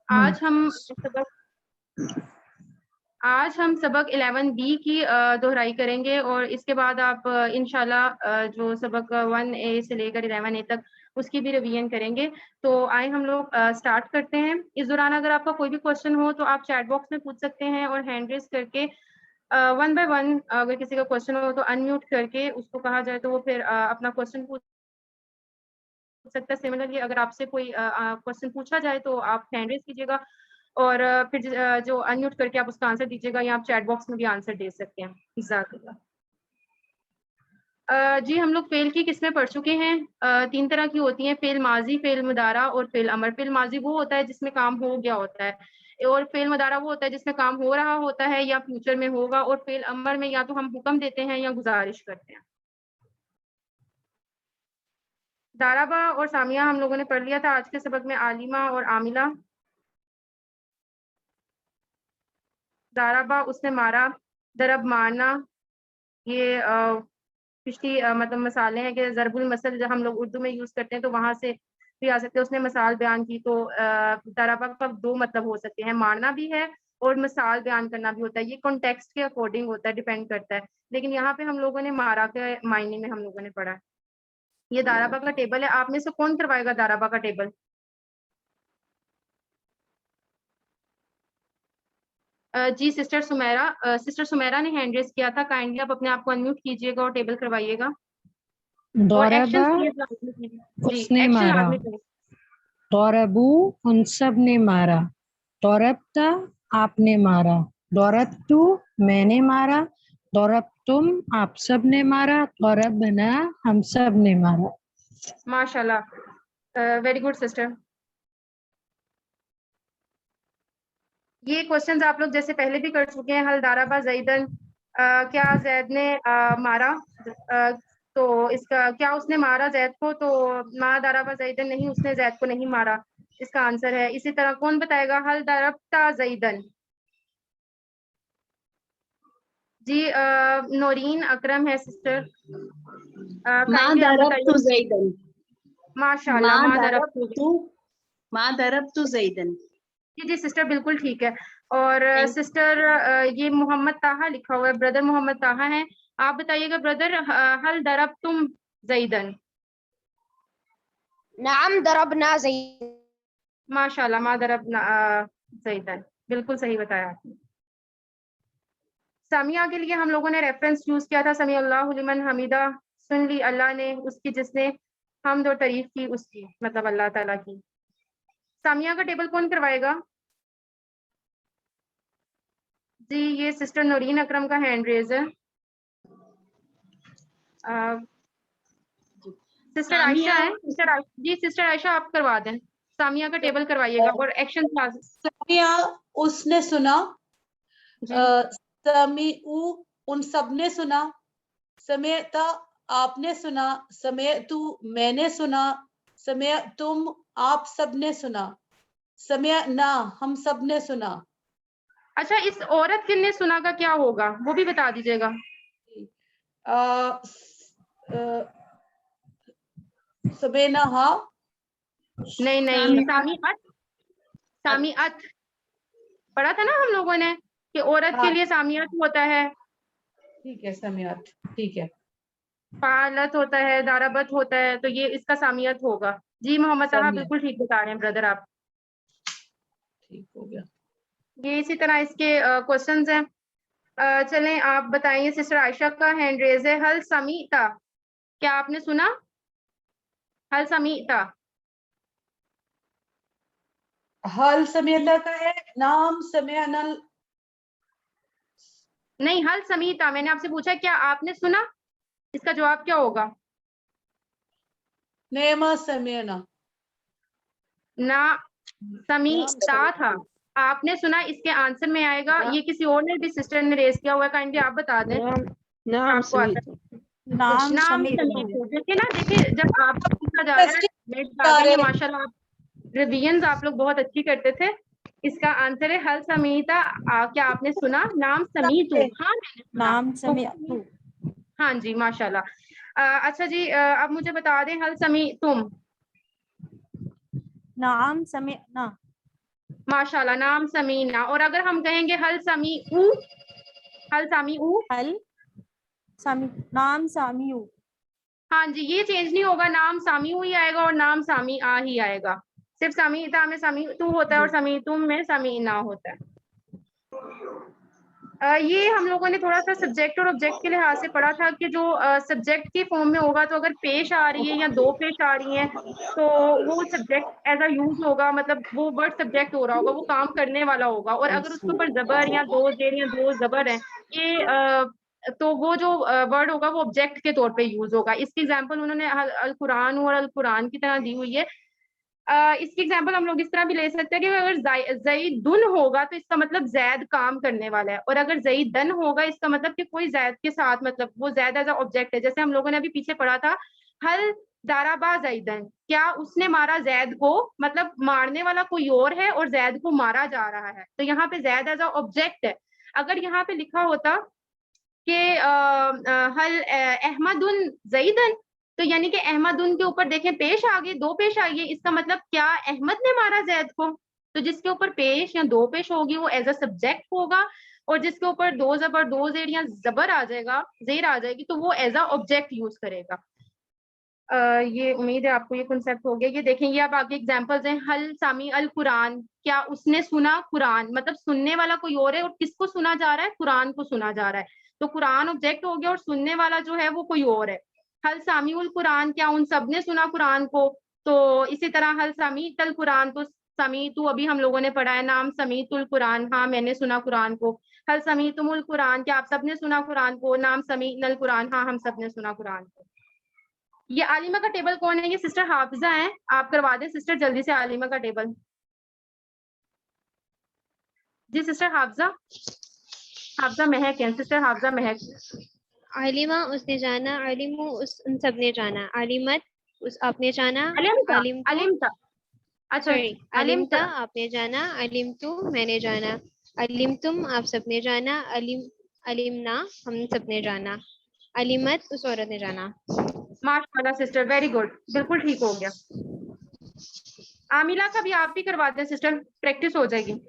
آج ہم سبق 11B کی دہرائی کریں گے، اور اس کے بعد آپ انشاءاللہ جو سبق 1A سے لے کر 11A تک اس کی بھی ریویژن کریں گے. تو آئے ہم لوگ سٹارٹ کرتے ہیں. اس دوران اگر آپ کا کوئی بھی کوشچن ہو تو آپ چیٹ باکس میں پوچھ سکتے ہیں، اور ہینڈ ریز کر کے 1 بائی 1 اگر کسی کا کوشچن ہو تو ان میوٹ کر کے اس کو کہا جائے تو وہ پھر اپنا کوشچن پوچھ سکتا ہے. سملرلی اگر آپ سے کوئی کوشچن پوچھا جائے تو آپ ہینڈ ریز کیجیے گا، اور پھر جو ان میوٹ کر کے آپ اس کا آنسر دیجیے گا، یا آپ چیٹ باکس میں بھی آنسر دے سکتے ہیں. جزاک اللہ. جی ہم لوگ فعل کی قسمیں پڑھ چکے ہیں. 3 طرح کی ہوتی ہیں: فعل ماضی، فعل مضارع اور فعل امر. فعل ماضی وہ ہوتا ہے جس میں کام ہو گیا ہوتا ہے، اور فعل مضارع وہ ہوتا ہے جس میں کام ہو رہا ہوتا ہے یا فیوچر میں ہوگا، اور فعل امر میں یا تو ہم حکم دیتے ہیں یا گزارش کرتے ہیں. دارابا اور سامیہ ہم لوگوں نے پڑھ لیا تھا آج کے سبق میں. عالمہ اور عاملہ. دارابا اس نے مارا، ضرب مارنا. یہ پچھلی مطلب مثالیں ہیں کہ ضرب المثل جو ہم لوگ اردو میں یوز کرتے ہیں تو وہاں سے بھی آ سکتے ہیں. اس نے مثال بیان کی. تو دارابا کا 2 مطلب ہو سکتے ہیں: مارنا بھی ہے اور مثال بیان کرنا بھی ہوتا ہے. یہ کانٹیکسٹ کے اکارڈنگ ہوتا ہے، ڈیپینڈ کرتا ہے. لیکن یہاں پہ ہم لوگوں نے مارا کے معنی میں ہم لوگوں نے پڑھا. یہ دارابا کا ٹیبل ہے. آپ میں سے کون کروائے گا دارابا کا ٹیبل؟ جی سسٹر سمیرا نے ہینڈ ریز کیا تھا. کائنڈلی آپ اپنے آپ کو انمیوٹ کیجیے گا اور ٹیبل کروائیے گا. اور ایکشن اس نے مارا، دوربو ان سب نے مارا، دوربتا آپ نے مارا، دوربتو میں نے مارا، دوربتم آپ سب نے مارا، دوربنا ہم سب نے مارا. ماشاء اللہ، ویری گڈ سسٹر. یہ کوشچنز آپ لوگ جیسے پہلے بھی کر چکے ہیں. حل دارابا زیدن، کیا زید نے مارا؟ تو اس کا کیا اس نے مارا زید کو؟ تو ما دارابا زیدن نہیں، اس نے زید کو نہیں مارا، اس کا آنسر ہے. اسی طرح کون بتائے گا حل داربتا زیدن؟ جی نورین اکرم ہے سسٹر. ما ضربت زیدن. ماشاء اللہ، ما ضربت زیدن. جی سسٹر بالکل ٹھیک ہے. اور سسٹر یہ محمد طاہا لکھا ہوا ہے، بردر محمد طاہا ہیں. آپ بتائیے گا بردر، حل ضربتم زیدن؟ نعم ضربنا زیدن. ماشاء اللہ، ما ضربنا زیدن، بالکل صحیح بتایا آپ نے. سمیہ کے لیے ہم لوگوں نے ریفرنس یوز کیا تھا، سمی اللہ لمن حمیدہ. سن لی اللہ نے اس کی جس نے حمد و تعریف کی اس کی، مطلب اللہ تعالیٰ کی. سامیہ کا ٹیبل کون کروائے گا؟ جی یہ سسٹر نورین اکرم کا ہینڈ ریز ہے. سسٹر عائشہ ہیں. جی سسٹر عائشہ آپ کروا دیں، سامیہ کا ٹیبل کروائیے گا. اور ایکشن سامیہ اس نے سنا، سمیعو ان سب نے سنا، سمیعتا آپ نے سنا، سمیعتو میں نے سنا، سمیعتم آپ سب نے سنا، سمیعنا ہم سب نے سنا. اچھا اس عورت کن نے سنا کا کیا ہوگا وہ بھی بتا دیجیے گا. سبینہا نہیں سامیعت پڑھا تھا نا ہم لوگوں نے کہ عورت کے لیے سامیعت ہوتا ہے. ٹھیک ہے سمیعت، ٹھیک ہے. فعالت ہوتا ہے، داربت ہوتا ہے، تو یہ اس کا سامیعت ہوگا. جی محمد طاہا بالکل ٹھیک بتا رہے ہیں بردر آپ. ٹھیک ہو گیا. یہ اسی طرح اس کے کوشچنز ہیں. چلیں آپ بتائیے. سسٹر عائشہ کا ہینڈ ریز ہے. حل سمیعتا، کیا آپ نے سنا؟ حل سمیعتا. حل سمیعتا کا ہے نام سمیعنا. نہیں حل سمیعتا، میں نے آپ سے پوچھا کیا آپ نے سنا، اس کا جواب کیا ہوگا؟ نیما سمیعنا. نا سمیعتا تھا، آپ نے سنا اس کے آنسر میں آئے گا. یہ کسی اور نے بھی سسٹر نے ریز کیا ہوا ہے، کائنڈلی آپ بتا دیں. نام آپ کو آتا ہے نام نام سمیعتو. دیکھیں نا، دیکھیں جب آپ کا پوچھا جا رہا ہے نیٹ آ گئی ہے ماشاء اللہ. آپ ریویژنز آپ لوگ بہت اچھی کرتے تھے. اس کا آنسر ہے حل سمیعتا، کیا آپ نے سنا؟ نام سمیعتو، ہاں میں نے سنا. نام سمیعتو. ہاں جی ماشاء اللہ. اچھا جی اب مجھے بتا دیں حل سمیعتم. نعم سمعنا. माशाल्लाह, नाम समीना। और अगर हम कहेंगे हल समी ऊ, हल समी ऊ, नाम सामियू। हाँ जी, ये चेंज नहीं होगा, नाम सामी ऊ ही आएगा और नाम सामी आ ही आएगा। सिर्फ समीता में समी तू होता है और समी तुम में समी ना होता है। ये हम लोगों ने थोड़ा सा सब्जेक्ट और ऑब्जेक्ट के लिहाज से पढ़ा था कि जो सब्जेक्ट की फॉर्म में होगा, तो अगर पेश आ रही है या दो पेश आ रही हैं, तो वो सब्जेक्ट एज अ यूज होगा, मतलब वो वर्ड सब्जेक्ट हो रहा होगा, वो काम करने वाला होगा। और अगर उसके ऊपर जबर या दो जेर या दो जबर है, ये तो वो जो वर्ड होगा वो ऑब्जेक्ट के तौर पे यूज होगा। इसकी एग्जांपल उन्होंने अल कुरान और अल कुरान की तरह दी हुई है। इसकी एग्जांपल हम लोग इस तरह भी ले सकते हैं कि अगर ज़ईदुन होगा तो इसका मतलब जैद काम करने वाला है, और अगर ज़ईदन होगा इसका मतलब कि कोई जैद के साथ, मतलब वो जैद एज अ ऑब्जेक्ट है। जैसे हम लोगों ने अभी पीछे पढ़ा था, हल दाराबा ज़ईदन, क्या उसने मारा जैद को, मतलब मारने वाला कोई और है और जैद को मारा जा रहा है, तो यहाँ पे जैद एज अ ऑब्जेक्ट है। अगर यहाँ पे लिखा होता कि हल अहमदुन ज़ईदन, तो यानी कि अहमदुन के ऊपर देखें पेश आ गई, दो पेश आई है, इसका मतलब क्या अहमद ने मारा जैद को, तो जिसके ऊपर पेश या दो पेश होगी वो एज अ सब्जेक्ट होगा, और जिसके ऊपर दो जबर दो जेर या जबर आ जाएगा, जेर आ जाएगी, तो वो एज अ ऑब्जेक्ट यूज करेगा। ये उम्मीद है आपको ये कॉन्सेप्ट हो गया। ये देखेंगे आप आगे एग्जांपल्स हैं। हल सामी अल कुरान, क्या उसने सुना कुरान, मतलब सुनने वाला कोई और है और किसको सुना जा रहा है, कुरान को सुना जा रहा है, तो कुरान ऑब्जेक्ट हो गया और सुनने वाला जो है वो कोई और है। हल सामी उल कुरान, क्या उन सब ने सुना कुरान को, तो इसी तरह हल समी तल कुरान, तो समी तू अभी हम लोगों ने पढ़ा है, नाम समी तुल कुरान, हाँ मैंने सुना कुरान को। हल समी तुमुल कुरान, क्या आप सबने सुना कुरान को, नाम समी नल कुरान, हाँ हम सब ने सुना कुरान को। ये आलिमा का टेबल कौन है, ये सिस्टर हाफिजा हैं, आप करवा दें सिस्टर जल्दी से आलिमा का टेबल। जी सिस्टर हाफिजा, हाफिजा महक हैं, सिस्टर हाफिजा महक। आलिमा उसने जाना, आलिमू उन सब ने जाना, आलिमत उस आपने जाना, अलिम था, अच्छा अलिमता आपने जाना, अलिम तू मैंने जाना, अलिम तुम आप सबने जाना, अलिमना हम सबने जाना, अलिमत उस औरत ने जाना। माशाल्लाह सिस्टर, वेरी गुड, बिल्कुल ठीक हो गया। आमिला का भी आप भी करवा दें सिस्टर, प्रैक्टिस हो जाएगी।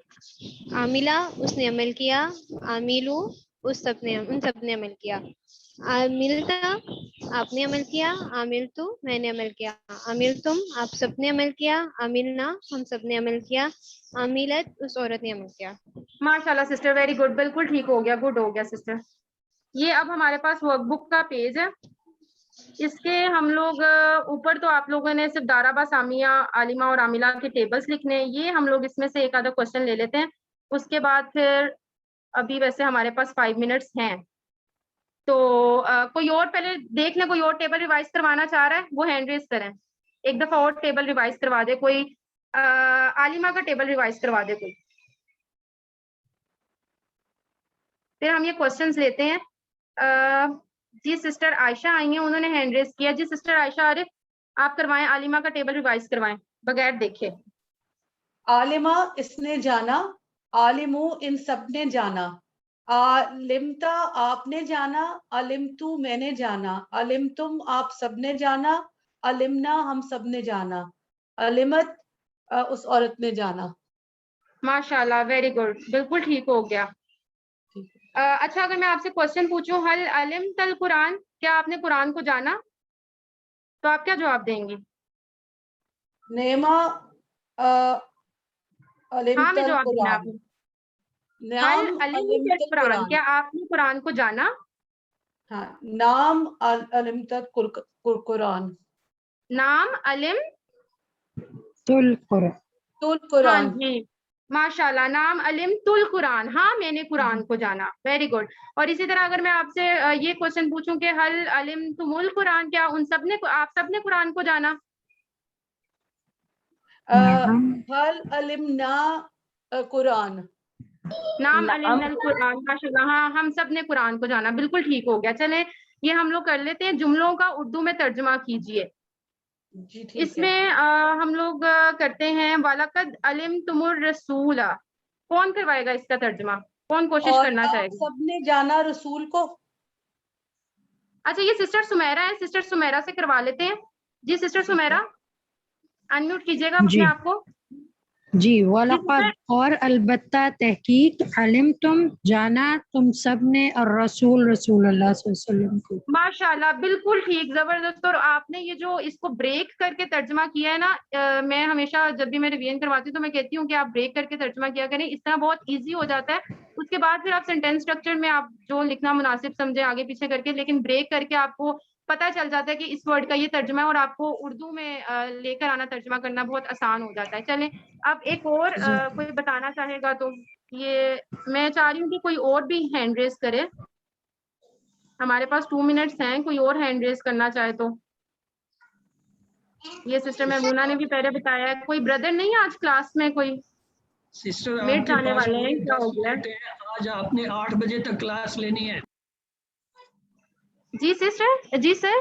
आमिला उसने अमल किया, आमिलू उन सब ने अमल किया, आमिलता आपने अमल किया, आमिल तू मैंने अमल किया, आमिल तुम आप सबने अमल किया, आमिलना हम सब ने अमल किया, आमिलत उस औरत ने अमल किया। माशाल्लाह सिस्टर, वेरी गुड, बिल्कुल ठीक हो गया, गुड हो गया सिस्टर। ये अब हमारे पास वर्कबुक का पेज है, इसके हम लोग ऊपर तो आप लोगों ने सिर्फ दाराबा, सामिया, आलिमा और आमिला के टेबल्स लिखने हैं, ये हम लोग इसमें से एक आधा क्वेश्चन ले लेते हैं, उसके बाद फिर अभी वैसे हमारे पास 5 मिनट्स हैं, तो कोई और पहले देख लें, कोई और टेबल रिवाइज करवाना चाह रहा है वो हैंड रेज करें, एक दफा और टेबल रिवाइज करवा दे कोई, आलिमा का टेबल रिवाइज करवा दे कोई, फिर हम ये क्वेश्चंस लेते हैं। जी सिस्टर आयशा आई हैं, उन्होंने हैंड रेज किया। जी सिस्टर आयशा आरिफ, आप करवाएं, आलिमा का टेबल रिवाइज करवाएं बगैर देखे। आलिमा इसने जाना, आलिमू इन सब ने जाना, आलिमता आपने जाना, अलिमतु मैंने जाना, अलिमतुम आप सबने जाना, अलिमना हम सब ने जाना, अलिमत उस औरत ने जाना। माशाल्लाह, वेरी गुड, बिल्कुल ठीक हो गया। अच्छा, अगर मैं आपसे क्वेश्चन पूछूं, हल अलिम तल कुरान, क्या आपने कुरान को जाना, तो आप क्या जवाब देंगी? नेमा अलिम हाँ में तल जवाब देना कुरान, आपने। हल अलिम तल कुरान, क्या आपने कुरान को जाना? हाँ, नाम अलिम तल कुरान, नाम अलिम तुल कुरान, तुल हाँ कुरान। जी, माशाल्लाह, नाम अलिम तुल कुरान, हाँ मैंने कुरान को जाना, वेरी गुड। और इसी तरह अगर मैं आपसे ये क्वेश्चन पूछूं कि हल अलिम तुमुल कुरान, क्या उन सब ने, आप सब ने कुरान को जाना? हल अलिमना कुरान, नाम अलिमनल कुरान, माशाल्लाह, हाँ हम सब ने कुरान को जाना, बिल्कुल ठीक हो गया। चले ये हम लोग कर लेते हैं, जुमलों का उर्दू में तर्जुमा कीजिए। जी ठीक है। इसमें हम लोग करते हैं वालकद अलिम तुमुर रसूला, कौन करवाएगा इसका तर्जुमा, कौन कोशिश करना और चाहेगा? सबने जाना रसूल को। अच्छा, ये सिस्टर सुमेरा है, सिस्टर सुमेरा से करवा लेते हैं। जी सिस्टर सुमेरा, अनम्यूट कीजिएगा अपने जी आप को। جی وَلَقَدْ اور البتہ تحقیق علم تم جانا تم سب نے الرسول رسول اللہ صلی اللہ علیہ وسلم کو. ماشاءاللہ بالکل ٹھیک، زبردست. اور آپ نے یہ جو اس کو بریک کر کے ترجمہ کیا ہے نا، میں ہمیشہ جب بھی میں ریویژن کرواتی ہوں تو میں کہتی ہوں کہ آپ بریک کر کے ترجمہ کیا کریں، اس طرح بہت ایزی ہو جاتا ہے. اس کے بعد پھر آپ سینٹینس اسٹرکچر میں آپ جو لکھنا مناسب سمجھے آگے پیچھے کر کے، لیکن بریک کر کے آپ کو پتہ چل جاتا ہے کہ اس ورڈ کا یہ ترجمہ ہے، اور آپ کو اردو میں لے کر آنا ترجمہ کرنا بہت آسان ہو جاتا ہے. چلیں اب ایک اور کوئی بتانا چاہے گا تو یہ میں چاہ رہی ہوں کہ کوئی اور بھی ہینڈ ریز کرے. ہمارے پاس 2 منٹس ہیں، کوئی اور ہینڈ ریز کرنا چاہے تو. یہ سسٹر میمونہ نے بھی پہلے بتایا ہے. کوئی بردر نہیں ہے آج کلاس میں؟ کوئی سسٹر آپ میٹ کے جانے پاس والے ہیں، کیا 10 ہو گیا؟ منٹ ہے، آج آپ نے 8 بجے تک کلاس لینی ہے. جی سسٹر، جی سر.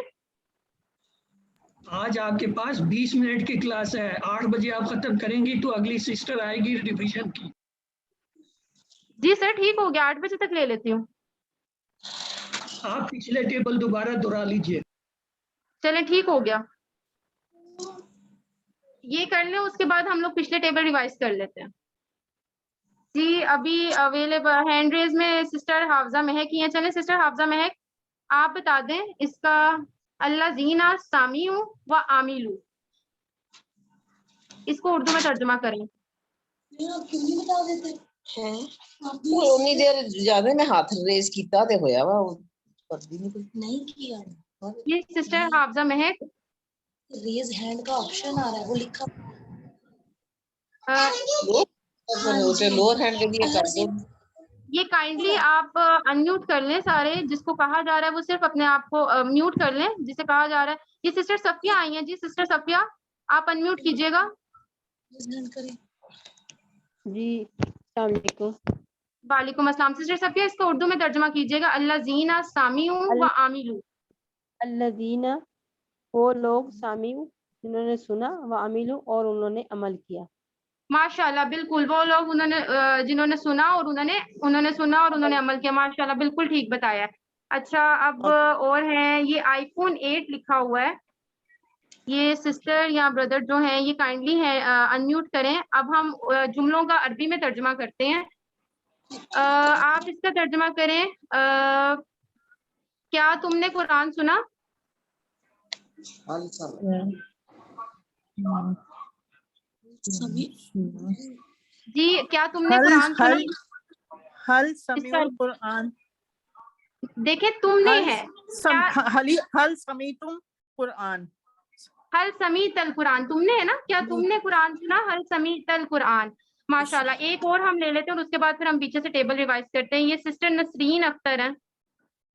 آج آپ کے پاس 20 منٹ کی کلاس ہے، 8 بجے آپ ختم کریں گی تو اگلی سسٹر آئے گی ریویژن کی. جی سر ٹھیک ہو گیا، 8 بجے تک لے لیتی ہوں. آپ پچھلے ٹیبل دوبارہ دہرا لیجئے. چلیں ٹھیک ہو گیا، یہ کر لیں، اس کے بعد ہم لوگ پچھلے ٹیبل ریوائز کر لیتے ہیں. جی ابھی اویلیبل ہینڈ ریز میں سسٹر حافظہ مہک ہی ہیں. چلیں سسٹر حافظہ مہک آپ بتا دیں اس کا اللہ زینہ سامیو و عاملو، اس کو اردو میں ترجمہ کریں. اتنی دیر زیادہ میں ہاتھ ریز کیتا تے ہویا وا نہیں کیا. یہ سسٹر حافظہ مہک ریز ہینڈ کا آپشن آ رہا ہے، وہ لکھا لوور ہینڈ کے لیے کر دو. یہ کائنڈلی آپ انمیوٹ کر لیں سارے، جس کو کہا جا رہا ہے وہ صرف اپنے آپ کو میوٹ کر لیں جسے کہا جا رہا ہے. یہ سسٹر صفیہ آئی ہیں. جی سسٹر صفیہ آپ انمیوٹ کیجیے گا. جی السلام علیکم. وعلیکم السلام. سسٹر صفیہ اس کو اردو میں ترجمہ کیجیے گا. اللہ زینہ سامیو و عاملو. الذین وہ لوگ سامیو جنہوں نے سنا، و عاملو اور انہوں نے عمل کیا. ماشاءاللہ بالکل، وہ لوگ جنہوں نے سنا اور انہوں نے سنا اور انہوں نے عمل کیا. ماشاءاللہ بالکل ٹھیک بتایا. اچھا اب اور ہیں، یہ آئی فون 8 لکھا ہوا ہے. یہ سسٹر یا بردر جو ہیں یہ کائنڈلی ہے انمیوٹ کریں. اب ہم جملوں کا عربی میں ترجمہ کرتے ہیں. آپ اس کا ترجمہ کریں. کیا تم نے قرآن سنا؟ جی کیا تم نے قرآن سنا؟ حل سمیع القرآن. دیکھیں تم نے ہے، حل سمیتم قرآن. حل سمیت القرآن تم نے ہے نا، کیا تم نے قرآن سنا؟ حل سمیت القرآن. ماشاءاللہ. ایک اور ہم لے لیتے ہیں اور اس کے بعد پھر ہم پیچھے سے ٹیبل ریوائز کرتے ہیں. یہ سسٹر نسرین اختر ہیں.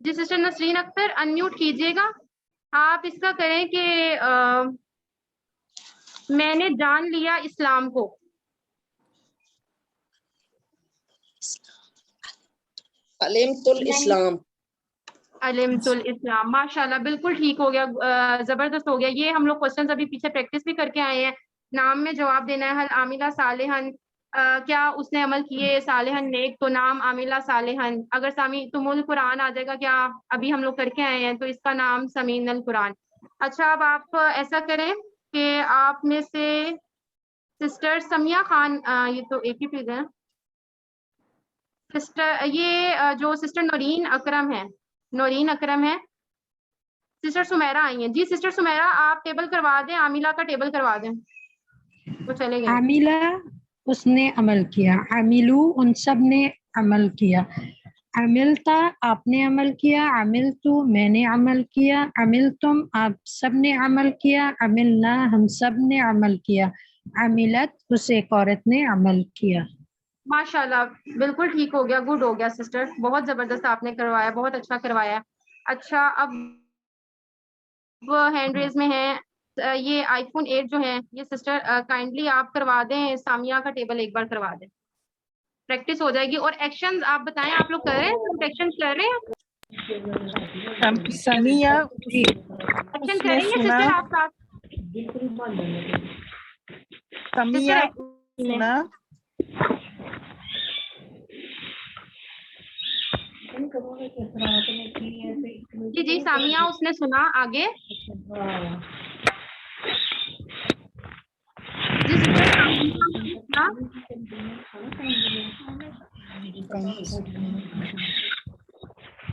جی سسٹر نسرین اختر انمیوٹ کیجیے گا. آپ اس کا کریں کہ میں نے جان لیا اسلام کو. علمت الاسلام. علمت الاسلام. ماشاءاللہ بالکل ٹھیک ہو گیا، زبردست ہو گیا. یہ ہم لوگ کوشچنز ابھی پیچھے پریکٹس بھی کر کے آئے ہیں. نام میں جواب دینا ہے. حل عاملہ صالحن، کیا اس نے عمل کیے صالحن نیک، تو نام عاملہ صالحن. اگر سامی تم القرآن آ جائے گا، کیا ابھی ہم لوگ کر کے آئے ہیں، تو اس کا نام سمین القرآن. اچھا اب آپ ایسا کریں کہ آپ میں سے سسٹر سمیہ خان، یہ تو ایک ہی پیج ہے. سسٹر یہ جو سسٹر نورین اکرم ہے، نورین اکرم ہے. سسٹر سمیرہ آئی ہیں. جی سسٹر سمیرہ آپ ٹیبل کروا دیں، عاملہ کا ٹیبل کروا دیں. وہ چلے گئے. عاملہ اس نے عمل کیا، عاملو ان سب نے عمل کیا، عملتا آپ نے عمل کیا، عملتو میں نے عمل کیا، عملتم آپ سب نے عمل کیا، عملنا ہم سب نے عمل کیا، عملت اس ایک عورت نے عمل کیا. ماشاءاللہ بالکل ٹھیک ہو گیا، گڈ ہو گیا سسٹر، بہت زبردست آپ نے کروایا، بہت اچھا کروایا. اچھا اب وہ ہینڈ ریز میں ہے یہ آئی فون 8 جو ہے یہ سسٹر کائنڈلی آپ کروا دیں. سامیہ کا ٹیبل ایک بار کروا دیں، پریکٹس ہو جائے گی. اور ایکشنز آپ بتائیں، آپ لوگ کر رہے ہیں؟ ایکشن کر رہے ہیں؟ سمیہ ایکشن اس کر نے رہی ہیں سنا، سسٹر آپ ساتھ؟ سمیہ سنا، جی جی سامیہ اس نے سنا. آگے جی سسٹر समिया।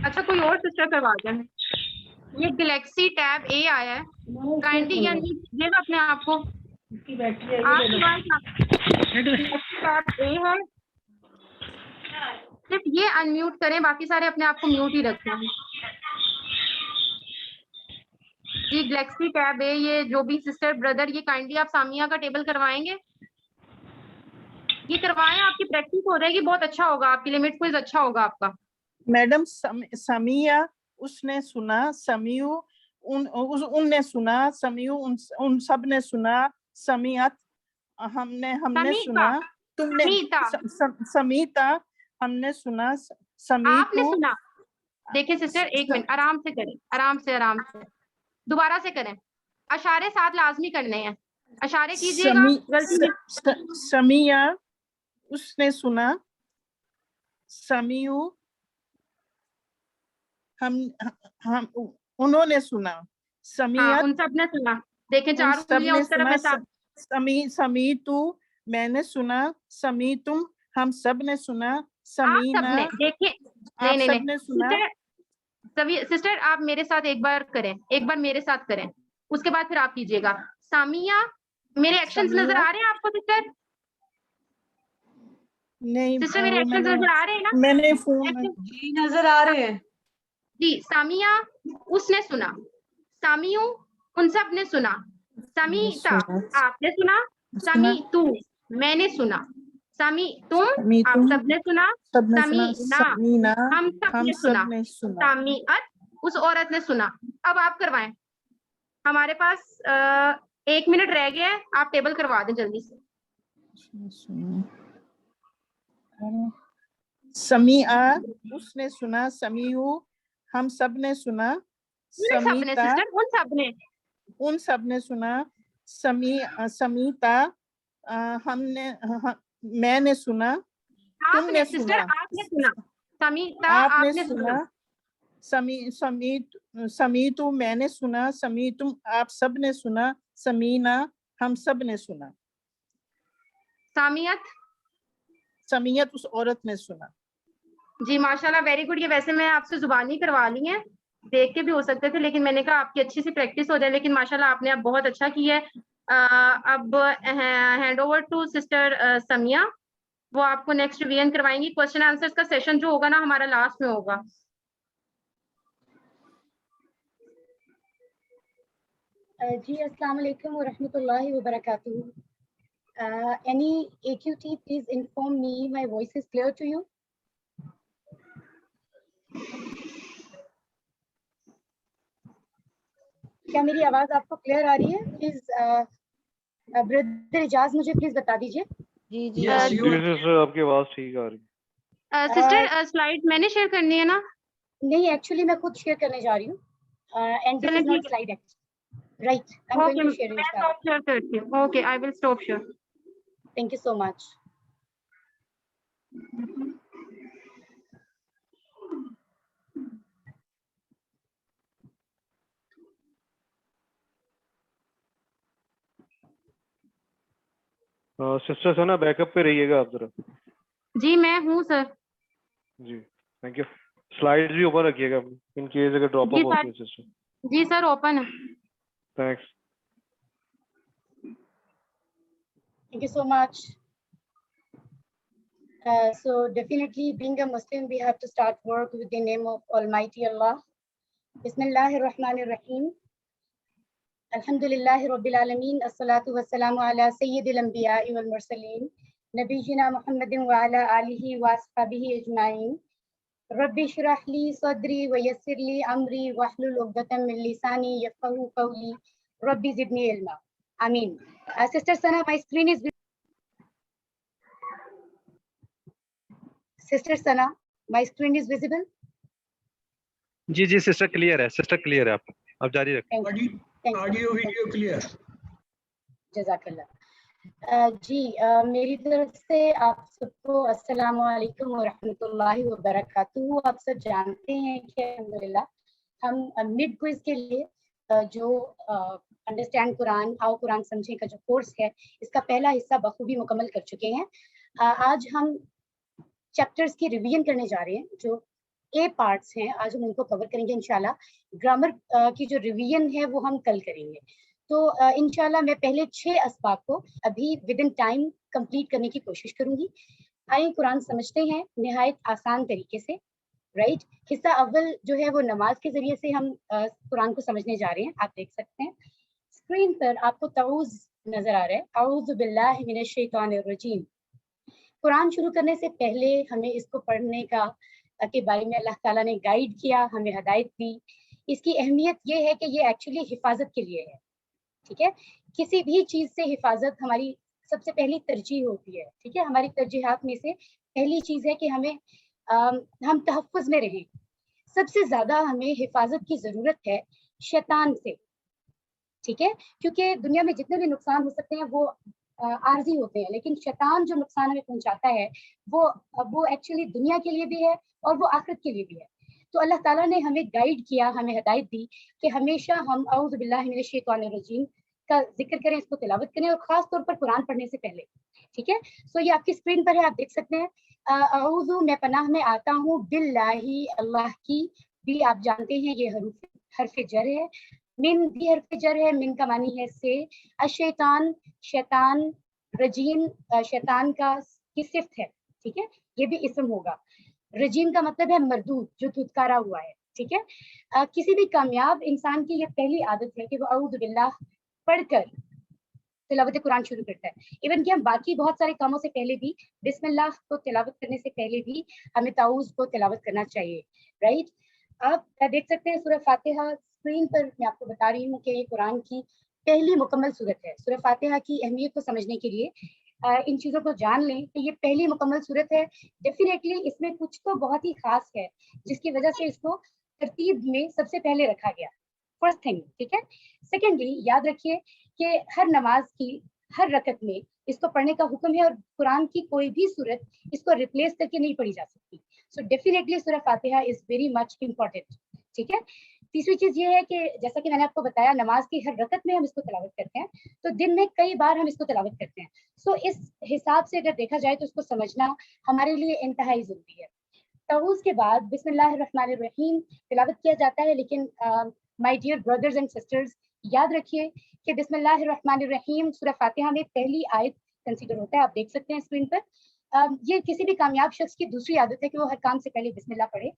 अच्छा कोई और सिस्टर करवा दें। ये गैलेक्सी टैब ए आया है, काइंडली ये लीजिएगा अपने आप को। आपके पास टैब ए है, सिर्फ ये अनम्यूट करें, बाकी सारे अपने आप को म्यूट ही रखें। जी गैलेक्सी टैब है, ये जो भी सिस्टर ब्रदर ये काइंडली आप सामिया का टेबल करवाएंगे, ये करवाएं, आपकी प्रैक्टिस हो जाएगी, बहुत अच्छा होगा आपके लिए, मिड क्विज अच्छा होगा आपका। मैडम समिया उसने सुना, समियू उनने सुना, समियू उन सब ने सुना, समियत हमने सुना, तुमने समीता हमने सुना, आपने सुना। देखिए सिस्टर एक मिनट, आराम से करें, आराम से दोबारा से करें, अशारे साथ लाजमी करने हैं, अशारे कीजिएगा। गलती समिया उसने सुना, समियू हम उन्होंने सुना, समियत उन सब ने सुना। देखें चार उंगलियां उस तरफ है। समी तू मैंने सुना, समी तुम हम सब ने सुना, समीना देखिए आप सब ने सुना। सभी सिस्टर आप मेरे साथ एक बार करें, एक बार मेरे साथ करें, उसके बाद फिर आप कीजिएगा। सामिया मेरे एक्शंस नजर आ रहे हैं आपको सिस्टर? नहीं सिस्टर मेरे एक्शंस नजर आ रहे हैं ना? मैंने फोन जी नजर आ रहे हैं जी। सामिया उसने सुना, सामियू उन सब ने सुना, समीता आपने सुना, समी तू मैंने सुना, समी तुम आप सब ने सुना, समीना हम सब ने सुना, समीअत उस औरत ने सुना। अब आप करवाएं, हमारे पास 1 मिनट रह गया है, आप टेबल करवा दें जल्दी से। समीआ उसने सुना, समीयू हम सब ने सुना, समीता उन सब ने सुना, समीता मैंने सुना, तुमने सुना, आपने सुना, समीता आपने सुना, समीतु मैंने सुना, समीतुम आप सब ने सुना, समीना हम सब ने सुना, समीयत उस औरत ने सुना। जी माशाल्लाह वेरी गुड। ये वैसे मैं आपसे जुबानी करवा ली है, देख के भी हो सकते थे, लेकिन मैंने कहा आपकी अच्छी सी प्रैक्टिस हो जाए, लेकिन माशाल्लाह आपने अब बहुत अच्छा किया है। अब hand over to sister Samia, वो आपको नेक्स्ट रिवीजन करवाएंगी। क्वेश्चन आंसर्स का सेशन जो होगा ना हमारा लास्ट में होगा। जी अस्सलाम वालेकुम व रहमतुल्लाहि व बरकातुहू। Any AQT please inform me my voice is clear to you? क्या मेरी आवाज आपको क्लियर आ रही है? प्लीज ब्रदर इजाज मुझे प्लीज बता दीजिए। जी सिस्टर आपकी आवाज ठीक आ रही है। सिस्टर स्लाइड मैंने शेयर करनी है ना? नहीं एक्चुअली मैं खुद शेयर करने जा रही हूँ। And this is not slide right. I am going to share it. Stop share करती हूं। Okay I will stop share. Thank you so much. Sister Sana backup पे रहिएगा आप जरा। जी मैं हूँ सर। जी थैंक यू। स्लाइड्स भी ओपन रखिएगा इन केस अगर ड्रॉप ऑफ होती है सिस्टर। जी सर ओपन है। Thanks. Thank you so much. So definitely being a Muslim, we have to start work with the name of Almighty Allah. Bismillahir Rahmanir Rahim. Alhamdulillahi Rabbil Alameen. As-salatu was-salamu ala Sayyidil Anbiya'i wal Mursaleen. Nabiyyina Muhammadin wa ala alihi wa ashabihi ajma'in. Rabbi shrah li sadri wa yassir li amri wahlul 'uqdatam min lisani yafqahu qawli. Rabbi zidni ilma. Ameen. Sister Sana, my screen is Sister Sana, my screen is visible. जी जी sister clear है, sister clear है। आप जारी रखें। Audio video clear. जज़ाकल्लाह। जी मेरी तरफ से आप सबको अस्सलामु अलैकुम व रहमतुल्लाहि व बरकातुहू। आप सब जानते हैं कि अल्हम्दुलिल्लाह हम मिड क्विज के लिए जो अंडरस्टैंड कुरान, हाउ कुरान समझे का जो कोर्स है, इसका पहला हिस्सा बखूबी मुकम्मल कर चुके हैं। आज हम चैप्टर्स की रिवीजन करने जा रहे हैं, जो ए पार्ट्स हैं, आज हम उनको कवर करेंगे इंशाल्लाह। ग्रामर की जो रिवीजन है वो हम कल करेंगे। तो इंशाल्लाह मैं पहले 6 असबाब को अभी विद इन टाइम कंप्लीट करने की कोशिश करूंगी। आइए कुरान समझते हैं निहायत आसान तरीके से, राइट। हिस्सा अव्वल जो है वो नमाज के जरिए से हम कुरान को समझने जा रहे हैं। आप देख सकते हैं स्क्रीन पर आपको तऊज़ नजर आ रहा है, अऊज़ु बिल्लाहि मिनश शैतानिर रजीम। कुरान शुरू करने से पहले हमें इसको पढ़ने का के बारे में अल्लाह ताला ने गाइड किया, हमें हदायत दी। इसकी अहमियत ये है कि ये एक्चुअली हिफाजत के लिए है, ठीक है। किसी भी चीज़ से हिफाजत हमारी सबसे पहली तरजीह होती है, ठीक है। हमारी तरजीहात में से पहली चीज़ है कि हम तहफ़्फ़ुज़ में रहें। सबसे ज़्यादा हमें हिफाजत की ज़रूरत है शैतान से, ठीक है, क्योंकि दुनिया में जितने भी नुकसान हो सकते हैं वो आर्जी होते हैं, लेकिन शैतान जो नुकसान हमें पहुंचाता है वो एक्चुअली दुनिया के लिए भी है और वो आखिरत के लिए भी है। तो अल्लाह ताला ने हमें गाइड किया, हमें हदायत दी कि हमेशा हम औज़ु बिल्लाहि मिनश शैतानिर रजीम का जिक्र करें, इसको तिलावत करें, और खास तौर पर कुरान पढ़ने से पहले, ठीक है। सो ये आपकी स्क्रीन पर है, आप देख सकते हैं। औज़ु मैं पनाह में आता हूँ, बिल्लाहि अल्लाह की, भी आप जानते हैं ये हर्फ जर है, मिन भी हर्फ जर है, मिन का मानी है से, अशैतान शैतान, रजीम शैतान की सिफ्त है, ठीक है, ये भी इस्म होगा। रजीम का मतलब है मरदूद, जो धुतकारा हुआ है, ठीक है। किसी भी कामयाब इंसान की ये पहली आदत है कि वो औज़ु बिल्लाह पढ़कर तिलावत कुरान शुरू करता है। इवन कि हम बाकी बहुत सारे कामों से पहले भी बिस्मिल्लाह को तिलावत करने से पहले भी हमें ताऊज़ को तिलावत करना चाहिए, राइट। आप देख सकते हैं सूरह फातिहा स्क्रीन पर, मैं आपको बता रही हूँ कि ये कुरान की पहली मुकम्मल सूरत है। सूरह फातिहा की अहमियत को समझने के लिए इन चीज़ों को जान लें कि ये पहली मुकम्मल सूरत है। डेफिनेटली इसमें कुछ तो बहुत ही खास है जिसकी वजह से इसको तरतीब में सबसे पहले रखा गया, फर्स्ट थिंग, ठीक है। सेकेंडली याद रखिए कि हर नमाज की हर रकत में इसको पढ़ने का हुक्म है और कुरान की कोई भी सूरत इसको रिप्लेस करके नहीं पढ़ी जा सकती। सो डेफिनेटली सूरह फातिहा इज वेरी मच इम्पॉर्टेंट, ठीक है। तीसरी चीज ये है कि जैसा कि मैंने आपको बताया, नमाज की हर रकत में हम इसको तिलावत करते हैं, तो दिन में कई बार हम इसको तिलावत करते हैं। सो इस हिसाब से अगर देखा जाए तो इसको समझना हमारे लिए इंतहाई जरूरी है। ताऊज़ के बाद बिस्मिल्लाहिर्रहमानिर्रहीम तिलावत किया जाता है, लेकिन my dear brothers and sisters, याद रखिए कि बिस्मिल्लाहिर्रहमानिर्रहीम सूरह फातिहा में पहली आयत कंसीडर होता है। आप देख सकते हैं स्क्रीन पर। ये किसी भी कामयाब शख्स की दूसरी आदत है कि वो हर काम से पहले बिस्मिल्लाह पढ़े,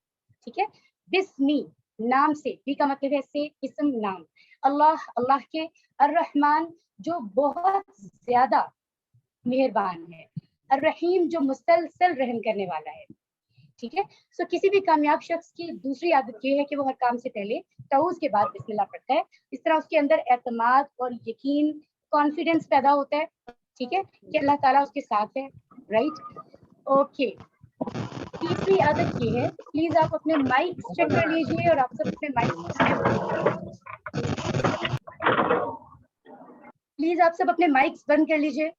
ठीक है। बिस्मी नाम से, बी का मतलब है से, इस्म नाम, अल्लाह अल्लाह के, अर्रहमान जो बहुत ज्यादा मेहरबान है, अर्रहीम जो मुसलसल रहम करने वाला है, ठीक है। सो किसी भी कामयाब शख्स की दूसरी आदत ये है कि वो हर काम से पहले ताऊज़ के बाद बिस्मिल्लाह पढ़ता है। इस तरह उसके अंदर एतमाद और यकीन, कॉन्फिडेंस पैदा होता है, ठीक है, कि अल्लाह ताला उसके साथ है, राइट। ओके, तीसरी आदत ये है, प्लीज आप अपने माइक चेक कर लीजिए और आप सब अपने माइक प्लीज आप सब अपने माइक्स बंद कर लीजिए,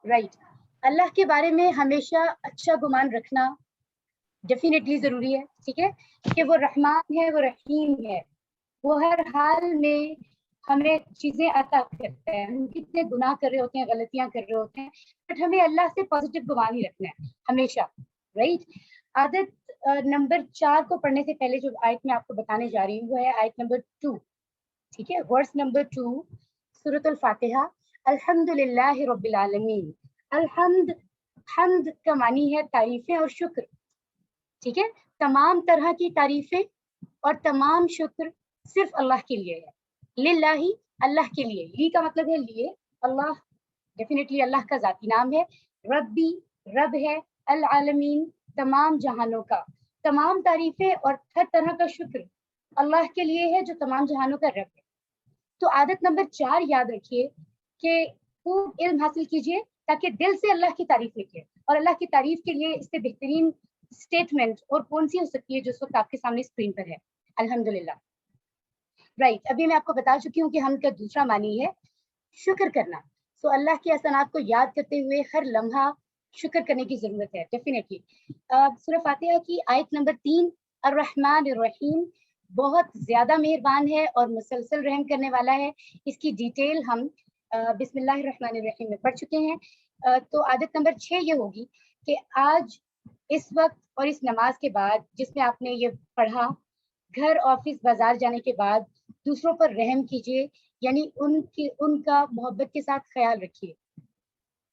राइट। अल्लाह के बारे में हमेशा अच्छा गुमान रखना डेफिनेटली जरूरी है, ठीक है, कि वो रहमान है, वो रहीम है, वो हर हाल में हमें चीजें अता करता है। हम कितने गुनाह कर रहे होते हैं, गलतियां कर रहे होते हैं, बट हमें अल्लाह से पॉजिटिव गुमान ही रखना है हमेशा, राइट। आदत नंबर 4 को पढ़ने से पहले जो आयत मैं आपको बताने जा रही हूँ वो है आयत नंबर 2, ठीक है, वर्स नंबर 2 सूरत अल-फातिहा। अल्हम्दुलिल्लाहि रब्बिल आलमीन। अलहम्द, हम्द का मानी है तारीफें और शुक्र, ठीक है। तमाम तरह की तारीफें और तमाम शुक्र सिर्फ अल्लाह के लिए है। लिल्लाही अल्लाह के लिए, ली का मतलब है लिए, अल्लाह डेफिनेटली अल्लाह का जाती नाम है, रब्बी रब है, अल आलमीन तमाम जहानों का, तमाम तारीफें और हर तरह का शुक्र अल्लाह के लिए है जो तमाम जहानों का रब है। तो आदत नंबर 4 याद रखिए कि खूब इल्म हासिल कीजिए ताकि दिल से अल्लाह की तारीफ लिखिए, और अल्लाह की तारीफ के लिए इससे बेहतरीन स्टेटमेंट और कौन सी हो सकती है जो इस वक्त आपके सामने स्क्रीन पर है, अल्हम्दुलिल्लाह, राइट। अभी मैं आपको बता चुकी हूँ कि हम का दूसरा मानी है शुक्र करना। सो अल्लाह के एहसानात को याद करते हुए हर लम्हा शुक्र करने की जरूरत है डेफिनेटली। सूरह फातिहा की आयत नंबर 3 अर्रहमान अर्रहीम, बहुत ज्यादा मेहरबान है और मुसलसल रहम करने वाला है। इसकी डिटेल हम बिस्मिल्लाहिर्रहमानिर्रहीम में पढ़ चुके हैं। तो आदत नंबर 6 ये होगी कि आज इस वक्त और इस नमाज के बाद जिसमें आपने ये पढ़ा, घर ऑफिस बाजार जाने के बाद दूसरों पर रहम कीजिए, यानी उनका मोहब्बत के साथ ख्याल रखिए,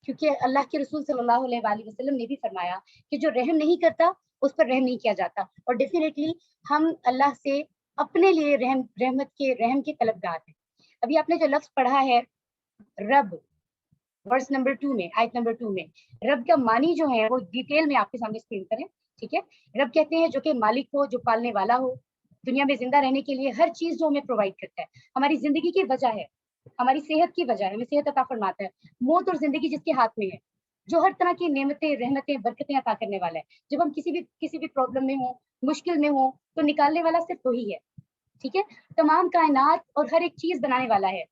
क्योंकि अल्लाह के रसूल सल्लल्लाहु अलैहि वसल्लम ने भी फरमाया कि जो रहम नहीं करता उस पर रहम नहीं किया जाता। और डेफिनेटली हम अल्लाह से अपने लिए रहम के तलबगार हैं। अभी आपने जो लफ्ज पढ़ा है रब, वर्स नंबर 2 में, आयत नंबर 2 में, रब का मानी जो है वो डिटेल में आपके सामने स्क्रीन पर है। ठीक है, रब कहते हैं जो कि मालिक हो, जो पालने वाला हो, दुनिया में जिंदा रहने के लिए हर चीज जो हमें प्रोवाइड करता है, हमारी जिंदगी की वजह है, हमारी सेहत की वजह है, हमें सेहत अता फरमाता है, मौत और जिंदगी जिसके हाथ में है, जो हर तरह की नेमतें, रहमतें, बरकतें अता करने वाला है। जब हम किसी भी प्रॉब्लम में हो, मुश्किल में हो, तो निकालने वाला सिर्फ वही है। ठीक है, तमाम कायनात और हर एक चीज बनाने वाला है,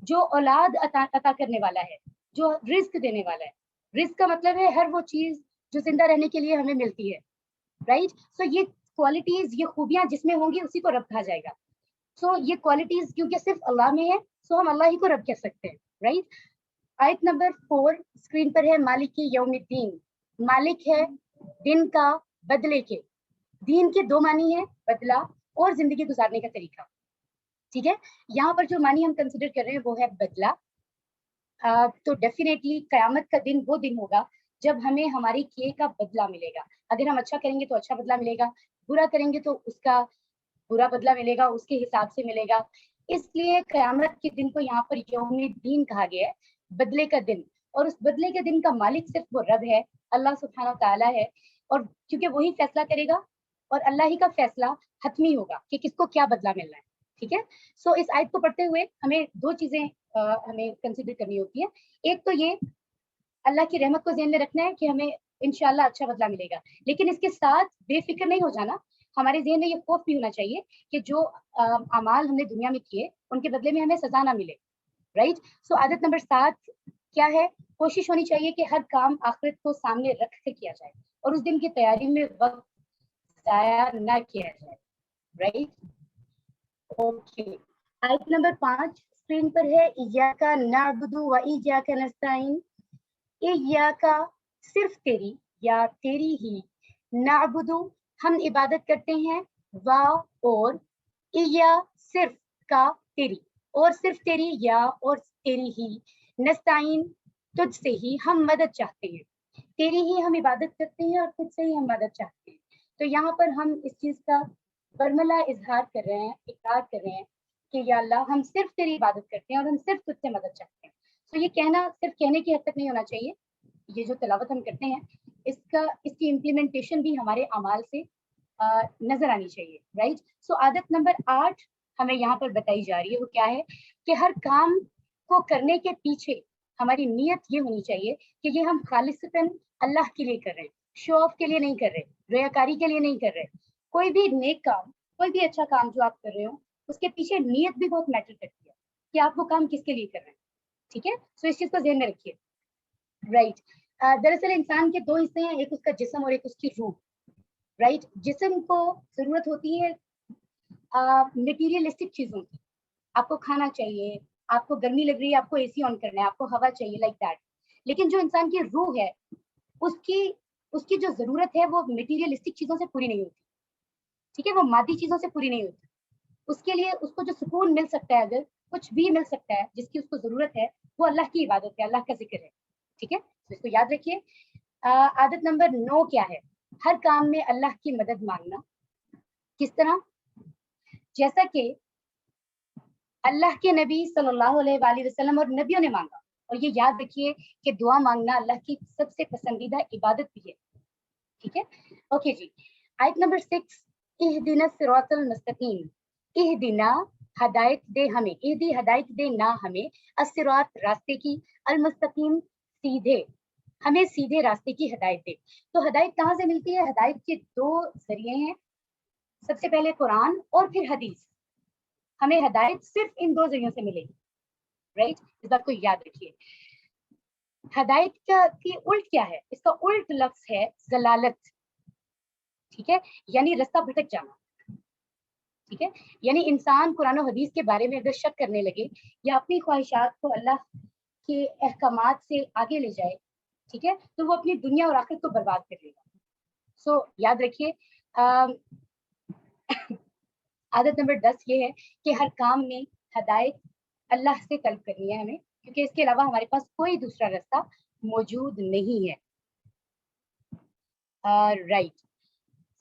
जो औलाद अता करने वाला है, जो रिस्क देने वाला है। रिस्क का मतलब है हर वो चीज जो जिंदा रहने के लिए हमें मिलती है, राइट। सो ये क्वालिटीज, ये खूबियां जिसमें होंगी उसी को रब कहा जाएगा। सो ये क्वालिटीज क्योंकि सिर्फ अल्लाह में है, सो हम अल्लाह ही को रब कह सकते हैं, राइट। आयत नंबर 4 स्क्रीन पर है, मालिक की यौमिद्दीन, मालिक है दिन का, बदले के। दीन के 2 मानी है, बदला और जिंदगी गुजारने का तरीका। ठीक है, यहाँ पर जो मानी हम कंसिडर कर रहे हैं वो है बदला। तो डेफिनेटली कयामत का दिन वो दिन होगा जब हमें हमारी किए का बदला मिलेगा। अगर हम अच्छा करेंगे तो अच्छा बदला मिलेगा, बुरा करेंगे तो उसका बुरा बदला मिलेगा, उसके हिसाब से मिलेगा। इसलिए कयामत के दिन को यहाँ पर यौमिद्दीन कहा गया है, बदले का दिन। और उस बदले के दिन का मालिक सिर्फ वो रब है, अल्लाह सुब्हानहू तआला है। और क्योंकि वही फैसला करेगा और अल्लाह ही का फैसला हतमी होगा कि किसको क्या बदला मिलना है। ठीक है, सो इस आयत को पढ़ते हुए हमें 2 चीजें हमें कंसिडर करनी होती है। एक तो ये अल्लाह की रहमत को ज़हन में रखना है कि हमें इंशाल्लाह अच्छा बदला मिलेगा, लेकिन इसके साथ बेफिक्र नहीं हो जाना। हमारे ज़हन में ये खौफ भी होना चाहिए कि जो अमाल हमने दुनिया में किए उनके बदले में हमें सजा ना मिले, राइट। सो आदत नंबर 7 क्या है, कोशिश होनी चाहिए कि हर काम आखिरत को सामने रख कर किया जाए और उस दिन की तैयारी में वक्त जाया ना किया जाए, राइट। ओके, आयत नंबर 5 स्क्रीन पर है, इय्याका नअबुदु व इय्याका नस्तईन। इय्याका सिर्फ तेरी या तेरी ही, नअबुदु हम इबादत करते हैं, वा और, इया सिर्फ का तेरी, और सिर्फ तेरी या और तेरी ही, नस्ताइन तुझसे ही हम मदद चाहते हैं। तेरी ही हम इबादत करते हैं और तुझसे ही हम मदद चाहते हैं। तो यहाँ पर हम इस चीज का बरमला इजहार कर रहे हैं, इकरार कर रहे हैं कि या अल्लाह हम सिर्फ तेरी इबादत करते हैं और हम सिर्फ तुझसे मदद चाहते हैं। तो ये कहना सिर्फ कहने की हद तक नहीं होना चाहिए। ये जो तिलावत हम करते हैं इसकी इम्प्लीमेंटेशन भी हमारे अमाल से नजर आनी चाहिए, राइट। सो आदत नंबर 8 हमें यहाँ पर बताई जा रही है, वो क्या है कि हर काम को करने के पीछे हमारी नीयत ये होनी चाहिए कि ये हम खालिसतन अल्लाह के लिए कर रहे हैं, शो ऑफ के लिए नहीं कर रहे, रियाकारी के लिए नहीं कर रहे। कोई भी नेक काम, कोई भी अच्छा काम जो आप कर रहे हो, उसके पीछे नीयत भी बहुत मैटर करती है कि आप वो काम किसके लिए कर रहे हैं। ठीक है, सो इस चीज को ध्यान में रखिए, राइट। दरअसल इंसान के 2 हिस्से हैं, एक उसका जिस्म और एक उसकी रूह, राइट। जिस्म को जरूरत होती है मटेरियलिस्टिक चीजों की, आपको खाना चाहिए, आपको गर्मी लग रही है, आपको एसी ऑन करना है, आपको हवा चाहिए, लाइक दैट। लेकिन जो इंसान की रूह है, उसकी जो जरूरत है वो मटेरियलिस्टिक चीजों से पूरी नहीं होती। ठीक है, वो मादी चीजों से पूरी नहीं होती। उसके लिए उसको जो सुकून मिल सकता है, अगर कुछ भी मिल सकता है जिसकी उसको जरूरत है, वो अल्लाह की इबादत है, अल्लाह का जिक्र है। ठीक है, तो इसको याद रखिए। आदत नंबर 9 क्या है, हर काम में अल्लाह की मदद मांगना। किस तरह, जैसा कि अल्लाह के नबी सल्लल्लाहु अलैहि वसल्लम और नबियों ने मांगा। और ये याद रखिए कि दुआ मांगना अल्लाह की सबसे पसंदीदा इबादत भी है। ठीक है, ओके जी। आयत नंबर 6, इहदिना सिरातल मुस्तकीम, इहदिना हदायत दे हमें, इहदी हदायत दे ना हमें, अस्सिरात रास्ते की, अलमुस्तकीम सीधे, हमें सीधे रास्ते की हदायत दे। तो हदायत कहाँ से मिलती है, हदायत के 2 जरिए हैं, सबसे पहले कुरान और फिर हदीस। हमें हदायत सिर्फ इन 2 जरियों से मिलेगी, राइट। इस बात को याद रखिए। हदायत की उल्ट क्या है, इसका उल्ट लफ्ज है जलालत। ठीक है, यानी रास्ता भटक जाना। ٹھیک ہے. یعنی انسان قرآن و حدیث کے بارے میں اگر شک کرنے لگے یا اپنی خواہشات کو اللہ کے احکامات سے آگے لے جائے, ٹھیک ہے, تو وہ اپنی دنیا اور آخرت کو برباد کر لے گا. سو یاد رکھیے عادت نمبر 10 یہ ہے کہ ہر کام میں ہدایت اللہ سے طلب کرنی ہے ہمیں, کیونکہ اس کے علاوہ ہمارے پاس کوئی دوسرا راستہ موجود نہیں ہے. رائٹ.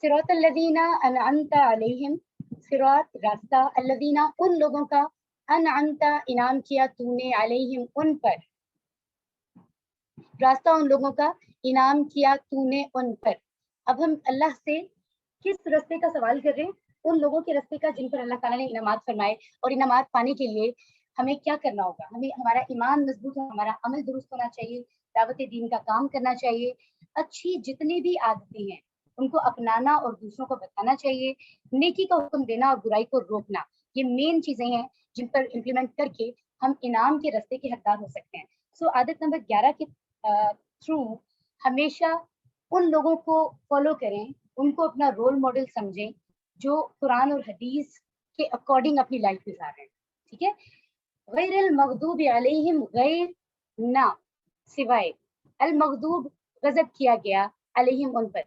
صراط الذین انعمت علیہم, صراط راستہ, الذین ان لوگوں کا, انعمت انعام کیا تو نے, علیہم ان پر, راستہ ان لوگوں کا انعام کیا تو نے ان پر. اب ہم اللہ سے کس راستے کا سوال کر رہے ہیں؟ ان لوگوں کے راستے کا جن پر اللہ تعالیٰ نے انعامات فرمائے. اور انعامات پانے کے لیے ہمیں کیا کرنا ہوگا؟ ہمیں ہمارا ایمان مضبوط ہو, ہمارا عمل درست ہونا چاہیے, دعوت دین کا کام کرنا چاہیے, اچھی جتنی بھی عادتیں ہیں ان کو اپنانا اور دوسروں کو بتانا چاہیے, نیکی کا حکم دینا اور برائی کو روکنا. یہ مین چیزیں ہیں جن پر امپلیمنٹ کر کے ہم انعام کے راستے کے حقدار ہو سکتے ہیں. سو عادت نمبر 11 کے تھرو ہمیشہ ان لوگوں کو فالو کریں, ان کو اپنا رول ماڈل سمجھیں جو قرآن اور حدیث کے اکارڈنگ اپنی لائف گزار رہے ہیں. ٹھیک ہے. غیر المغضوب علیہم, غیر نہ سوائے, المغضوب غضب کیا گیا, علیہم ان پر,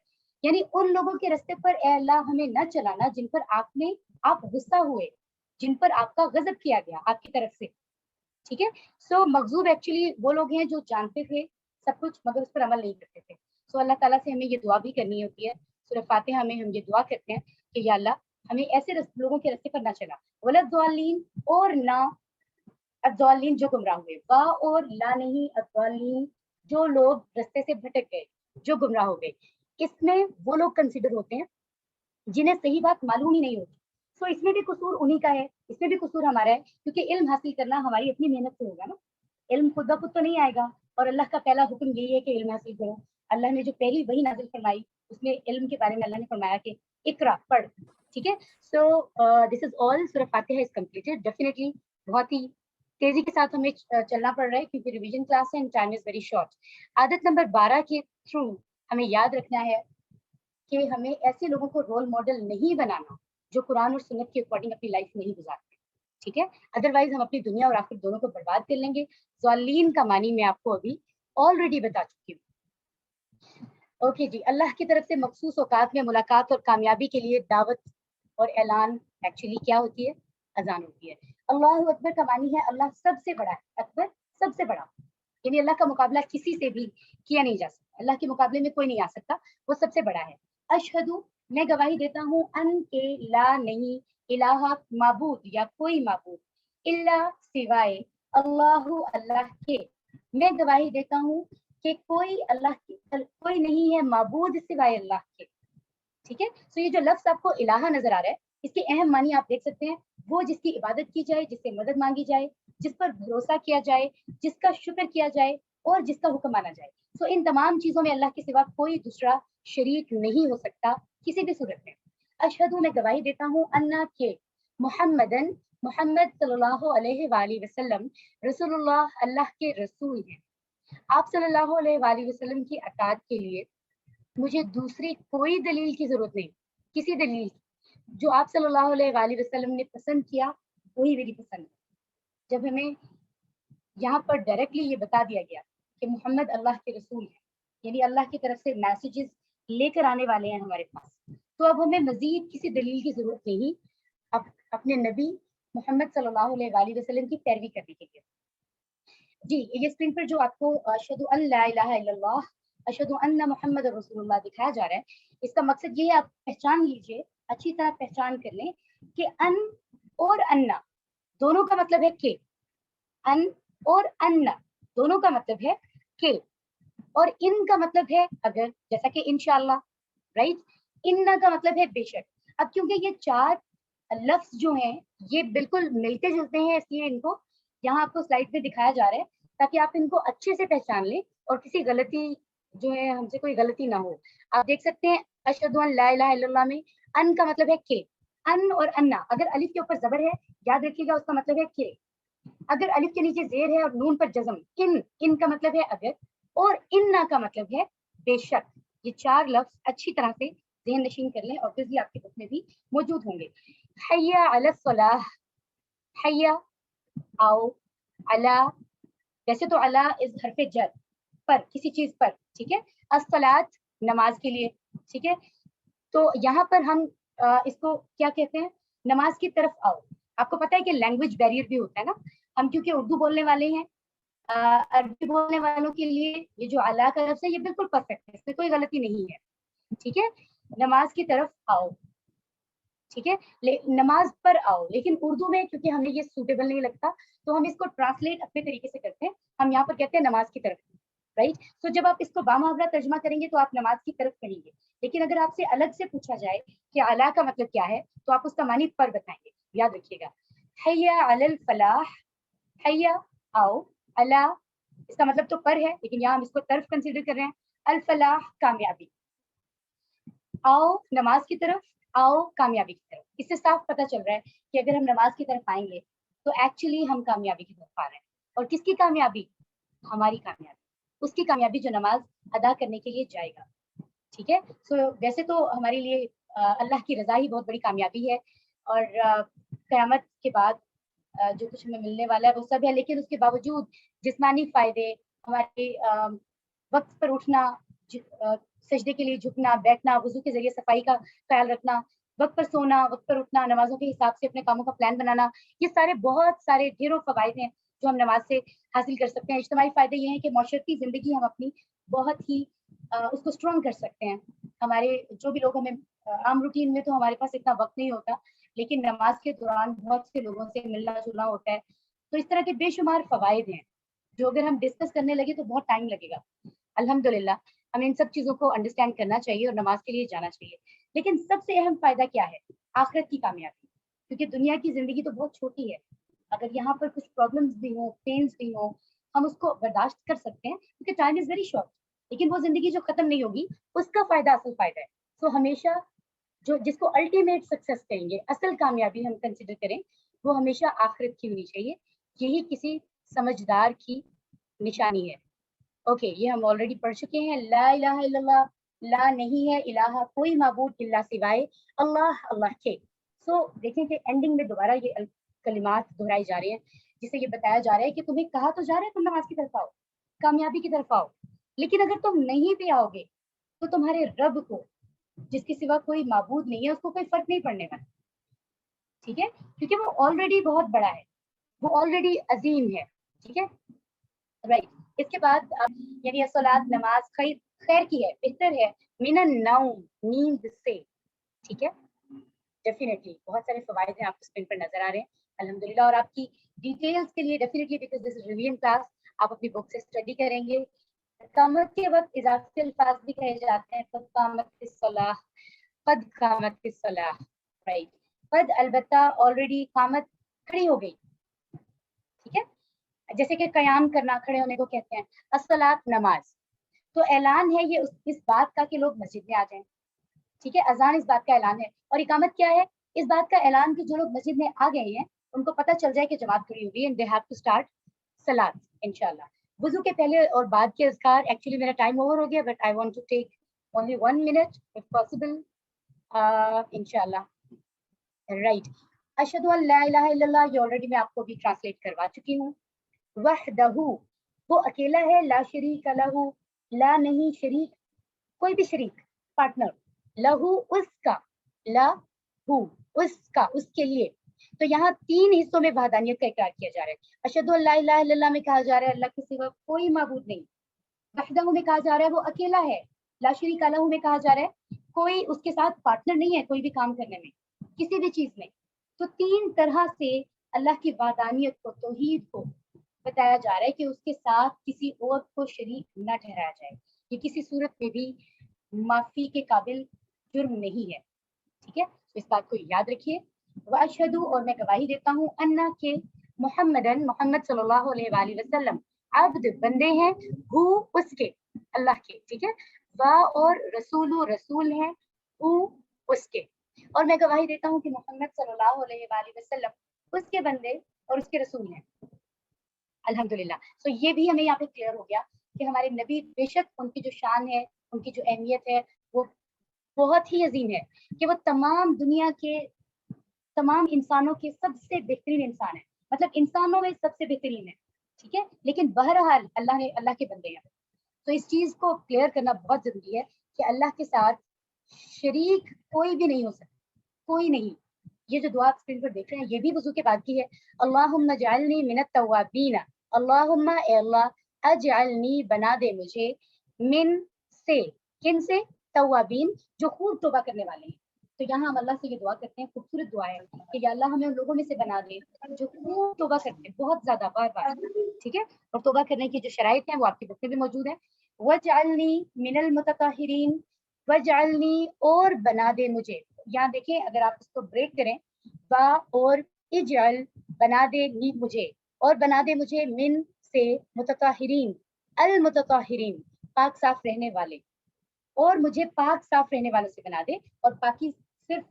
یعنی ان لوگوں کے راستے پر اے اللہ ہمیں نہ چلانا جن پر آپ غصہ ہوئے, جن پر آپ کا غضب کیا گیا آپ کی طرف سے. ٹھیک ہے. سو مغضوب ایکچولی وہ لوگ ہیں جو جانتے تھے سب کچھ مگر اس پر عمل نہیں کرتے تھے. سو اللہ تعالیٰ سے ہمیں یہ دعا بھی کرنی ہوتی ہے. سورہ فاتحہ میں ہم یہ دعا کرتے ہیں کہ یا اللہ ہمیں ایسے لوگوں کے راستے پر نہ چلا, ولضالین, اور نہ الضالین جو گمراہ ہوئے, وا اور لا نہیں, الضالین جو لوگ راستے سے بھٹک گئے, جو گمراہ ہو گئے. اس میں وہ لوگ کنسیڈر ہوتے ہیں جنہیں صحیح بات معلوم ہی نہیں ہوتی. سو اس میں بھی قصور انہی کا ہے, اس میں بھی قصور ہمارا ہے, کیونکہ علم حاصل کرنا ہماری اپنی محنت سے ہوگا نا. علم خود بخود تو نہیں آئے گا, اور اللہ کا پہلا حکم یہی ہے کہ علم حاصل کرو. اللہ نے جو پہلی وحی نازل فرمائی اس میں علم کے بارے میں اللہ نے فرمایا کہ اقرا, پڑھ. ٹھیک ہے. سو دس از آل. سورہ فاتحہ از کمپلیٹڈ. ڈیفینیٹلی بہت ہی تیزی کے ساتھ ہمیں چلنا پڑ رہا ہے کیونکہ ریویژن کلاس ہے and time is very short. عادت نمبر 12 کے تھرو ہمیں یاد رکھنا ہے کہ ہمیں ایسے لوگوں کو رول ماڈل نہیں بنانا جو قرآن اور سنت کے اکارڈنگ اپنی لائف نہیں گزارتے. ٹھیک ہے. ادروائز ہم اپنی دنیا اور آخرت دونوں کو برباد کر لیں گے. ضالین کا معنی میں آپ کو ابھی آلریڈی بتا چکی ہوں. اوکے جی. اللہ کی طرف سے مخصوص اوقات میں ملاقات اور کامیابی کے لیے دعوت اور اعلان ایکچولی کیا ہوتی ہے؟ اذان ہوتی ہے. اللہ اکبر کا معنی ہے اللہ سب سے بڑا ہے. اکبر سب سے بڑا, یعنی اللہ کا مقابلہ کسی سے بھی کیا نہیں جا سکتا. اللہ کے مقابلے میں کوئی نہیں آ سکتا, وہ سب سے بڑا ہے. اشہدو, میں گواہی دیتا ہوں, ان کے لا نہیں, الہ معبود یا کوئی معبود, الا سوائے, اللہ اللہ کے, میں گواہی دیتا ہوں کہ کوئی اللہ کی کوئی نہیں ہے معبود سوائے اللہ کے. ٹھیک ہے. سو یہ جو لفظ آپ کو الہ نظر آ رہا ہے اس کے اہم معنی آپ دیکھ سکتے ہیں, وہ جس کی عبادت کی جائے, جس سے مدد مانگی جائے, جس پر بھروسہ کیا جائے, جس کا شکر کیا جائے اور جس کا حکم مانا جائے. سو ان تمام چیزوں میں اللہ کے سوا کوئی دوسرا شریک نہیں ہو سکتا کسی بھی صورت میں. اشہدو, میں گواہی دیتا ہوں, انا کہ محمدن, محمد صلی اللہ علیہ وآلہ وسلم, رسول اللہ, اللہ کے رسول ہیں. آپ صلی اللہ علیہ وآلہ وسلم کی اطاعت کے لیے مجھے دوسری کوئی دلیل کی ضرورت نہیں. کسی دلیل جو آپ صلی اللہ علیہ وآلہ وسلم نے پسند کیا وہی میری پسند ہے. جب ہمیں یہاں پر ڈائریکٹلی یہ بتا دیا گیا کہ محمد اللہ کے رسول ہیں, یعنی اللہ کی طرف سے میسیجز لے کر آنے والے ہیں ہمارے پاس, تو اب ہمیں مزید کسی دلیل کی ضرورت نہیں اب اپنے نبی محمد صلی اللہ علیہ وآلہ وسلم کی پیروی کرنے کے لیے. جی یہ اسکرین پر جو آپ کو اشہدو ان لا الہ الا اللہ, اشہدو ان محمد رسول اللہ دکھایا جا رہا ہے, اس کا مقصد یہ ہے آپ پہچان لیجئے, اچھی طرح پہچان کر لیں کہ ان اور انا دونوں کا مطلب ہے کہ, ان اور انا دونوں کا مطلب ہے کہ, اور ان کا مطلب ہے اگر, جیسا کہ انشاءاللہ, رائٹ. ان کا مطلب ہے بے شک. اب کیونکہ یہ چار لفظ جو ہیں یہ بالکل ملتے جلتے ہیں, اس لیے ان کو یہاں آپ کو سلائڈ پہ دکھایا جا رہا ہے تاکہ آپ ان کو اچھے سے پہچان لیں اور کسی غلطی جو ہے ہم سے کوئی غلطی نہ ہو. آپ دیکھ سکتے ہیں اشہدو ان لا الہ الا اللہ میں ان کا مطلب ہے کہ, ان اور انا اگر الف کے اوپر زبر ہے یاد رکھیے گا اس کا مطلب ہے کہ, اگر الف کے نیچے زیر ہے اور نون پر جزم, ان کا مطلب ہے اگر, اور اننا کا مطلب ہے بے شک. یہ چار لفظ اچھی طرح سے ذہن نشین کر لیں, obviously آپ کی بک میں بھی موجود ہوں گے. حیا علی الصلاح, حیا آؤ, علا ویسے تو علا از حرف جر, پر کسی چیز پر, ٹھیک ہے. الصلاۃ نماز کے لیے, ٹھیک ہے. تو یہاں پر ہم اس کو کیا کہتے ہیں, نماز کی طرف آؤ. آپ کو پتہ ہے کہ لینگویج بیریئر بھی ہوتا ہے نا, ہم کیونکہ اردو بولنے والے ہیں, عربی بولنے والوں کے لیے یہ جو علا کا لفظ ہے یہ بالکل پرفیکٹ ہے, اس میں کوئی غلطی نہیں ہے, ٹھیک ہے. نماز کی طرف آؤ, ٹھیک ہے, نماز پر آؤ. لیکن اردو میں کیونکہ ہمیں یہ سوٹیبل نہیں لگتا تو ہم اس کو ٹرانسلیٹ اپنے طریقے سے کرتے ہیں. ہم یہاں پر کہتے ہیں نماز کی طرف, رائٹ. تو جب آپ اس کو بامحاورہ ترجمہ کریں گے تو آپ نماز کی طرف کہیں گے. لیکن اگر آپ سے الگ سے پوچھا جائے کہ علا کا مطلب کیا ہے تو آپ اس کا معنی پر بتائیں گے, یاد رکھیے گا. حیا علی الفلاح, حیا آؤ, علا اس کا مطلب تو پر ہے لیکن یہاں ہم اس کو طرف کنسیڈر کر رہے ہیں. الفلاح کامیابی, آؤ نماز کی طرف, آؤ کامیابی کی طرف. اس سے صاف پتہ چل رہا ہے کہ اگر ہم نماز کی طرف آئیں گے تو ایکچولی ہم کامیابی کی طرف آ رہے ہیں. اور کس کی کامیابی؟ ہماری کامیابی, اس کی کامیابی جو نماز ادا کرنے کے لیے جائے گا, ٹھیک ہے. سو ویسے تو ہمارے لیے اللہ کی رضا ہی بہت بڑی کامیابی ہے, اور قیامت کے بعد جو کچھ ہمیں ملنے والا ہے وہ سب ہے. لیکن اس کے باوجود جسمانی فائدے, ہمارے وقت پر اٹھنا, سجدے کے لیے جھکنا, بیٹھنا, وضو کے ذریعے صفائی کا خیال رکھنا, وقت پر سونا, وقت پر اٹھنا, نمازوں کے حساب سے اپنے کاموں کا پلان بنانا, یہ سارے بہت سارے ڈھیروں فوائد ہیں جو ہم نماز سے حاصل کر سکتے ہیں. اجتماعی فائدے یہ ہیں کہ معاشرتی زندگی ہم اپنی بہت ہی اس کو اسٹرانگ کر سکتے ہیں. ہمارے جو بھی لوگوں میں عام روٹین میں تو ہمارے پاس اتنا وقت نہیں ہوتا, لیکن نماز کے دوران بہت سے لوگوں سے ملنا جلنا ہوتا ہے. تو اس طرح کے بے شمار فوائد ہیں جو اگر ہم ڈسکس کرنے لگے تو بہت ٹائم لگے گا. الحمدللہ ہمیں ان سب چیزوں کو انڈرسٹینڈ کرنا چاہیے اور نماز کے لیے جانا چاہیے. لیکن سب سے اہم فائدہ کیا ہے؟ آخرت کی کامیابی. کیونکہ دنیا کی زندگی تو بہت چھوٹی ہے, اگر یہاں پر کچھ پرابلمس بھی ہوں, پینس بھی ہوں, ہم اس کو برداشت کر سکتے ہیں کیونکہ ٹائم از ویری شارٹ. لیکن وہ زندگی جو ختم نہیں ہوگی اس کا فائدہ اصل فائدہ ہے. سو ہمیشہ جس کو الٹیمیٹ سکسیس کہیں گے, اصل کامیابی ہم کنسیڈر کریں, وہ ہمیشہ آخرت کی ہونی چاہیے. یہی کسی سمجھدار کی نشانی ہے. اوکے, یہ ہم آلریڈی پڑھ چکے ہیں. لا الہ الا اللہ, لا نہیں ہے الہ کوئی معبود الا سوائے اللہ, اللہ کے. سو دیکھیں کہ اینڈنگ میں دوبارہ یہ کلمات دہرائی جا رہے ہیں جس سے یہ بتایا جا رہا ہے کہ تمہیں کہا تو جا رہا ہے تم نماز کی طرف آؤ, کامیابی کی طرف آؤ. لیکن اگر تم نہیں بھی آؤ گے تو تمہارے رب کو, جس کے سوا کوئی معبود نہیں ہے, اس کو کوئی فرق نہیں پڑنے والا, ٹھیک ہے. کیونکہ وہ آلریڈی بہت بڑا ہے, وہ آلریڈی عظیم ہے, ٹھیک ہے, رائٹ. اس کے بعد یعنی الصلاۃ نماز خیر کی ہے, بہتر ہے, من النوم نیند سے, ٹھیک ہے. ڈیفینیٹلی بہت سارے فوائد ہیں, آپ کو اسکرین پر نظر آ رہے ہیں الحمدللہ. اور آپ کی ڈیٹیلز کے لیے definitely because this is revision class, آپ اپنی بک سے اسٹڈی کریں گے. قامت کے وقت اضافی الفاظ بھی کہے جاتے ہیں, قد قامت الصلاۃ, قد قامت الصلاۃ, رائٹ. قد البتہ آلریڈی قامت کھڑی ہو گئی, ٹھیک ہے. جیسے کہ قیام کرنا, کھڑے ہونے کو کہتے ہیں. الصلاۃ نماز, تو اعلان ہے یہ اس بات کا کہ لوگ مسجد میں آ جائیں, ٹھیک ہے. اذان اس بات کا اعلان ہے, اور اقامت کیا ہے؟ اس بات کا اعلان کہ جو لوگ مسجد میں آ گئے ہیں ان کو پتہ چل جائے کہ جماعت کھڑی ہوگی and they have to start صلاۃ انشاءاللہ. وضو کے پہلے اور بعد کے اذکار, ایکچولی میرا ٹائم اوور ہو گیا but I want to take only 1 minute if possible, انشاءاللہ, رائٹ. اشہد ان لا الہ الا اللہ, یہ آلریڈی میں آپ کو بھی ٹرانسلیٹ کروا چکی ہوں. وحدہ, وہ اکیلا ہے. لا شریک لہ, لا نہیں شریک, کوئی بھی شریک, پارٹنر. لہو اس کا, لہو اس کا, اس کے لیے. تو یہاں 3 حصوں میں وحدانیت کا اقرار کیا جا رہا ہے. اشہد ان لا الہ الا اللہ میں کہا جا رہا ہے اللہ کے سوا کوئی معبود نہیں. وحدہ میں کہا جا رہا ہے وہ اکیلا ہے. لا شریک لہ میں کہا جا رہا ہے کوئی اس کے ساتھ پارٹنر نہیں ہے کوئی بھی کام کرنے میں, کسی بھی چیز میں. تو 3 طرح سے اللہ کی وحدانیت کو, توحید کو بتایا جا رہا ہے کہ اس کے ساتھ کسی اور کو شریک نہ ٹھہرایا جائے. یہ کسی صورت میں بھی معافی کے قابل جرم نہیں ہے, ٹھیک ہے. اس بات کو یاد رکھیے. واشہد, اور میں گواہی دیتا ہوں, انا کہ محمدن, محمد صلی اللہ علیہ وآلہ وسلم, عبد بندے ہیں, ہو اس کے, اللہ کے, ٹھیک ہے. وا اور رسول, رسول ہیں, ہو اس کے. اور میں گواہی دیتا ہوں کہ محمد صلی اللہ علیہ وآلہ وسلم اس کے بندے اور اس کے رسول ہیں. الحمدللہ. سو یہ بھی ہمیں یہاں پہ کلیئر ہو گیا کہ ہمارے نبی بے شک ان کی جو شان ہے, ان کی جو اہمیت ہے وہ بہت ہی عظیم ہے کہ وہ تمام دنیا کے تمام انسانوں کے سب سے بہترین انسان ہے، مطلب انسانوں میں سب سے بہترین ہے، ٹھیک ہے، لیکن بہرحال اللہ کے بندے ہیں. تو اس چیز کو کلیئر کرنا بہت ضروری ہے کہ اللہ کے ساتھ شریک کوئی بھی نہیں ہو سکتا، کوئی نہیں. یہ جو دعا اسکرین پر دیکھ رہے ہیں یہ بھی وضو کے بعد کی ہے. اللہم اجعلنی من التوابین، اللہم اے اللہ اجعلنی بنا دے مجھے، من سے، کن سے؟ توابین، جو خوب توبہ کرنے والے ہیں. تو یہاں ہم اللہ سے یہ دعا کرتے ہیں، خوبصورت دعا ہے کہ یا اللہ ہمیں ان لوگوں میں سے بنا دے جو خوب توبہ کرتے ہیں، بہت زیادہ، بار بار، ٹھیک ہے. اور توبہ کرنے کی جو شرائط ہیں وہ آپ کی بک میں بھی موجود ہیں. وجعلنی من المتطہرین، وجعلنی اور بنا دے مجھے. یہاں دیکھیں اگر آپ اس کو بریک کریں، با اور اجعل، بنا دے نی مجھے، اور بنا دے مجھے من سے، متطہرین، المتطہرین، پاک صاف رہنے والے، اور مجھے پاک صاف رہنے والوں سے بنا دے. اور پاکی صرف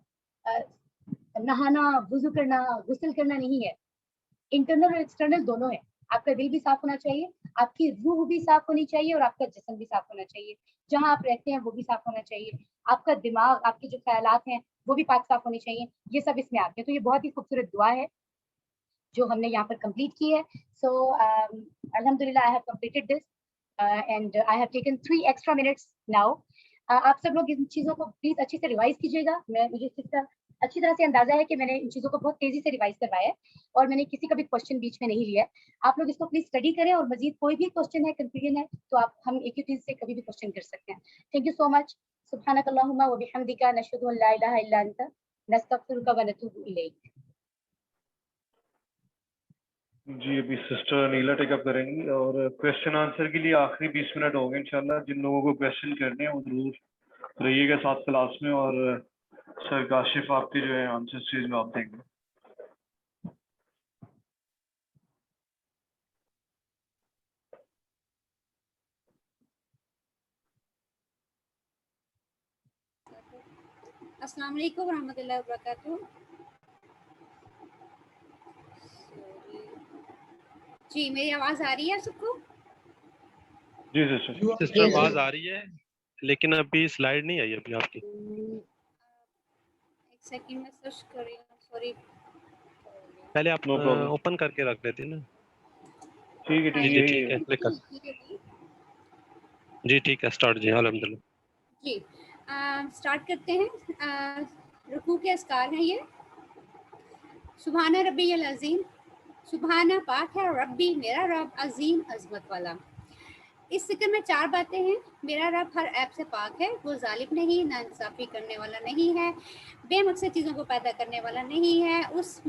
نہانا، وضو کرنا، غسل کرنا نہیں ہے، انٹرنل اور ایکسٹرنل دونوں ہے. آپ کا دل بھی صاف ہونا چاہیے، آپ کی روح بھی صاف ہونی چاہیے، اور آپ کا جسم بھی صاف ہونا چاہیے. جہاں آپ رہتے ہیں وہ بھی صاف ہونا چاہیے، آپ کا دماغ، آپ کے جو خیالات ہیں وہ بھی پاک صاف ہونے چاہیے. یہ سب اس میں آتے ہیں. تو یہ بہت ہی خوبصورت دعا ہے جو ہم نے یہاں پر کمپلیٹ کی ہے. سو الحمدللہ I have completed this and I have taken 3 extra minutes now. آپ سب لوگ ان چیزوں کو پلیز اچھے سے ریوائز کیجیے گا. مجھے اچھی طرح سے اندازہ ہے کہ میں نے ان چیزوں کو بہت تیزی سے ریوائز کروایا ہے اور میں نے کسی کا بھی کوشچن بیچ میں نہیں لیا ہے. آپ لوگ اس کو پلیز اسٹڈی کریں، اور مزید کوئی بھی کوشچن ہے، کنفیوژن ہے، تو ہم ایک ہی چیز سے کبھی بھی کوشچن کر سکتے ہیں. تھینک یو سو مچ. سبحانک اللہم و بحمدک، نشہد ان لا الہ الا انت، نستغفرک و نتوب الیک. جی ابھی سسٹر نیلا ٹیک اپ کریں گی، اور کوشچن آنسر کے لیے آخری 20 منٹ ہو گئے انشاءاللہ. جن لوگوں کو کوشچن کرنے ہیں وہ ضرور رہیے گا ساتھ کلاس میں، اور سر کاشف آپ کے جو ہے آنسر چیز میں آپ دیں گے. السلام علیکم ورحمۃ اللہ وبرکاتہ. جی میری آواز آ رہی ہے سب کو؟ جی سسٹر. سسٹر آواز آ رہی ہے لیکن ابھی سلائیڈ نہیں آئی ابھی آپ کی. ایک سیکنڈ میں سرچ کر رہی ہوں، سوری. پہلے آپ نو پرابلم. اوپن کر کے رکھ دیتے نا. ٹھیک ہے ہاں جی ٹھیک ٹھیک ہے. ہے لکھا. جی ٹھیک ہے اسٹارٹ. جی الحمد للہ. جی اسٹارٹ کرتے ہیں. رکوع کے اذکار ہیں یہ. سبحان ربی العظیم، سبحانہ پاک ہے ربی میرا رب، عظیم عظمت والا. اس ذکر میں 4 باتیں ہیں. میرا رب ہر عیب سے پاک ہے، وہ ظالم نہیں، ناانصافی کرنے والا نہیں ہے، بے مقصد چیزوں کو پیدا کرنے والا نہیں ہے، اس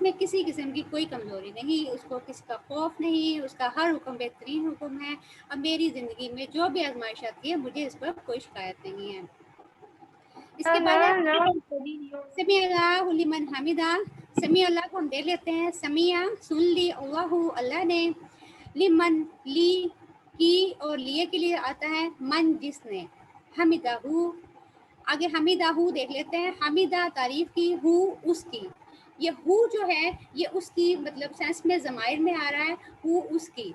میں کسی قسم کی کوئی کمزوری نہیں، اس کو کسی کا خوف نہیں، اس کا ہر حکم بہترین حکم ہے، اور میری زندگی میں جو بھی آزمائش آتی ہے مجھے اس پر کوئی شکایت نہیں ہے. اس کے بعد ہے سمیع اللہ لمن حمیدہ. سمیع اللہ کو ہم دے لیتے ہیں سمیع، سن لی، اللہ اللہ نے، لمن لی کی، اور لیے کے لیے آتا ہے من جس نے، حمیدہ آگے حمیدہ دیکھ لیتے ہیں. حمیدہ تعریف کی، ہو اس کی. یہ ہو جو ہے یہ اس کی مطلب سینس میں ضمائر میں آ رہا ہے، ہو اس کی.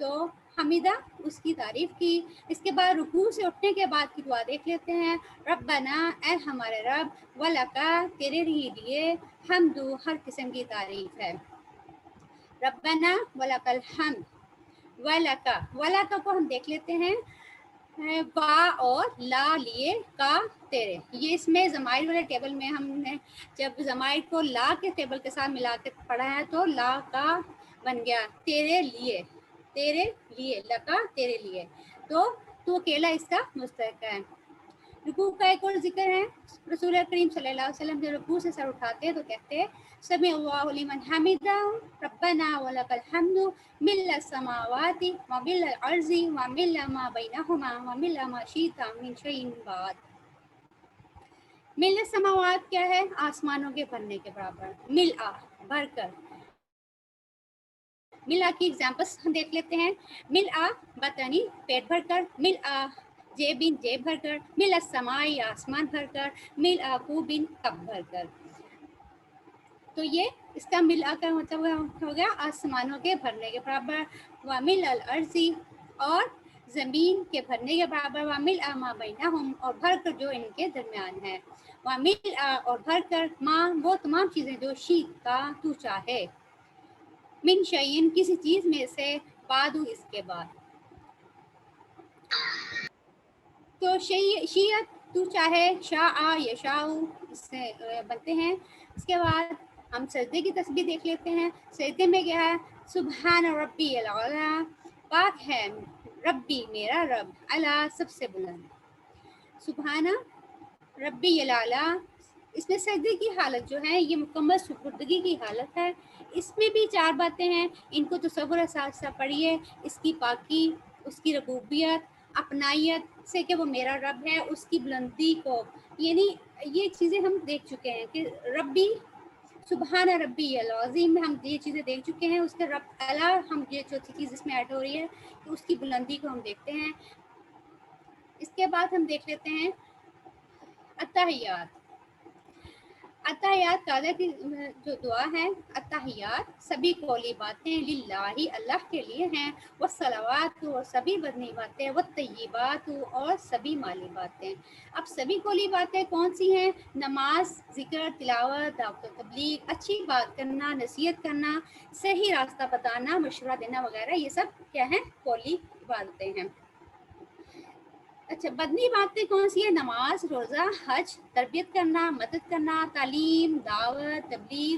تو حمیدہ اس کی تعریف کی. اس کے بعد رکوع سے اٹھنے کے بعد کی دعا دیکھ لیتے ہیں. ربنا اے ہمارے رب، ولکا تیرے ہی لیے، حمد ہر قسم کی تعریف ہے. ربنا ولک الحمد. ولکا کو ہم دیکھ لیتے ہیں. با اور لا لیے، کا تیرے. یہ اس میں ضمائر والے ٹیبل میں ہم نے جب ضمائر کو لا کے ٹیبل کے ساتھ ملا کے پڑھا ہے تو لا کا بن گیا تیرے لیے، تیرے لیے، لکا تیرے لیے. تو اکیلا اس کا مستحق ہے. رکوع کا ایک اور ذکر ہے. رسول کریم صلی اللہ علیہ وسلم جب رکوع سے سر اٹھاتے ہیں تو کہتے ہیں سمع اللہ لمن حمدہ ربنا ولک الحمد مل السماوات ومل الارض ومل ما بینہما ومل ما شئت من شیء بعد. مل السماوات کیا ہے؟ آسمانوں کے بھرنے کے برابر. ملآ بھر کر. ملآ کی ایگزامپلس ہم دیکھ لیتے ہیں. ملآ بطنی پیٹ بھر کر، ملآ جیبن جیب بھر کر، ملء السماء آسمان بھر کر، ملء کوبن کپ بھر کر. تو یہ اس کا ملء کا مطلب ہو گیا آسمانوں کے بھرنے کے برابر. وملء الارض، اور زمین کے بھرنے کے برابر، وامل ما بینہم اور بھر کر جو ان کے درمیان ہے، وامل اور بھر کر ماں وہ تمام چیزیں جو شیت کا تو چاہے، من شیئن کسی چیز میں سے، بعد اس کے بعد، تو شیعت تو چاہے، شاء یشاء اس سے بنتے ہیں۔ اس کے بعد ہم سجدے کی تسبیح دیکھ لیتے ہیں۔ سجدے میں کیا ہے؟ سبحان ربی العلیٰ، پاک ہے ربی میرا رب، اعلیٰ سب سے بلند، سبحان ربی العلیٰ۔ اس میں سجدے کی حالت جو ہے یہ مکمل سپردگی کی حالت ہے۔ اس میں بھی 4 باتیں ہیں، ان کو تصور ساتھ ساتھ پڑھیے، اس کی پاکی، اس کی ربوبیت، اپنائیت سے کہ وہ میرا رب ہے، اس کی بلندی کو، یعنی یہ چیزیں ہم دیکھ چکے ہیں کہ ربی سبحان ربی العظیم میں ہم یہ چیزیں دیکھ چکے ہیں، اس کے رب اعلیٰ ہم یہ چوتھی چیز اس میں ایڈ ہو رہی ہے کہ اس کی بلندی کو ہم دیکھتے ہیں۔ اس کے بعد ہم دیکھ لیتے ہیں التحیات۔ التحیات قاعدہ کی جو دعا ہے، التحیات سبھی قولی باتیں للہ اللہ کے لیے ہیں، والصلوات اور سبھی بدنی باتیں، والطیبات اور سبھی مالی باتیں۔ اب سبھی قولی باتیں کون سی ہیں؟ نماز، ذکر، تلاوت، دعوت و تبلیغ، اچھی بات کرنا، نصیحت کرنا، صحیح راستہ بتانا، مشورہ دینا وغیرہ، یہ سب کیا ہیں؟ قولی باتیں ہیں۔ اچھا، بدنی باتیں کون سی ہیں؟ نماز، روزہ، حج، تربیت کرنا، مدد کرنا، تعلیم، دعوت، تبلیغ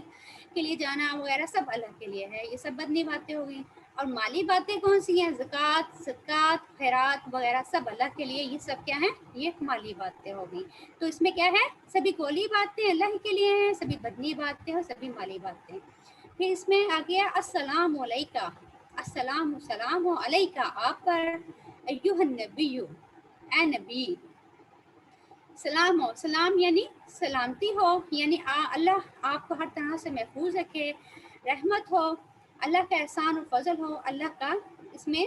کے لیے جانا وغیرہ سب اللہ کے لیے ہے، یہ سب بدنی باتیں ہو گئی۔ اور مالی باتیں کون سی ہیں؟ زکوٰۃ، صدقات، خیرات وغیرہ سب اللہ کے لیے، یہ سب کیا ہیں؟ یہ مالی باتیں ہو گئی۔ تو اس میں کیا ہے؟ سبھی قولی باتیں اللہ کے لیے ہیں، سبھی بدنی باتیں اور سبھی مالی باتیں۔ پھر اس میں آ گیا السلام علیکہ، السلام سلام ہو علیکہ آپ پر، ایھا النبی اے نبی، سلام ہو، سلام یعنی سلامتی ہو، یعنی اللہ آپ کو ہر طرح سے محفوظ رکھے، رحمت ہو، اللہ کا احسان و فضل ہو، اللہ کا اس میں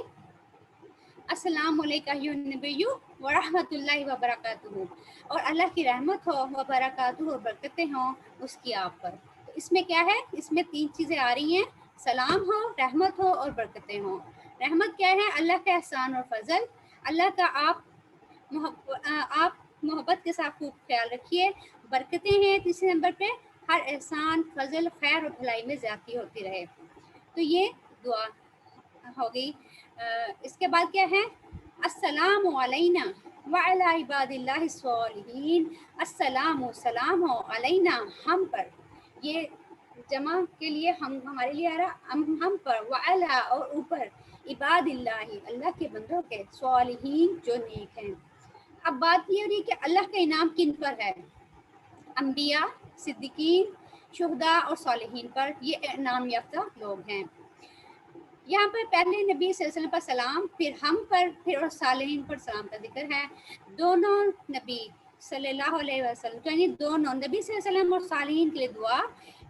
السلام علیکہ ایھا النبی ورحمۃ اللہ وبرکاتہ، اور اللہ کی رحمت ہو، وبرکاتہ اور برکتیں ہوں اس کی آپ پر۔ تو اس میں کیا ہے؟ اس میں 3 چیزیں آ رہی ہیں، سلام ہو، رحمت ہو اور برکتیں ہوں۔ رحمت کیا ہے؟ اللہ کا احسان اور فضل، اللہ کا آپ محبت کے ساتھ خوب خیال رکھیے۔ برکتیں ہیں تیسرے نمبر پہ، ہر احسان، فضل، خیر اور بھلائی میں زیادتی ہوتی رہے۔ تو یہ دعا ہو گئی۔ اس کے بعد کیا ہے؟ السلام علینا وعلی عباد اللہ الصالحین، السلام و سلام ہو علینا ہم پر، یہ جمع کے لیے ہمارے لیے آ رہا، ہم پر، وعلی اور اوپر، عباد اللہ اللہ کے بندوں کے، صالحین جو نیک ہیں۔ اب بات یہ ہو رہی کہ اللہ کا انعام کن پر ہے؟ انبیاء، صدیقین، شہداء اور صالحین پر، یہ انعام یافتہ لوگ ہیں۔ یہاں پر پہلے نبی صلی اللہ علیہ وسلم پر سلام، پھر ہم پر، پھر اور صالحین پر سلام کا ذکر ہے۔ دونوں نبی صلی اللہ علیہ وسلم، یعنی دونوں نبی صلی اللہ علیہ وسلم اور صالحین کے لیے دعا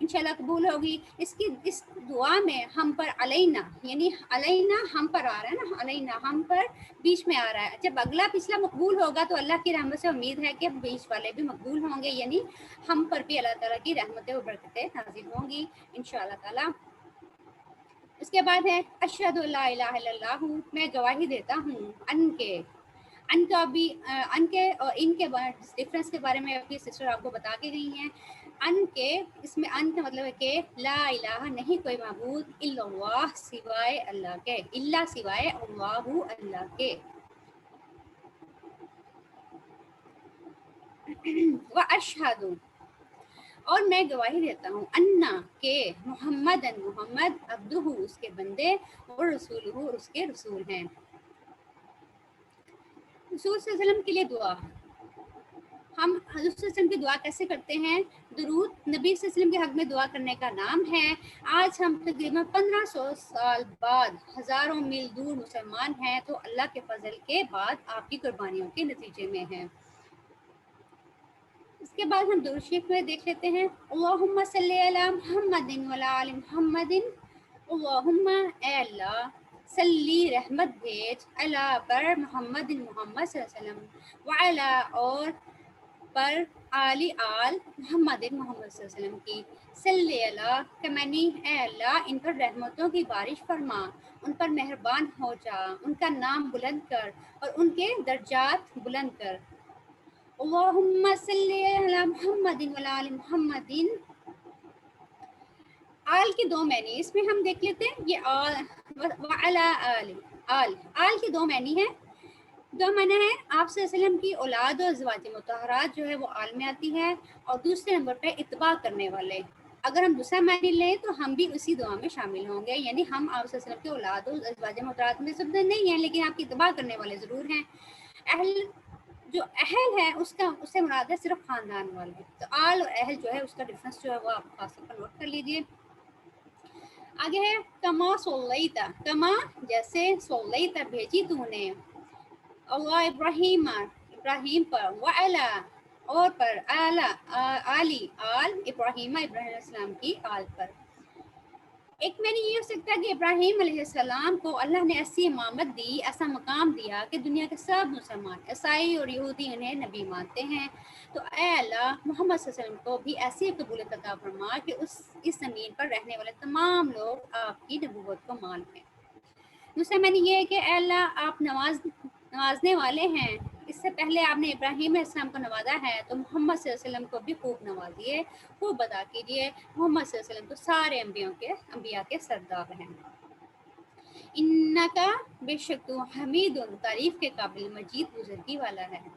انشاءاللہ قبول ہوگی۔ اس دعا میں ہم پر علینا، یعنی علینا ہم پر آ رہا ہے نا، علینا ہم پر بیچ میں آ رہا ہے۔ جب اگلا پچھلا مقبول ہوگا تو اللہ کی رحمت سے امید ہے کہ بیچ والے بھی مقبول ہوں گے، یعنی ہم پر بھی اللہ تعالیٰ کی رحمتیں و برکتیں نازل ہوں گی انشاءاللہ تعالیٰ۔ اس کے بعد ہے اشہد لا الہ الا اللہ، میں گواہی دیتا ہوں ان کا بھی ان کے اور ان کے ڈفرینس کے بارے میں اپنی سسٹر آپ کو بتا کے گئی ہیں۔ ان کے، اس میں ان کا مطلب ہے کہ لا الہ نہیں کوئی معبود الا اللہ سوائے اللہ کے، الا سوائے اللہ اللہ کے، واشہد اور میں گواہی دیتا ہوں انا کہ محمد عبدہ اس کے بندے، اور رسولہ اس کے رسول ہیں۔ رسول صلی اللہ علیہ وسلم کے لیے دعا، ہم حضور صلی اللہ علیہ وسلم کی دعا کیسے کرتے ہیں؟ درود نبی صلی اللہ علیہ وسلم کے حق میں دعا کرنے کا نام ہے۔ آج ہم تقریباً 1500 سال بعد ہزاروں میل دور مسلمان ہیں، تو اللہ کے فضل کے بعد آپ کی قربانیوں کے نتیجے میں ہیں۔ اس کے بعد ہم درود شریف میں دیکھ لیتے ہیں، اللہم صلی علی محمد وعلی آل محمد، اللہم اے اللہ صلی رحمت بھیج علی پر محمد صلی اللہ علیہ وسلم، وعلی اور پر آل محمد محمد صلی اللہ علیہ وسلم کی صلی اللہ کمنی اے اللہ ان پر رحمتوں کی بارش فرما، ان پر مہربان ہو جا، ان کا نام بلند کر اور ان کے درجات بلند کر۔ اللہم صلی علی محمد وعلی آل محمد۔ آل کے دو معنی اس میں ہم دیکھ لیتے ہیں، یہ آل وعلی آل، آل کے دو معنی ہیں، دو معنی ہے آپ صلی اللہ علیہ وسلم کی اولاد اور ازواج مطہرات جو ہے وہ آل میں آتی ہے، اور دوسرے نمبر پہ اتباع کرنے والے۔ اگر ہم دوسرا معنی لیں تو ہم بھی اسی دعا میں شامل ہوں گے، یعنی ہم آپ صلی اللہ علیہ وسلم کی اولاد اور ازواج مطہرات میں سب نہیں ہیں، لیکن آپ کی اتباع کرنے والے ضرور ہیں۔ اہل جو اہل ہے اس سے مراد ہے صرف خاندان والے، تو آل اور اہل جو ہے اس کا ڈفرنس جو ہے وہ آپ خاص طور پر نوٹ کر لیجیے۔ آگے ہے کما صلیتا، کما جیسے صلیتا بھیجی تو نے، اللہ ابراہیم ابراہیم پر، وعلا اور پر، آلی آل ابراہیم ابراہیم علیہ السلام کی آل پر۔ ایک میں نے یہ ہو سکتا ہے کہ ابراہیم علیہ السلام کو اللہ نے ایسی امامت دی، ایسا مقام دیا کہ دنیا کے سب مسلمان عیسائی اور یہودی انہیں نبی مانتے ہیں، تو اے اللہ محمد صلی اللہ علیہ وسلم کو بھی ایسی قبولیت عطا فرما کہ اس زمین پر رہنے والے تمام لوگ آپ کی نبوت کو مان لیں۔ دوسرا میں نے یہ ہے کہ اے اللہ آپ نوازنے والے ہیں، اس سے پہلے آپ نے ابراہیم علیہ السلام کو نوازا ہے، تو محمد صلی اللہ علیہ وسلم کو بھی خوب نوازیے، خوب ادا کیجیے۔ محمد صلی اللہ علیہ وسلم تو سارے انبیاء کے سردار ہیں۔ انکا بے شک تو حمید، تعریف کے قابل، مجید بزرگی والا ہے۔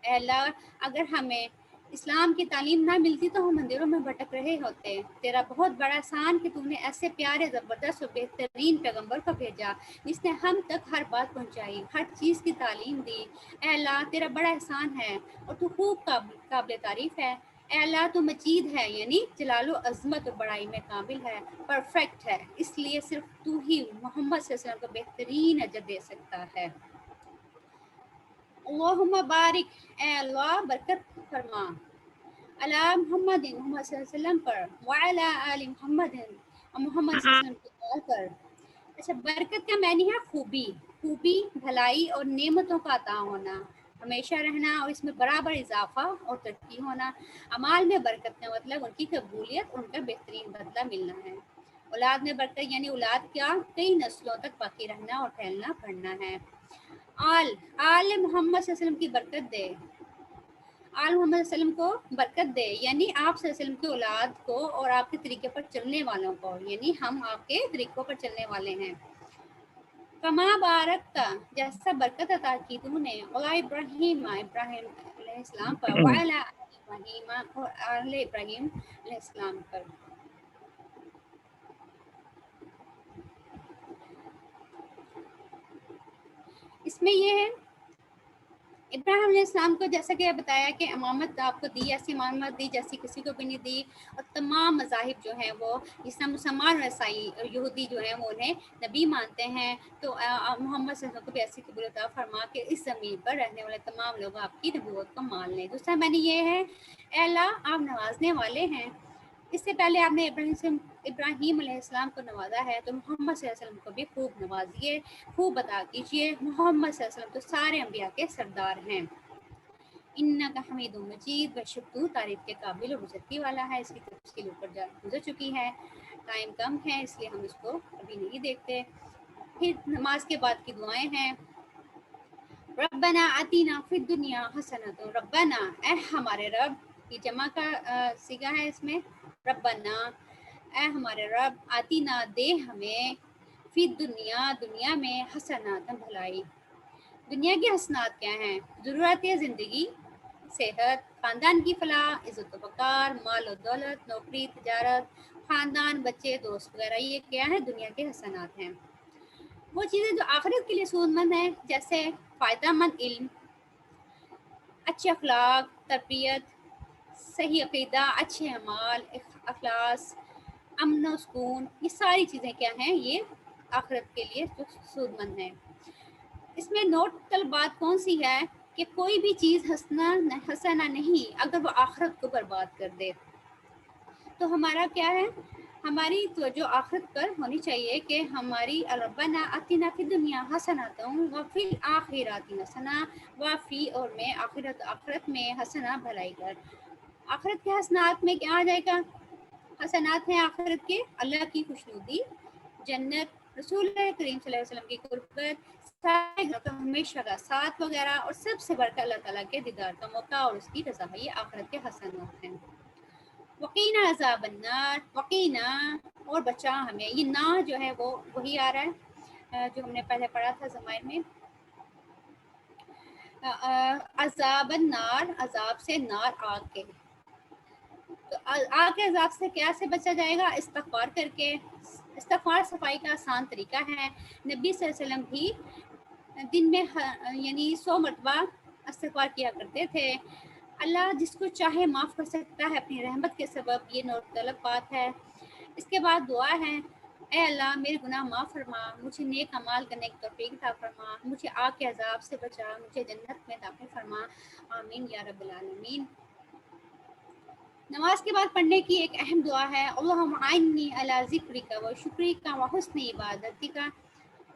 اے اللہ اگر ہمیں اسلام کی تعلیم نہ ملتی تو ہم اندھیروں میں بھٹک رہے ہوتے، تیرا بہت بڑا احسان کہ تو نے ایسے پیارے زبردست اور بہترین پیغمبر کو بھیجا جس نے ہم تک ہر بات پہنچائی، ہر چیز کی تعلیم دی۔ اے اللہ تیرا بڑا احسان ہے اور تو خوب قابل تعریف ہے۔ اے اللہ تو مجید ہے، یعنی جلال و عظمت اور بڑائی میں کامل ہے، پرفیکٹ ہے، اس لیے صرف تو ہی محمد صلی اللہ علیہ وسلم کو بہترین اجر دے سکتا ہے۔ اللہم بارک، اے اللہ برکت فرما، علی محمد محمد صلی اللہ علیہ وسلم پر، وعلی آل محمد اور محمد صلی اللہ علیہ وسلم کی آل پر۔ اچھا، برکت کا معنی ہے خوبی، خوبی، بھلائی اور نعمتوں کا عطا ہونا، ہمیشہ رہنا اور اس میں برابر اضافہ اور ترقی ہونا۔ اعمال میں برکت کا مطلب ان کی قبولیت اور ان کا بہترین بدلہ ملنا ہے۔ اولاد میں برکت یعنی اولاد کیا کئی نسلوں تک باقی رہنا اور پھیلنا بڑھنا ہے۔ آل محمد صلی اللہ علیہ وسلم کی برکت دے، آل محمد صلی اللہ علیہ وسلم کو برکت دے، یعنی آپ صلی اللہ علیہ وسلم کی اولاد کو اور آپ کے طریقے پر چلنے والوں کو، یعنی ہم آپ کے طریقوں پر چلنے والے ہیں۔ کما بارکتا جیسا برکت عطا کی تو نے، علی ابراہیم ابراہیم علیہ السلام پر، وعلی ابراہیم اور آل ابراہیم علیہ السلام پر۔ اس میں یہ ہے ابراہیم علیہ السلام کو جیسا کہ بتایا کہ امامت آپ کو دی، ایسی امامت دی جیسی کسی کو بھی نہیں دی، اور تمام مذاہب جو ہیں وہ جس طرح مسلمان اور عیسائی اور یہودی جو ہیں وہ انہیں نبی مانتے ہیں، تو محمد صلی اللہ علیہ وسلم کو بھی ایسی قبولیت عطا فرما کہ اس زمین پر رہنے والے تمام لوگ آپ کی نبوت کو مان لیں۔ دوسرا معنی یہ ہے اے اللہ آپ نوازنے والے ہیں، اس سے پہلے آپ نے ابراہیم علیہ السلام کو نوازا ہے، تو محمد صلی اللہ علیہ وسلم کو بھی خوب نوازیے، خوب عطا کیجیے۔ محمد صلی اللہ علیہ وسلم تو سارے انبیاء کے سردار ہیں۔ انکا حمید مجید، بے شک تو تعریف کے قابل اور بزرگی والا ہے۔ اس کی تفصیل اوپر گزر چکی ہے، ٹائم کم ہے اس لیے ہم اس کو ابھی نہیں دیکھتے۔ پھر نماز کے بعد کی دعائیں ہیں، ربنا آتینا فی الدنیا حسنۃ، ربنا اے ہمارے رب، یہ جمع کا صیغہ ہے، اس میں ربنا اے ہمارے رب، آتینا دے ہمیں، فی دنیا دنیا میں، حسنات بھلائی۔ دنیا کی حسنات کیا ہیں؟ ضرورت زندگی، صحت، خاندان کی فلاح، عزت و وقار، مال و دولت، نوکری، تجارت، خاندان، بچے، دوست وغیرہ، یہ کیا ہے؟ دنیا کے حسنات ہیں۔ وہ چیزیں جو آخرت کے لیے سود مند ہیں، جیسے فائدہ مند علم، اچھے اخلاق، تربیت، صحیح عقیدہ، اچھے اعمال، اخلاص، امن و سکون، یہ ساری چیزیں کیا ہیں؟ یہ آخرت کے لیے جو سود مند ہیں۔ اس میں نوٹ طلب بات کون سی ہے کہ کوئی بھی چیز حسنہ نہیں اگر وہ آخرت کو برباد کر دے، تو ہمارا کیا ہے؟ ہماری توجہ آخرت پر ہونی چاہیے کہ ہماری ربنا آتنا فی الدنیا حسنۃ وفی الآخرۃ حسنۃ وفی اور میں آخرت میں حسنہ بھلائی کر. آخرت کے حسنات میں کیا آ جائے گا؟ حسنات ہیں آخرت کے اللہ کی خوشنودی، جنت، رسول کریم صلی اللہ علیہ وسلم کی قربت، سارے گھر کا ہمیشہ کا ساتھ وغیرہ، اور سب سے بڑھ کر اللہ تعالیٰ کے دیدار کا موقع اور اس کی رضا. یہ آخرت کے حسنات ہیں. وقینا عذاب النار، وقینا اور بچا ہمیں. یہ نا جو ہے وہ وہی آ رہا ہے جو ہم نے پہلے پڑھا تھا ضمائر میں. عذاب النار، عذاب سے، نار آگ کے. تو آگ کے عذاب سے کیسے بچا جائے گا؟ استغفار کر کے. استغفار صفائی کا آسان طریقہ ہے. نبی صلی اللہ علیہ وسلم بھی دن میں یعنی 100 مرتبہ استغفار کیا کرتے تھے. اللہ جس کو چاہے معاف کر سکتا ہے اپنی رحمت کے سبب، یہ نور طلب بات ہے. اس کے بعد دعا ہے، اے اللہ میرے گناہ معاف فرما، مجھے نیک اعمال کرنے کی توفیق عطا فرما، مجھے آگ کے عذاب سے بچا، مجھے جنت میں داخل فرما، آمین یا رب العالمین. نماز کے بعد پڑھنے کی ایک اہم دعا ہے، اللہم اعنی علی ذکرک و شکرک و حسن عبادتک.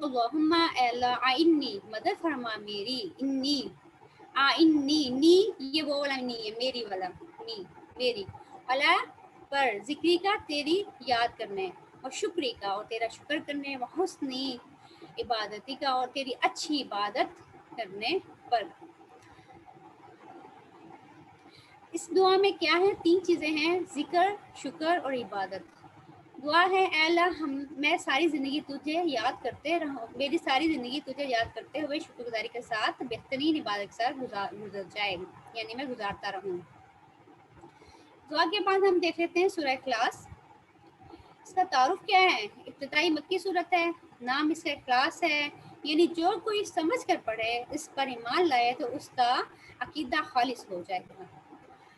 اللہم اے اللہ اعنی مدد فرما میری، انی آئنی، نی یہ وہ والا نی ہے، میری والا نی، میری، علی پر، ذکری کا تیری یاد کرنے، اور شکری کا اور تیرا شکر کرنے، و حسنی عبادتی کا اور تیری اچھی عبادت کرنے پر. اس دعا میں کیا ہے؟ 3 چیزیں ہیں، ذکر، شکر اور عبادت. دعا ہے، اے اللہ میں ساری زندگی تجھے یاد کرتے رہوں، میری ساری زندگی تجھے یاد کرتے ہوئے شکر گزاری کے ساتھ بہترین عبادت کے ساتھ گزر جائے، یعنی میں گزارتا رہوں. دعا کے بعد ہم دیکھ لیتے ہیں سورہ اخلاص. اس کا تعارف کیا ہے؟ ابتدائی مکی صورت ہے، نام اس کا اخلاص ہے، یعنی جو کوئی سمجھ کر پڑھے، اس پر ایمان لائے تو اس کا عقیدہ خالص ہو جائے گا.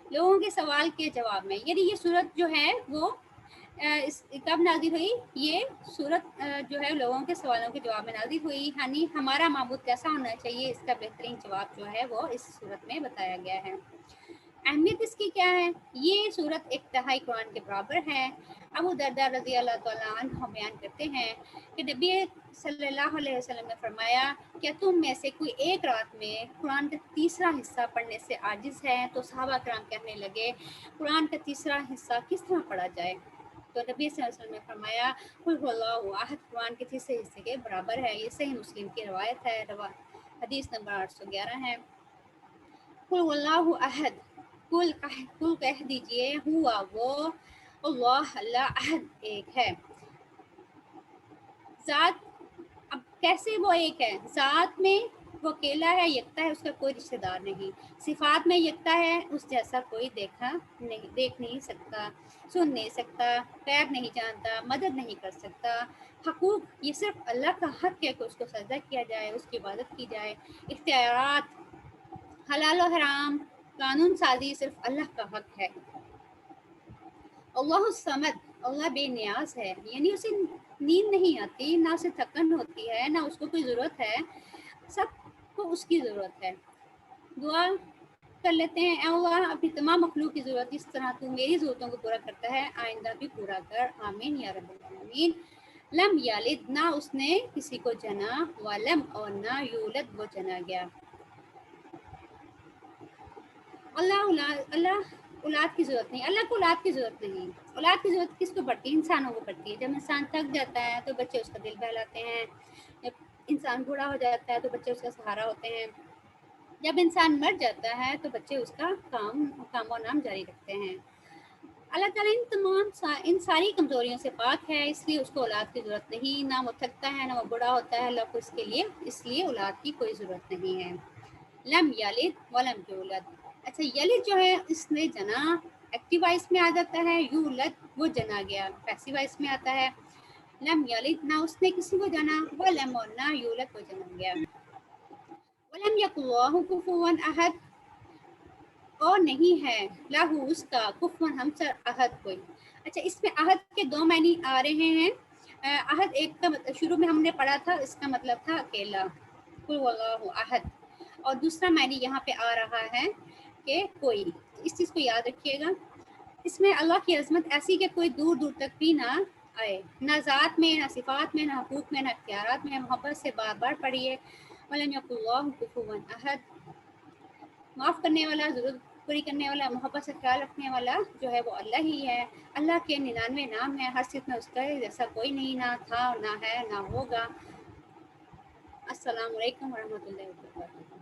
لوگوں کے سوال کے جواب میں، یعنی یہ صورت جو ہے وہ کب نازل ہوئی؟ یہ صورت جو ہے لوگوں کے سوالوں کے جواب میں نازل ہوئی. یعنی ہمارا معبود کیسا ہونا چاہیے، اس کا بہترین جواب جو ہے وہ اس صورت میں بتایا گیا ہے. اہمیت اس کی کیا ہے؟ یہ صورت ایک تہائی قرآن کے برابر ہے. ابو درداء رضی اللہ تعالیٰ عنہ بیان کرتے ہیں کہ نبی صلی اللہ علیہ وسلم نے فرمایا، کیا تم میں سے کوئی ایک رات میں قرآن کا تیسرا حصہ پڑھنے سے عاجز ہے؟ تو صحابہ کرام کہنے لگے، قرآن کا تیسرا حصہ کس طرح پڑھا جائے؟ تو نبی صلی اللہ علیہ وسلم نے فرمایا، قل هو اللہ احد قرآن کے تیسرے حصے کے برابر ہے. یہ صحیح مسلم کی روایت ہے، حدیث نمبر 811 ہے. قل هو اللہ احد، کل کہہ دیجئے، ہوا وہ، اللہ اللہ، احد ایک ہے. ذات، اب کیسے وہ ایک ہے؟ ذات میں وہ اکیلا ہے، یکتا ہے، اس کا کوئی رشتہ دار نہیں. صفات میں یکتا ہے، اس جیسا کوئی دیکھ نہیں سکتا، سن نہیں سکتا، غیب نہیں جانتا، مدد نہیں کر سکتا. حقوق، یہ صرف اللہ کا حق ہے کہ اس کو سجدہ کیا جائے، اس کی عبادت کی جائے. اختیارات، حلال و حرام، قانون سازی صرف اللہ کا حق ہے. اللہ الصمد، اللہ بے نیاز ہے، یعنی اسے نیند نہیں آتی، نہ اسے تھکن ہوتی ہے، نہ اس کو کوئی ضرورت ہے، سب کو اس کی ضرورت ہے. دعا کر لیتے ہیں، اے اللہ اپنی تمام مخلوق کی ضرورت جس طرح تو میری ضرورتوں کو پورا کرتا ہے، آئندہ بھی پورا کر، آمین یا رب العالمین. لم یلد، نہ اس نے کسی کو جنا، ولم، اور نہ یولد، وہ جنا گیا. اللہ اولاد کی ضرورت نہیں، اللہ کو اولاد کی ضرورت نہیں. اولاد کی ضرورت کس کو پڑتی ہے؟ انسانوں کو پڑتی ہے. جب انسان تھک جاتا ہے تو بچے اس کا دل بہلاتے ہیں، جب انسان بوڑھا ہو جاتا ہے تو بچے اس کا سہارا ہوتے ہیں، جب انسان مر جاتا ہے تو بچے اس کا کام و نام جاری رکھتے ہیں. اللہ تعالیٰ ان ساری کمزوریوں سے پاک ہے، اس لیے اس کو اولاد کی ضرورت نہیں. نہ وہ تھکتا ہے، نہ وہ بوڑھا ہوتا ہے، اللہ کو اس لیے اولاد کی کوئی ضرورت نہیں ہے. لم یلد ولم یولد. اچھا، یلد جو ہے اس نے جنا، ایکٹیو وائس میں آ جاتا ہے. یولد، وہ جنا گیا، پیسیو وائس میں آتا ہے. لم یلد، نہ اس نے کسی کو جنا، ولم، اور نہ یولد، وہ جنا گیا. ولم یکن اللہ کفوا احد، اور نہیں ہے لہو اس کا، کفوا ہمسر، احد کوئی. اچھا، اس میں احد کے 2 معنی آ رہے ہیں. احد ایک کا شروع میں ہم نے پڑھا تھا، اس کا مطلب تھا اکیلا، قل اللہ احد. اور دوسرا معنی یہاں پہ آ رہا ہے کہ کوئی. اس چیز کو یاد رکھیے گا. اس میں اللہ کی عظمت ایسی کہ کوئی دور دور تک بھی نہ آئے، نہ ذات میں، نہ صفات میں، نہ حقوق میں، نہ اختیارات میں. محبت سے بار بار پڑھیے وَلَمْ يَكُنِ اللَّهُ كُفُوًا أَحَدٌ. معاف کرنے والا، ضرورت پوری کرنے والا، محبت سے خیال رکھنے والا جو ہے وہ اللہ ہی ہے. اللہ کے 99 نام ہیں، ہر صفت میں اس کا جیسا کوئی نہیں، نہ تھا، نہ ہے، نہ ہوگا. السلام علیکم ورحمۃ اللہ وبرکاتہ.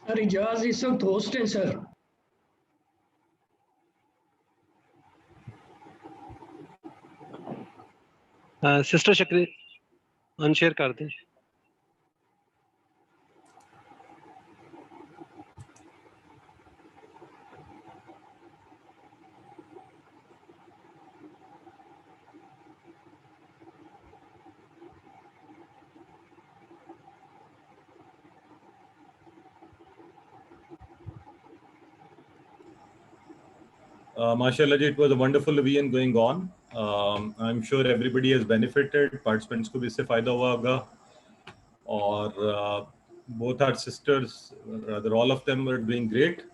سر اجاز اس وقت ہوسٹ ہیں سر. سسٹر شکری انشیئر کر دیں. MashaAllah, it was a wonderful revision going on. I'm sure everybody has benefited. Participants को भी इससे फायदा हुआ होगा. और both our sisters, rather all of them were doing great.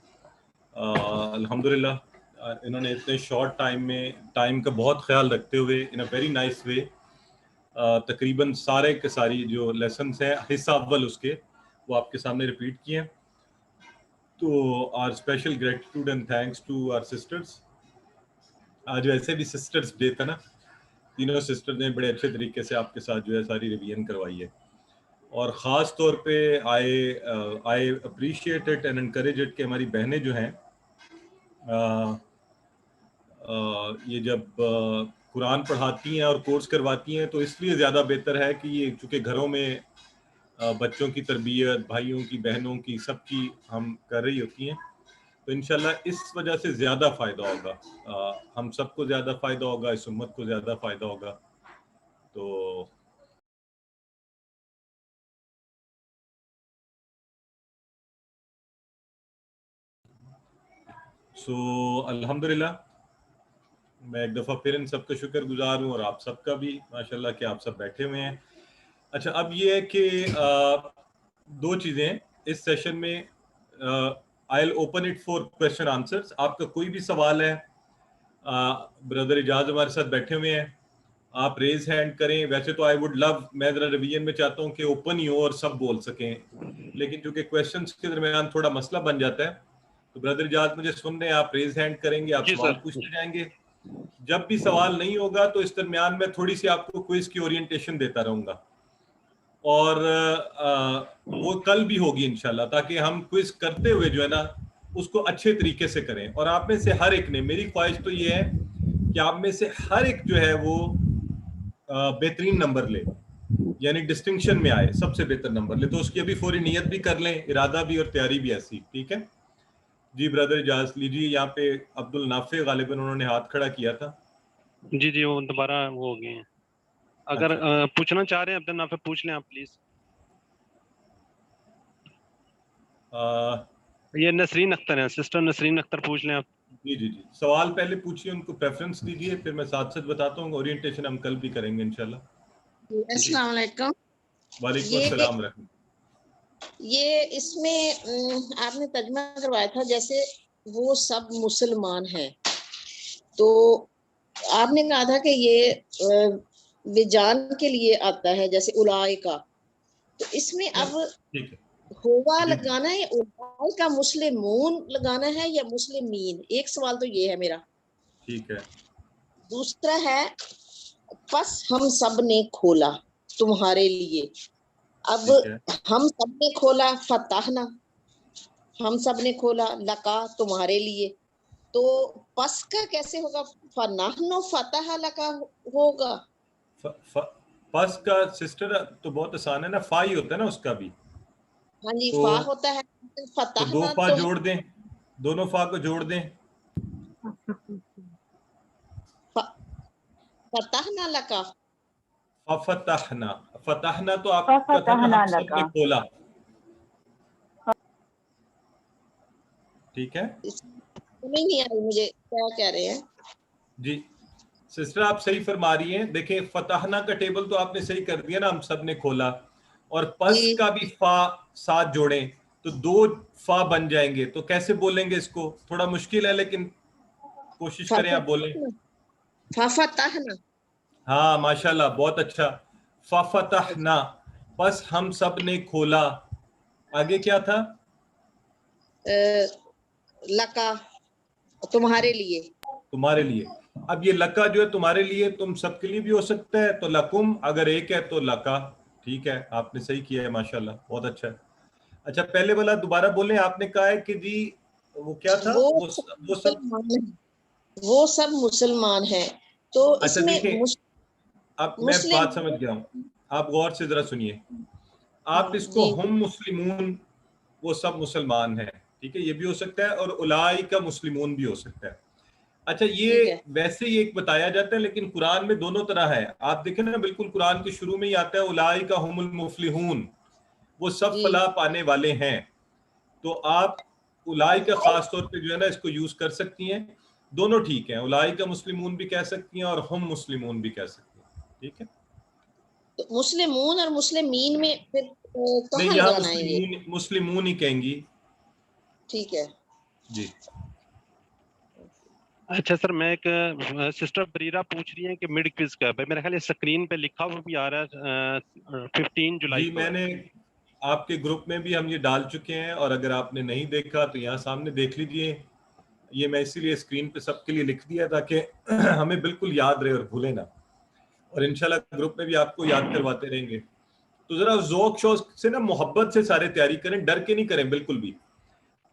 Alhamdulillah, इन्होंने इतने short time में time का बहुत ख्याल रखते हुए in a very nice way तकरीबन सारे के सारी जो lessons हैं हिस्सा अव्वल उसके वो आपके सामने repeat किए हैं. तो our special gratitude and thanks to our sisters. आज वैसे भी sisters day था ना, तीनों सिस्टर ने बड़े अच्छे तरीके से आपके साथ जो है सारी रिवीजन करवाई है. और ख़ास तौर पे I appreciate it and encourage it कि हमारी बहनें जो हैं ये जब कुरान पढ़ाती हैं और कोर्स करवाती हैं तो इसलिए ज़्यादा बेहतर है कि ये चूँकि घरों में बच्चों की तरबियत, भाइयों की, बहनों की, सबकी हम कर रही होती हैं, तो इंशाल्लाह इस वजह से ज़्यादा फ़ायदा होगा. हम सबको ज़्यादा फ़ायदा होगा, इस उम्मत को ज़्यादा फ़ायदा होगा. तो अल्हम्दुलिल्लाह मैं एक दफ़ा फिर इन सबका शुक्रगुजार हूँ और आप सबका भी माशाल्लाह कि आप सब बैठे हुए हैं. अच्छा, अब ये है कि दो चीज़ें इस सेशन में I will open it for question answers. आपका कोई भी सवाल है, ब्रदर इजाज हमारे साथ बैठे हुए हैं, आप रेज हैंड करें. वैसे तो आई वुड लव, मैं ज़रा रिवीजन में चाहता हूँ कि ओपन ही हो और सब बोल सकें, लेकिन चूँकि क्वेश्चंस के दरमियान थोड़ा मसला बन जाता है तो ब्रदर इजाज मुझे सुन रहे हैं, आप रेज हैंड करेंगे, आप सवाल पूछते जाएंगे. जब भी सवाल नहीं होगा तो इस दरमियान में थोड़ी सी आपको क्विज की ओरिएंटेशन देता रहूंगा और वो कल भी होगी इंशाल्लाह, ताकि हम क्विज करते हुए जो है ना उसको अच्छे तरीके से करें. और आप में से हर एक ने, मेरी ख्वाहिश तो ये है कि आप में से हर एक जो है वो बेहतरीन नंबर ले, यानी डिस्टिंक्शन में आए, सबसे बेहतर नंबर ले. तो उसकी अभी फौरी नियत भी कर लें, इरादा भी और तैयारी भी ऐसी. ठीक है जी. ब्रदर इजाजत लीजिए. यहाँ पे अब्दुल नाफे गालिबन उन्होंने हाथ खड़ा किया था. जी जी, वो दोबारा वो हो गए हैं. अगर पूछना चाह रहे हैं अब्दुल नाफे, पूछ लें आप प्लीज. ये नसरीन अख्तर हैं, सिस्टर नसरीन अख्तर, पूछ लें आप. जी जी जी, सवाल पहले पूछिए, उनको प्रेफरेंस दीजिए, फिर मैं साथ साथ बताता हूँ. ओरिएंटेशन हम कल भी करेंगे इंशाल्लाह. अस्सलाम वालेकुम. वालेकुम अस्सलाम रहमतुल्लाह. ये इसमें आपने तर्जुमा करवाया था जैसे वो सब मुसलमान हैं, तो आपने कहा था कि ये विजान के लिए आता है जैसे उलाए का, तो इसमें अब होगा लगाना है, उलाए का मुस्लिमून लगाना है या मुस्लिमीन? एक सवाल तो ये है मेरा. ठीक है. दूसरा है बस हम सब ने खोला तुम्हारे लिए. अब हम सब ने खोला फताहना, हम सब ने खोला लका तुम्हारे लिए, तो पस का कैसे होगा? फनाहनो फताह लका होगा. पस का सिस्टर तो बहुत आसान है ना, फा ही होता है ना उसका भी. हाँ जी, तो, फा होता है. तो दो फा जोड़ दें, दोनों फा को जोड़ दें. फताहना लका, फतहना, फतहना तो आपका था ना, हम सब ने खोला. ठीक है समझ नहीं आ रही मुझे क्या कह रहे हैं जी। सिस्टर आप सही फरमा रही हैं। देखें फतहना का टेबल तो आपने सही कर दिया ना, हम सब ने खोला, और पस का भी फा साथ जोड़ें तो 2 फा बन जाएंगे। तो कैसे बोलेंगे इसको? थोड़ा मुश्किल है लेकिन कोशिश करें आप बोलें। फतहना। हाँ माशाल्लाह, बहुत अच्छा। फतहना, बस हम सब ने खोला। आगे क्या था? लका, तुम्हारे लिए। तुम्हारे लिए। अब ये लका जो है तुम्हारे लिए, तुम सबके लिए भी हो सकता है, तो लकुम अगर एक है तो लका। ठीक है, आपने सही किया है माशाल्लाह, बहुत अच्छा है। अच्छा पहले वाला दोबारा बोलें। आपने कहा है कि जी वो क्या था? वो सब मुसलमान हैं। तो अच्छा इसमें देखिए, अब मैं बात समझ गया हूँ, आप गौर से जरा सुनिए। आप इसको हम मुस्लिमून, वो सब मुसलमान हैं, ठीक है, ये भी हो सकता है, और उलाई का मुस्लिमून भी हो सकता है। अच्छा ये वैसे ही एक बताया जाता है, लेकिन कुरान में दोनों तरह है। आप देखें ना, बिल्कुल कुरान के शुरू में ही आता है उलाई का हुमुल मुफलिहून, वो सब फलाह पाने वाले हैं। तो आप उलाई का खास तौर पे जो है ना इसको यूज कर सकती हैं। दोनों ठीक है, उलाई का मुस्लिमून भी कह सकती हैं और हम मुस्लिमून भी कह सकती हैं, ठीक है। तो मुस्लिमून और मुस्लिमीन में फिर नहीं, कहाँ यहाँ लगाना है? मुस्लिमून ही कहेंगी। ठीक है जी। अच्छा सर, मैं एक सिस्टर बरीरा पूछ रही है कि मिड क्विज का है, मेरा ख्याल है स्क्रीन पे लिखा हुआ भी आ रहा है 15 जुलाई जी को। मैंने आपके ग्रुप में भी हम ये डाल चुके हैं, और अगर आपने नहीं देखा तो यहाँ सामने देख लीजिए। ये मैं इसीलिए स्क्रीन पे सबके लिए लिख दिया ताकि हमें बिल्कुल याद रहे और भूले ना, और इंशाल्लाह ग्रुप में भी आपको याद करवाते रहेंगे। तो जरा ज़ौक शौक से ना, मोहब्बत से सारे तैयारी करें, डर के नहीं करें बिल्कुल भी।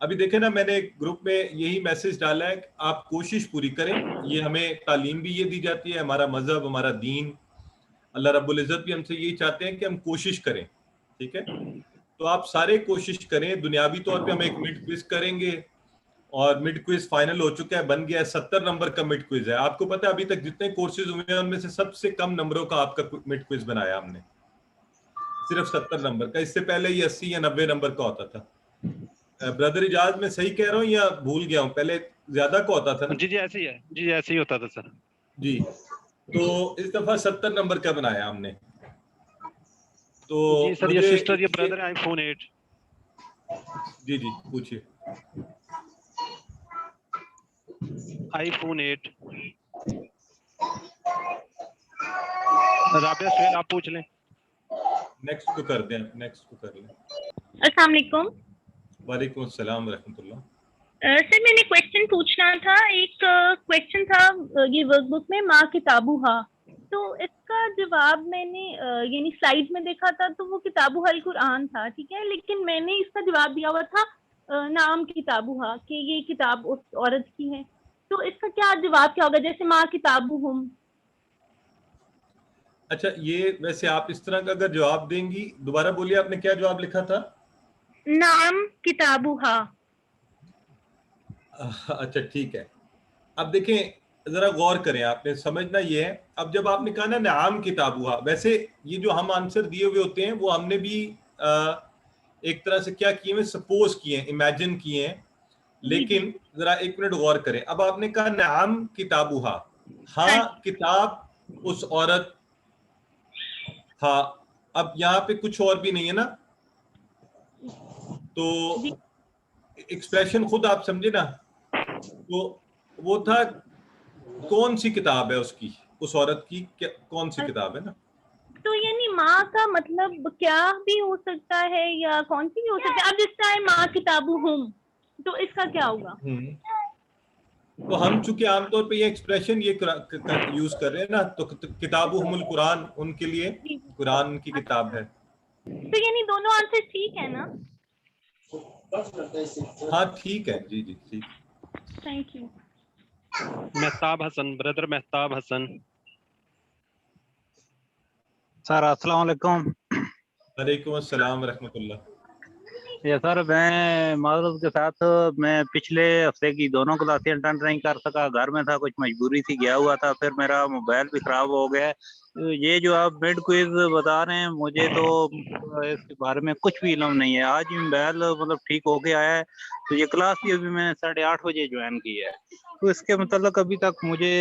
अभी देखें ना, मैंने ग्रुप में यही मैसेज डाला है कि आप कोशिश पूरी करें। ये हमें तालीम भी ये दी जाती है, हमारा मजहब, हमारा दीन, अल्लाह रब्बुल इज़्ज़त भी हमसे यही चाहते हैं कि हम कोशिश करें, ठीक है। तो आप सारे कोशिश करें। दुनियावी तौर पे हम एक मिड क्विज करेंगे, और मिड क्विज फाइनल हो चुका है, बन गया है 70 नंबर का मिड क्विज है। आपको पता है अभी तक जितने कोर्सेज हुए हैं उनमें से सबसे कम नंबरों का आपका मिड क्विज बनाया हमने, सिर्फ 70 नंबर का। इससे पहले ये 80 या 90 नंबर का होता था। ब्रदर इजाज में सही कह रहा हूँ या भूल गया हूँ? पहले ज्यादा का होता था ना? जी ऐसे ही है, जी ऐसे ही होता था सर जी। तो इस दफा 70 नंबर का बनाया हमने। तो जी सर, ये सिस्टर, ये ब्रदर है iPhone 8। जी जी पूछिए। iPhone 8 राबिया सुहेल आप पूछ लें। नेक्स्ट को कर दें, नेक्स्ट को कर लें। अस्सलाम वालेकुम। वालेकुम अस्सलाम रहमतुल्लाह। सर मैंने क्वेश्चन पूछना था। एक क्वेश्चन था ये वर्कबुक में, माँ किताबुहा, तो इसका जवाब मैंने यानी स्लाइड में देखा था तो वो किताबुहल कुरान था, ठीक है, लेकिन मैंने इसका जवाब दिया हुआ था नाम किताबुहा, कि ये किताब उस औरत की है। तो इसका क्या जवाब क्या होगा, जैसे माँ किताबुहुम? अच्छा ये वैसे आप इस तरह का अगर जवाब देंगी, दोबारा बोलिए आपने क्या जवाब लिखा था? नाम किताबुहा। अच्छा ठीक है। अब देखें जरा गौर करें, आपने समझना ये है। अब जब आपने कहा ना नाम किताब हुआ, वैसे ये जो हम आंसर दिए हुए होते हैं वो हमने भी एक तरह से क्या किए हैं, सपोज किए हैं, इमेजिन किए हैं, लेकिन जरा एक मिनट गौर करें। अब आपने कहा नाम किताबुहा, हाँ किताब उस औरत, हाँ अब यहाँ पे कुछ और भी नहीं है ना, तो एक्सप्रेशन खुद आप समझे ना। तो वो था कौन सी किताब है उसकी, उस औरत की कौन सी किताब है ना। तो यानी माँ का मतलब क्या भी हो सकता है या कौन सी भी हो सकता है। अब जिस टाइम माँ किताबुहुम, तो इसका क्या होगा? तो हम चूंकि आमतौर पे ये एक्सप्रेशन ये यूज कर रहे हैं ना, तो किताबुहुमुल कुरान, उनके लिए कुरान की किताब है। तो यानी दोनों आंसर ठीक है ना? हाँ ठीक है, जी जी ठीक। Thank you. Mehtab Hasan, brother Mehtab Hasan. Sir अस्सलाम वालेकुम। वालेकुम अस्सलाम रहमतुल्लाह। ये सर मैं माजरत के साथ मैं पिछले हफ्ते की दोनों क्लासें अटेंड नहीं कर सका, घर में था, कुछ मजबूरी थी, गया हुआ था, फिर मेरा मोबाइल भी खराब हो गया ये जो आप मिड क्विज बता रहे हैं, मुझे तो इसके बारे में कुछ भी इल्म नहीं है। आज ही बैल मतलब ठीक होके आया है, तो ये क्लास भी अभी मैंने 8:30 बजे ज्वाइन की है, तो इसके मतलब अभी तक मुझे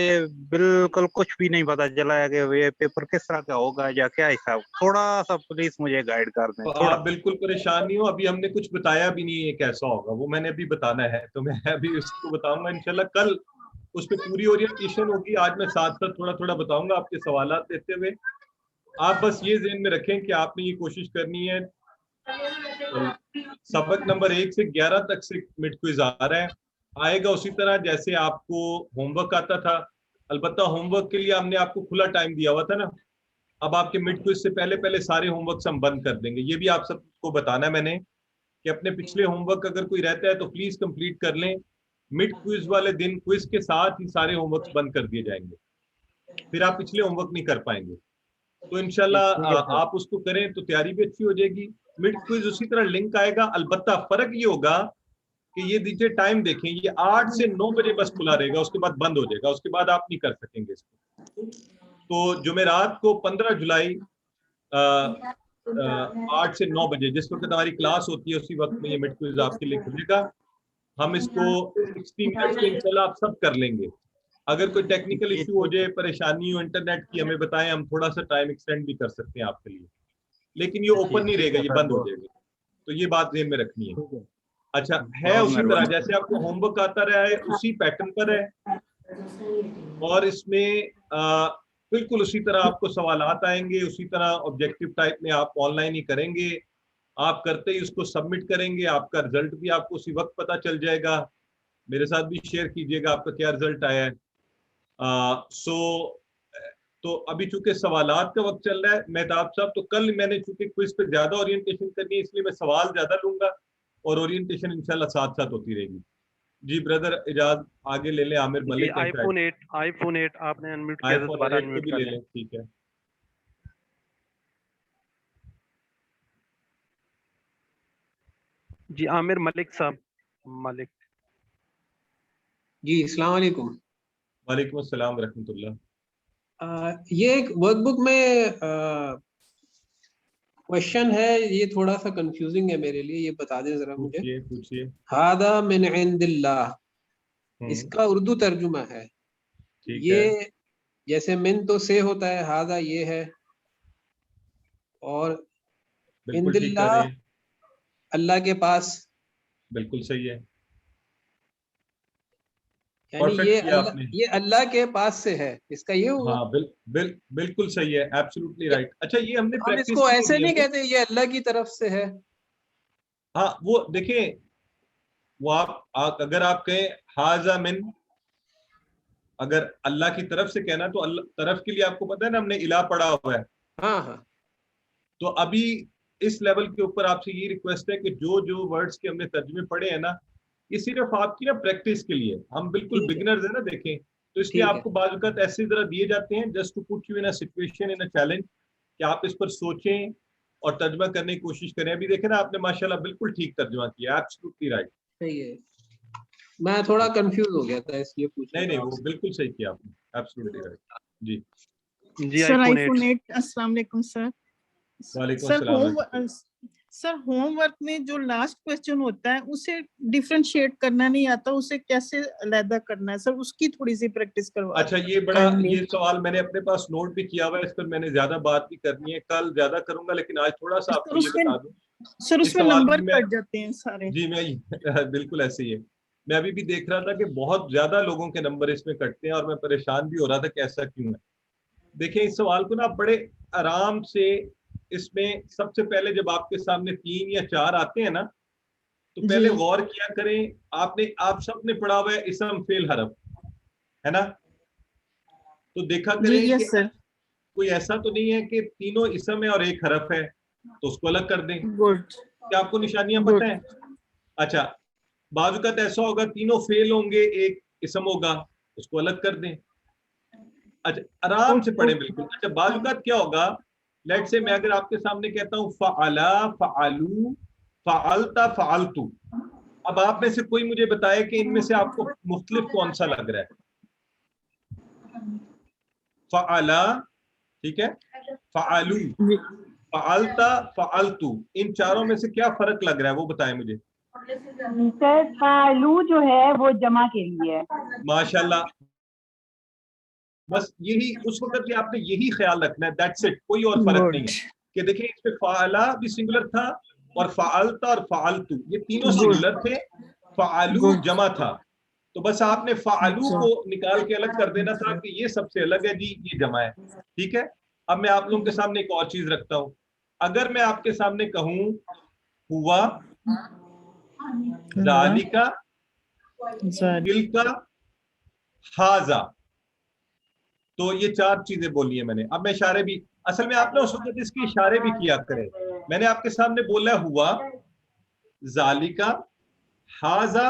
बिल्कुल कुछ भी नहीं पता चला है कि ये पेपर किस तरह का होगा या क्या हिसाब। थोड़ा सा प्लीज मुझे गाइड कर दें। तो आप बिल्कुल परेशान नहीं हो, अभी हमने कुछ बताया भी नहीं है कैसा होगा, वो मैंने अभी बताना है, तो मैं अभी उसको बताऊंगा इंशाल्लाह। कल उस पर पूरी ओरिएंटेशन होगी, आज मैं साथ साथ थोड़ा थोड़ा बताऊंगा आपके सवालात देते हुए। आप बस ये ज़हन में रखें कि आपने ये कोशिश करनी है, सबक नंबर 1 से 11 तक से मिड क्विज आ रहा है, आएगा उसी तरह जैसे आपको होमवर्क आता था। अलबत्ता होमवर्क के लिए हमने आपको खुला टाइम दिया हुआ था ना, अब आपके मिड क्विज से पहले पहले सारे होमवर्क हम बंद कर देंगे। ये भी आप सबको बताना है मैंने कि अपने पिछले होमवर्क अगर कोई रहता है तो प्लीज कंप्लीट कर लें। मिड क्विज वाले दिन क्विज के साथ ही सारे होमवर्क बंद कर दिए जाएंगे, फिर आप पिछले होमवर्क नहीं कर पाएंगे। तो इंशाल्लाह आप उसको करें तो तैयारी भी अच्छी हो जाएगी। मिड क्विज उसी तरह लिंक आएगा, अलबत्ता फर्क ये होगा कि ये दीजिए टाइम देखें, ये 8 से 9 बजे बस खुला रहेगा, उसके बाद बंद हो जाएगा, उसके बाद आप नहीं कर सकेंगे इसको। तो जुमेरात को 15 जुलाई 8 से 9 बजे जिस वक्त हमारी क्लास होती है उसी वक्त में ये मिड क्विज आपके लिए खुलेगा। हम इसको 60 मिनट्स में इंशाल्लाह आप सब कर लेंगे। अगर कोई टेक्निकल इशू हो जाए, परेशानी हो इंटरनेट की, हमें बताएं, हम थोड़ा सा टाइम एक्सटेंड भी कर सकते हैं आपके लिए, लेकिन ये ओपन नहीं रहेगा, ये बंद हो जाएगा। तो ये बात ध्यान में रखनी है। अच्छा है उसी तरह जैसे आपको होमवर्क आता रहा है उसी पैटर्न पर है, और इसमें बिल्कुल उसी तरह आपको सवालात आएंगे, उसी तरह ऑब्जेक्टिव टाइप में आप ऑनलाइन ही करेंगे। आप करते ही उसको सबमिट करेंगे, आपका रिजल्ट भी आपको उसी वक्त पता चल जाएगा। मेरे साथ भी शेयर कीजिएगा आपका क्या रिजल्ट आया है। तो अभी चूंकि सवालात का वक्त चल रहा है मेहताब साहब, तो कल मैंने चूंकि क्विज पे ज्यादा ओरिएंटेशन करनी है इसलिए मैं सवाल ज्यादा लूंगा और ओरिएंटेशन इंशाल्लाह साथ साथ होती रहेगी। जी ब्रदर इजाज आगे ले लें। आमिर मलिक iPhone 8 आपने अनम्यूट किया था, दोबारा अनम्यूट कर लें। ठीक है जी आमिर मलिक साहब। मलिक जी अस्सलाम वालेकुम। वालेकुम अस्सलाम रहमतुल्लाह। ये एक वर्कबुक में क्वेश्चन है, ये थोड़ा सा कंफ्यूजिंग है मेरे लिए, ये बता दें जरा मुझे। पूछिए। हादा मिन इंदिल्लाह, इसका उर्दू तर्जुमा है। ये जैसे मिन तो से होता है, हादा ये है, और इंदिल्लाह अल्लाह के पास। बिल्कुल सही है, यानी ये अल्लाह के पास से है, इसका ये हुआ। हाँ बिल्कुल सही है, एब्सोल्युटली राइट। अच्छा ये हमने हम इसको ऐसे नहीं कहते ये अल्लाह की तरफ से है। हाँ वो देखें, वो आप अगर आप कहें हाजा मिन, अगर अल्लाह की तरफ से कहना तो अल्लाह तरफ के लिए आपको पता है ना हमने इला पढ़ा हुआ है। हाँ। तो अभी इस लेवल के ऊपर आपसे ये रिक्वेस्ट है कि जो वर्ड्स के हमने तर्जुमे पढ़े हैं ना, ये सिर्फ आपकी ना प्रैक्टिस के लिए, हम बिल्कुल बिगिनर्स है ना देखें, तो इसलिए आपको बाज़ वक़्त ऐसे जरा दिए जाते हैं just to put you in a situation, in a challenge, कि आप इस पर सोचें और तर्जुमा करने की कोशिश करें। अभी देखें ना आपने माशाल्लाह बिल्कुल ठीक तर्जुमा किया, एब्सोल्युटली राइट। सही है, मैं थोड़ा कंफ्यूज हो गया था इसलिए पूछा। नहीं वो बिल्कुल सही किया आपने, एब्सोल्युटली राइट। जी सर iPhone 8। अस्सलाम वालेकुम सर। वालेकुम सर होमवर्क में जो लास्ट क्वेश्चन होता है उसे डिफरेंशिएट करना नहीं आता, उसे कैसे अलग करना है सर, उसकी थोड़ी सी प्रैक्टिस करवा। अच्छा ये बड़ा ये सवाल मैंने अपने पास नोट भी किया हुआ है, इस पर मैंने ज्यादा बात भी करनी है, कल ज्यादा करूंगा, लेकिन आज थोड़ा सा आपको ये बता दूं सर उसमें नंबर कट जाते हैं सारे। जी मैं बिल्कुल ऐसे ही है, मैं अभी भी देख रहा था कि बहुत ज्यादा लोगों के नंबर इसमें कटते हैं और मैं परेशान भी हो रहा था कि ऐसा क्यों है। देखिए इस सवाल को ना बड़े आराम से, इसमें सबसे पहले जब आपके सामने 3 या 4 आते हैं ना, तो पहले गौर किया करें, आप सब ने पढ़ा हुआ है इसम फेल हरफ, है ना, तो देखा करें कि कोई ऐसा तो नहीं है कि तीनों इसम है और एक हरफ है, तो उसको अलग कर दें। क्या आपको निशानियां पता है? अच्छा बाज़ वक़्त ऐसा होगा तीनों फेल होंगे, एक इसम होगा, उसको अलग कर दें। अच्छा आराम से पढ़ें बिल्कुल। अच्छा बाज़ वक़्त क्या होगा, लेट से मैं अगर आपके सामने कहता हूँ फ़अला फ़अलू फ़अलता फ़अलतू, अब आप में से कोई मुझे बताए कि इनमें से आपको मुख्तलिफ कौन सा लग रहा है। फ़अला ठीक है, फ़अलू, फ़अलता, फ़अलतू, इन चारों में से क्या फर्क लग रहा है वो बताएं मुझे। सर फ़अलू जो है वो जमा के लिए है। माशाल्लाह, बस यही उस वक्त भी आपने यही ख्याल रखना है, दैट्स इट, कोई और फर्क नहीं है कि देखिए इसमें फ़अला भी सिंगुलर था और फ़अलता और फ़अलतू ये तीनों सिंगुलर थे, फ़अलू जमा था, तो बस आपने फ़अलू को निकाल के अलग कर देना था कि ये सबसे अलग है जी, ये जमा है, ठीक है। अब मैं आप लोगों के सामने एक और चीज रखता हूं, अगर मैं आपके सामने कहूं हुआ, ज़ालिका, तिल्का, हाजा, तो ये चार चीजें बोली है मैंने। अब मैं इशारे भी, असल में आप ना उस वक्त इसके इशारे भी किया करें। मैंने आपके सामने बोला हुआ, ज़ालिका, हाजा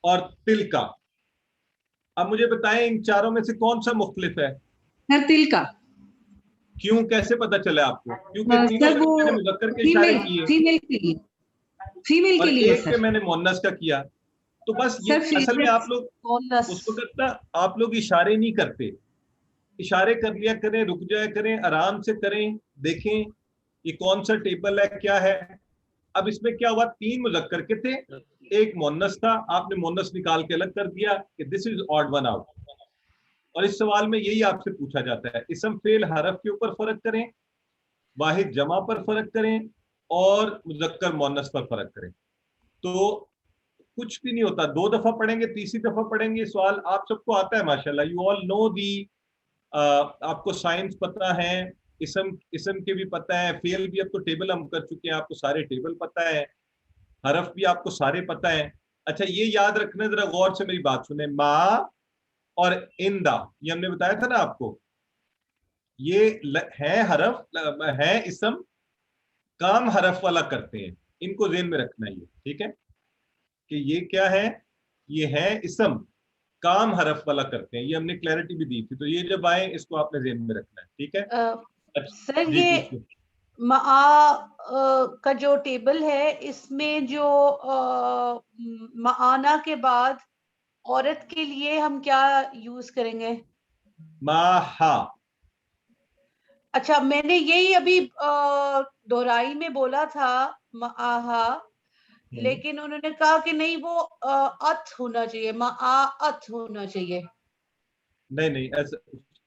और तिल्का। अब मुझे बताएं इन चारों में से कौन सा मुख्तलिफ है? तिल्का। क्यों, कैसे पता चला आपको? क्योंकि सर वो मैंने मुज़क्कर के इशारे किए, फीमेल के लिए, फीमेल के लिए एक पे मैंने मुअन्नस का किया, तो बस ये असल में आप लोग उस वक्त ना आप लोग इशारे नहीं करते, इशारे कर लिया करें, रुक जाया करें, आराम से करें, देखें ये कौन सा टेबल है, क्या है। अब इसमें क्या हुआ, तीन मुज़क्कर के थे, एक मुअन्नस था, आपने मुअन्नस निकाल के अलग कर दिया कि this is odd one out. और इस सवाल में यही आपसे पूछा जाता है, इसम फेल हरफ के ऊपर फर्क करें, वाहिद जमा पर फर्क करें और मुज़क्कर मुअन्नस पर फर्क करें। तो कुछ भी नहीं होता, दो दफा पढ़ेंगे, तीसरी दफा पढ़ेंगे, सवाल आप सबको आता है माशाल्लाह, यू ऑल नो दी, आपको साइंस पता है, इसम के भी पता है, फेल भी अब तो टेबल हम कर चुके हैं, आपको सारे टेबल पता है, हरफ भी आपको सारे पता है। अच्छा ये याद रखना, जरा गौर से मेरी बात सुने, मा और इंदा ये हमने बताया था ना आपको, ये है हरफ, है इसम, काम हरफ वाला करते हैं, इनको ज़हन में रखना है, ठीक है कि ये क्या है, ये है इसम, काम हरफ वाला करते हैं, ये हमने क्लैरिटी भी दी थी, तो ये जब आए इसको आपने ज़हन में रखना है, ठीक है। सर ये मा का जो टेबल है इसमें जो माना के बाद औरत के लिए हम क्या यूज करेंगे? माहा। अच्छा मैंने यही अभी दोहराई में बोला था माहा, लेकिन उन्होंने कहा कि नहीं वो अत होना चाहिए, माअत होना चाहिए। नहीं ऐसा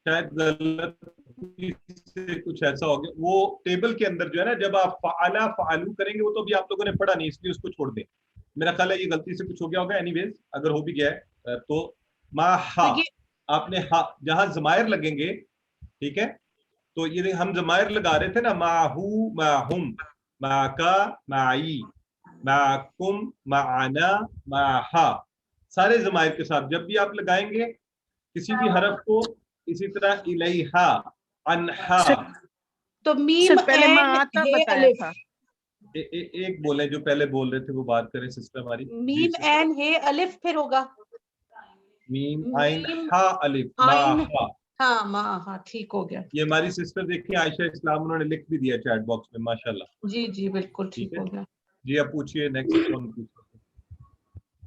शायद गलत से कुछ ऐसा हो गया, वो टेबल के अंदर जो है ना, जब आप फ़अला फ़अलू करेंगे वो तो अभी आप लोगों ने पढ़ा नहीं, इसलिए उसको छोड़ दें, मेरा ख्याल है ये गलती से कुछ हो गया होगा, एनीवेज अगर हो भी गया है तो माहा, आपने हा जहां ज़मायर लगेंगे, ठीक है, तो ये हम ज़मायर लगा रहे थे ना, माहू, माहुम, माका, माई, माकुम, माना, माहा, सारे ज़मायर के साथ जब भी आप लगाएंगे किसी भी हरफ को, इसी तरह इलैहा, अनहा, तो मीम पहले माता बताया था। एक बोले जो पहले बोल रहे थे वो बात करें सिस्टर हमारी। मीम एन हे अलिफ फिर होगा मीम आइन हा अलिफ माहा। हाँ माहा, ठीक हो गया। ये हमारी सिस्टर देखिए आयशा इस्लाम, उन्होंने लिख भी दिया चैट बॉक्स में, माशाल्लाह। जी जी बिल्कुल ठीक हो गया। जी आप पूछिए, नेक्स्ट कौन पूछिए?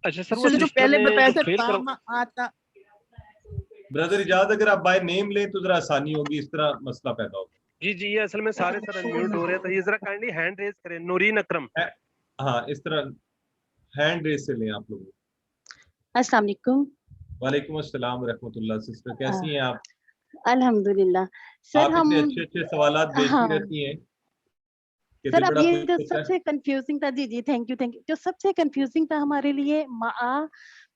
अच्छा सर जो पहले बताया था आता। ब्रदर इजाज़त, अगर आप बाय नेम लें तो जरा आसानी होगी, इस तरह मसला पैदा होगा। जी जी ये असल में सारे सर अनम्यूट हो रहे थे, ये जरा काइंडली हैंड रेज करें। नूरीन अकरम, हाँ इस तरह हैंड रेज से लें आप लोग। अस्सलाम वालेकुम। वालेकुम अस्सलाम रहमतुल्लाह। सिस्टर कैसी हैं आप? अल्हम्दुलिल्लाह सर। आप हम इतने अच्छे सवालात भेजती रहती हैं। सर अब ये जो सबसे कंफ्यूजिंग था, जी जी थैंक यू, जो सबसे कंफ्यूजिंग था हमारे लिए मा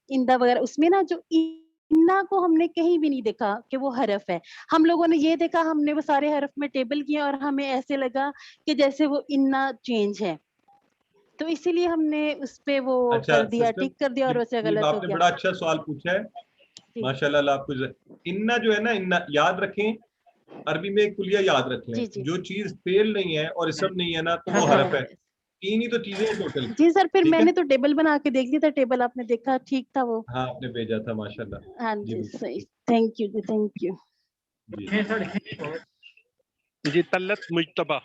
इंदा वगैरह, उसमें ना जो इन्ना को हमने कहीं भी नहीं देखा कि वो हरफ है। हम लोगों ने ये देखा, हमने वो सारे हरफ में टेबल किए और हमें ऐसे लगा कि जैसे वो इन्ना चेंज है, तो इसीलिए हमने उस पे वो कर दिया, टिक कर दिया और वैसे गलत हो आपने गया। बड़ा अच्छा सवाल पूछा है माशाल्लाह। आपको इन्ना जो है ना, इन्ना याद रखें, अरबी में एक कुलिया याद रख लें, जो चीज फेल नहीं है और इसम नहीं है ना तो वो हरफ है। तीन ही तो चीजें हैं टोटल। जी सर, फिर मैंने तो टेबल बना के देख लिया था, टेबल आपने देखा ठीक था वो। हाँ आपने भेजा था माशाल्लाह। हाँ जी सही, थैंक यू जी, थैंक यू जी। तल्लत मुज्तबा,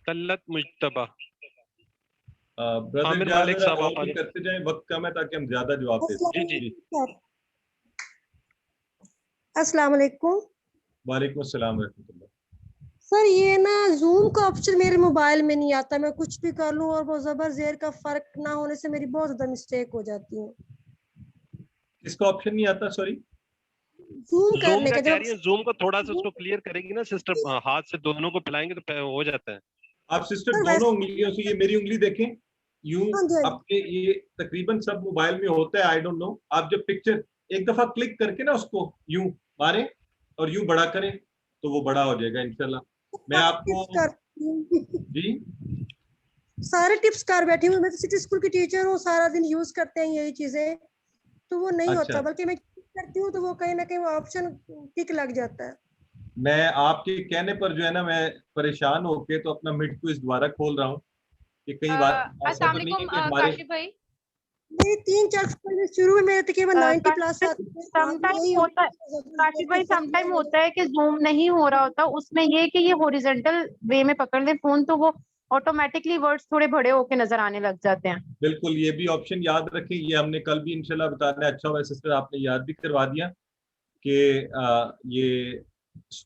तल्लत मुज्तबा, ब्रदर आमिर जान मलिक साहब और आप आ भी जाएं। करते जाएं, वक्त कम है ताकि हम ज्यादा जवाब दे सकें। जी अस्सलाम वालेकुम। वालेकुम अस्सलाम रहमतुल्लाह। सर ये ना जूम का ऑप्शन मेरे मोबाइल में नहीं आता, मैं कुछ भी कर लूं और वो ज़बर ज़ेर का फर्क ना होने से मेरी बहुत ज्यादा मिस्टेक हो जाती है। किसका ऑप्शन नहीं आता? सॉरी, जूम जूम करने का का कह जब रही है, जूम को थोड़ा सा उसको क्लियर करेगी ना सिस्टर, हाथ से दोनों को पिलाएंगे तो हो जाता है। आप सिस्टर सर दोनों वैसे उंगलियों से, ये मेरी उंगली देखें, यूं हाँ जी हाँ जी। अपने, ये तकरीबन सब मोबाइल में होता है, आई डोंट नो। आप जब पिक्चर एक दफा क्लिक करके ना उसको यूं मारें और यूं बड़ा करें तो वो बड़ा हो जाएगा इंशाल्लाह। मैं आपको जी सारे टिप्स कर बैठी हूँ, मैं तो सिटी स्कूल की टीचर हूँ, सारा दिन यूज करते हैं यही चीजें, तो वो नहीं अच्छा, होता, बल्कि मैं करती हूँ तो वो कहीं ना कहीं वो ऑप्शन टिक लग जाता है। मैं आपके कहने पर जो है ना, मैं परेशान होके तो अपना मिड क्विज दोबारा खोल रहा हूँ कि कई बार ऐसा तो नहीं है कि हमारे काशिफ भाई, मेरी 3-4 में शुरू में मेरे तकरीबन 90 प्लस आते थे, समटाइम यही होता है काशिफ भाई, समटाइम होता है कि जूम नहीं हो रहा होता, उसमें ये कि ये हॉरिजॉन्टल वे में पकड़ ले फोन तो वो ऑटोमेटिकली वर्ड्स थोड़े बड़े होके नजर आने लग जाते हैं। बिल्कुल, ये भी ऑप्शन याद रखें, ये हमने कल भी इंशाल्लाह बताना है। अच्छा हुआ सिस्टर आपने याद भी करवा दिया कि ये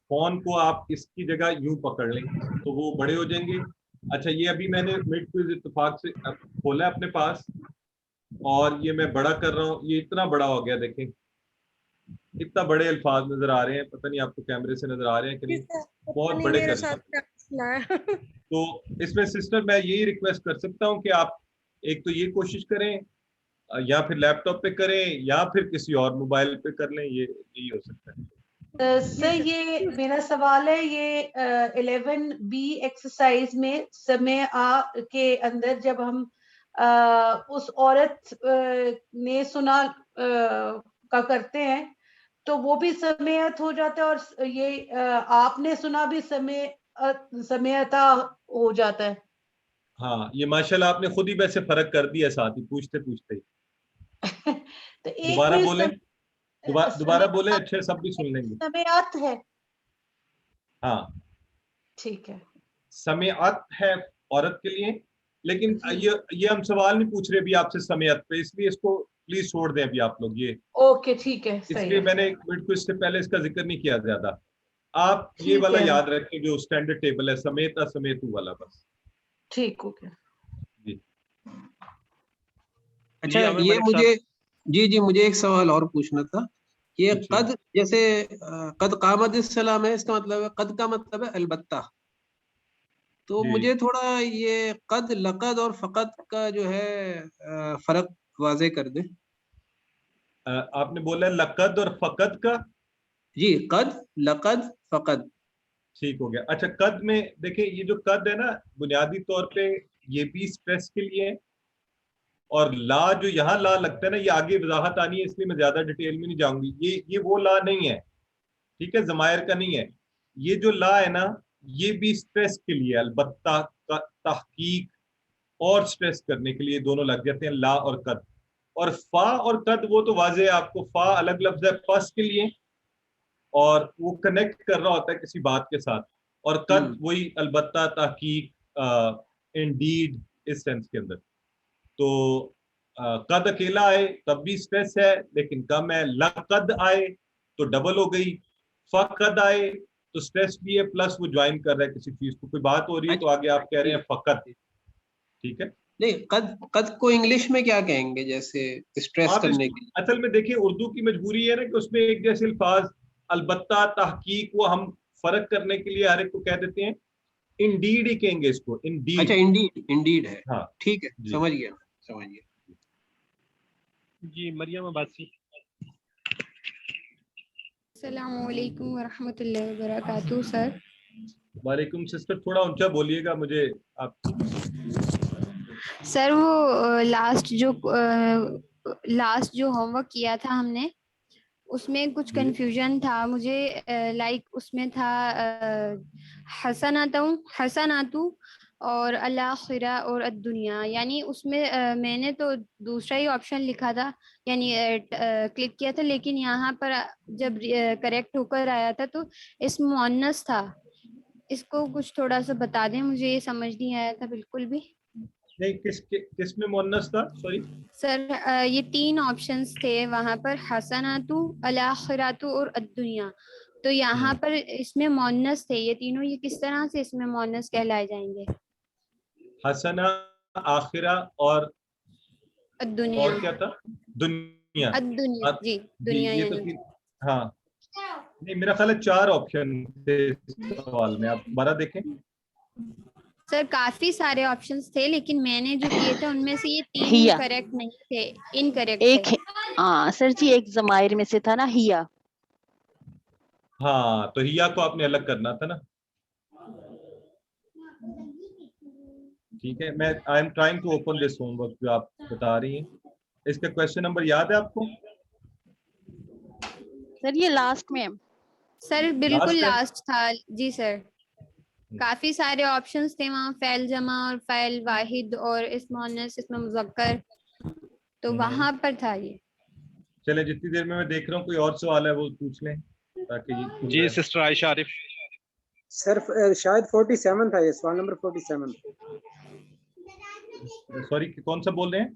फोन को आप इसकी जगह यूं पकड़ लें तो वो बड़े हो जाएंगे। अच्छा, ये अभी मैंने मिड क्विज इत्तेफाक से खोला है अपने पास और ये मैं बड़ा कर रहा हूँ, ये इतना बड़ा हो गया, देखें इतना बड़े अल्फाज नजर आ रहे हैं, पता नहीं आपको कैमरे से नजर आ रहे हैं कि नहीं, बहुत बड़े मेरे कर साथ दिए। क्या है। तो इसमें सिस्टर मैं यही रिक्वेस्ट कर सकता हूँ कि आप एक तो ये कोशिश करें, या फिर लैपटॉप पे करें या फिर किसी और मोबाइल पे कर लें, ये यही हो सकता है। सर ये मेरा सवाल है, ये 11B एक्सरसाइज में समय आ के अंदर जब हम उस औरत ने सुना का करते हैं तो वो भी समयत हो जाता है, और ये आपने सुना भी समयता हो जाता है। हाँ, ये माशाल्लाह आपने खुद ही वैसे फर्क कर दिया साथ ही पूछते पूछते ही। तो एक दोबारा में बोले, दोबारा बोले, अच्छे सब भी सुन लेंगे। समयत है, हाँ ठीक है, समयत है औरत के लिए, लेकिन ये हम सवाल नहीं पूछ रहे अभी आपसे समयत पे, इसलिए इसको प्लीज छोड़ दें अभी आप लोग ये। ओके ठीक है, सही इसलिए है, मैंने मिड क्विज से पहले इसका जिक्र नहीं किया ज्यादा। आप ये ठीक वाला है। याद रखें जो स्टैंडर्ड टेबल है, समेता समेतु वाला, बस। ठीक हो गया। जी अच्छा, आमिर ये मलिक मुझे जी मुझे एक सवाल और पूछना था। ये पूछिए। कद, जैसे कद कामत सलाम है, इसका मतलब है, कद का मतलब है अलबत्ता, तो जी, मुझे थोड़ा ये कद, लकद और फकत का जो है फर्क वाजे कर दे। आपने बोला लकद और फकद का? जी, कद, लकद, फकद। ठीक हो गया। अच्छा, कद में देखिए, ये जो कद है ना, बुनियादी तौर पे ये भी स्ट्रेस के लिए है, और ला जो यहाँ ला लगता है ना, ये आगे वजाहत आनी है, इसलिए मैं ज्यादा डिटेल में नहीं जाऊंगी। ये वो ला नहीं है, ठीक है, जमायर का नहीं है। ये जो ला है ना, ये भी स्ट्रेस के लिए, अलबत्ता का तहकीक और स्ट्रेस करने के लिए दोनों लग जाते हैं, ला और कद। और फा और कद वो तो वाजे है आपको, फा अलग लफ्ज है पस के लिए और वो कनेक्ट कर रहा होता है किसी बात के साथ, और कद वही अलबत्ता, तहकीक, इंडीड, इस सेंस के अंदर। तो कद अकेला आए तब भी स्ट्रेस है लेकिन कम है, लकद आए तो डबल हो गई, फकद आए तो स्ट्रेस भी है प्लस वो ज्वाइन कर रहा है किसी चीज को, कोई बात हो रही है तो आगे आप कह रहे हैं फकत, ठीक है। नहीं, कद को इंग्लिश में क्या कहेंगे, जैसे स्ट्रेस करने के लिए? असल में देखिए, उर्दू की मजबूरी है ना कि उसमें एक जैसे अल्फाज अलबत्ता, तहकीक, वो हम फर्क करने के लिए हर एक को कह देते हैं। इंडीड ही कहेंगे इसको, इंडीड। अच्छा, इंडीड है, हाँ ठीक है, समझ गया। जी मरियम अब्बासी। अस्सलामुअलैकुम वरहमतुल्लाहि वबरकातुहू। सर वालेकुम। सिस्टर थोड़ा ऊंचा बोलिएगा मुझे आप। सर वो लास्ट जो होमवर्क किया था हमने, उसमें कुछ कंफ्यूजन था मुझे, लाइक उसमें था हसनातु और अल-आखिरा और अद-दुनिया, यानी उसमें मैंने तो दूसरा ही ऑप्शन लिखा था, यानी क्लिक किया था, लेकिन यहाँ पर जब करेक्ट होकर आया था तो इसम मुअन्नस था। इसको कुछ थोड़ा सा बता दें, मुझे ये समझ नहीं आया था बिल्कुल भी। نہیں کس میں مونس تھا؟ سوری سر یہ 3 آپشنز تھے وہاں پر، حسناتو، الاخراتو اور الدنیا. تو یہاں پر اس میں مونس تھے یہ تینوں، یہ کس طرح سے اس میں مونس کہلائے جائیں گے؟ حسنہ، آخرہ اور الدنیا. اور کیا تھا؟ دنیا. الدنیا جی، دنیا یہ تو یعنی ہاں نہیں میرا خیال ہے 4 آپشن تھے اس سوال میں. آپ دوبارہ دیکھیں. سر کافی سارے آپشنز تھے لیکن میں نے جو کیے تھے ان میں سے یہ 3 کریکٹ نہیں تھے، انکریکٹ تھے. ہاں سر جی ایک ضمائر میں سے تھا نا ہیا. ہاں تو ہیا کو آپ نے الگ کرنا تھا نا. ٹھیک ہے، میں I am trying to open this homework جو آپ بتا رہی ہیں. اس کا کوشچن نمبر یاد ہے آپ کو؟ سر یہ لاسٹ میں سر بالکل لاسٹ تھا جی سر. کافی سارے آپشنز تھے وہاں، فعل جمع اور فعل واحد اور اسم مؤنث، اسم مذکر، تو وہاں پر تھا یہ. چلے جتنی دیر میں دیکھ رہا ہوں کوئی اور سوال ہے وہ پوچھ لیں تاکہ جی سسٹر عائشہ عارف. سر شاید 47 تھا یہ سوال نمبر 47. سوری کون سا بول رہے ہیں؟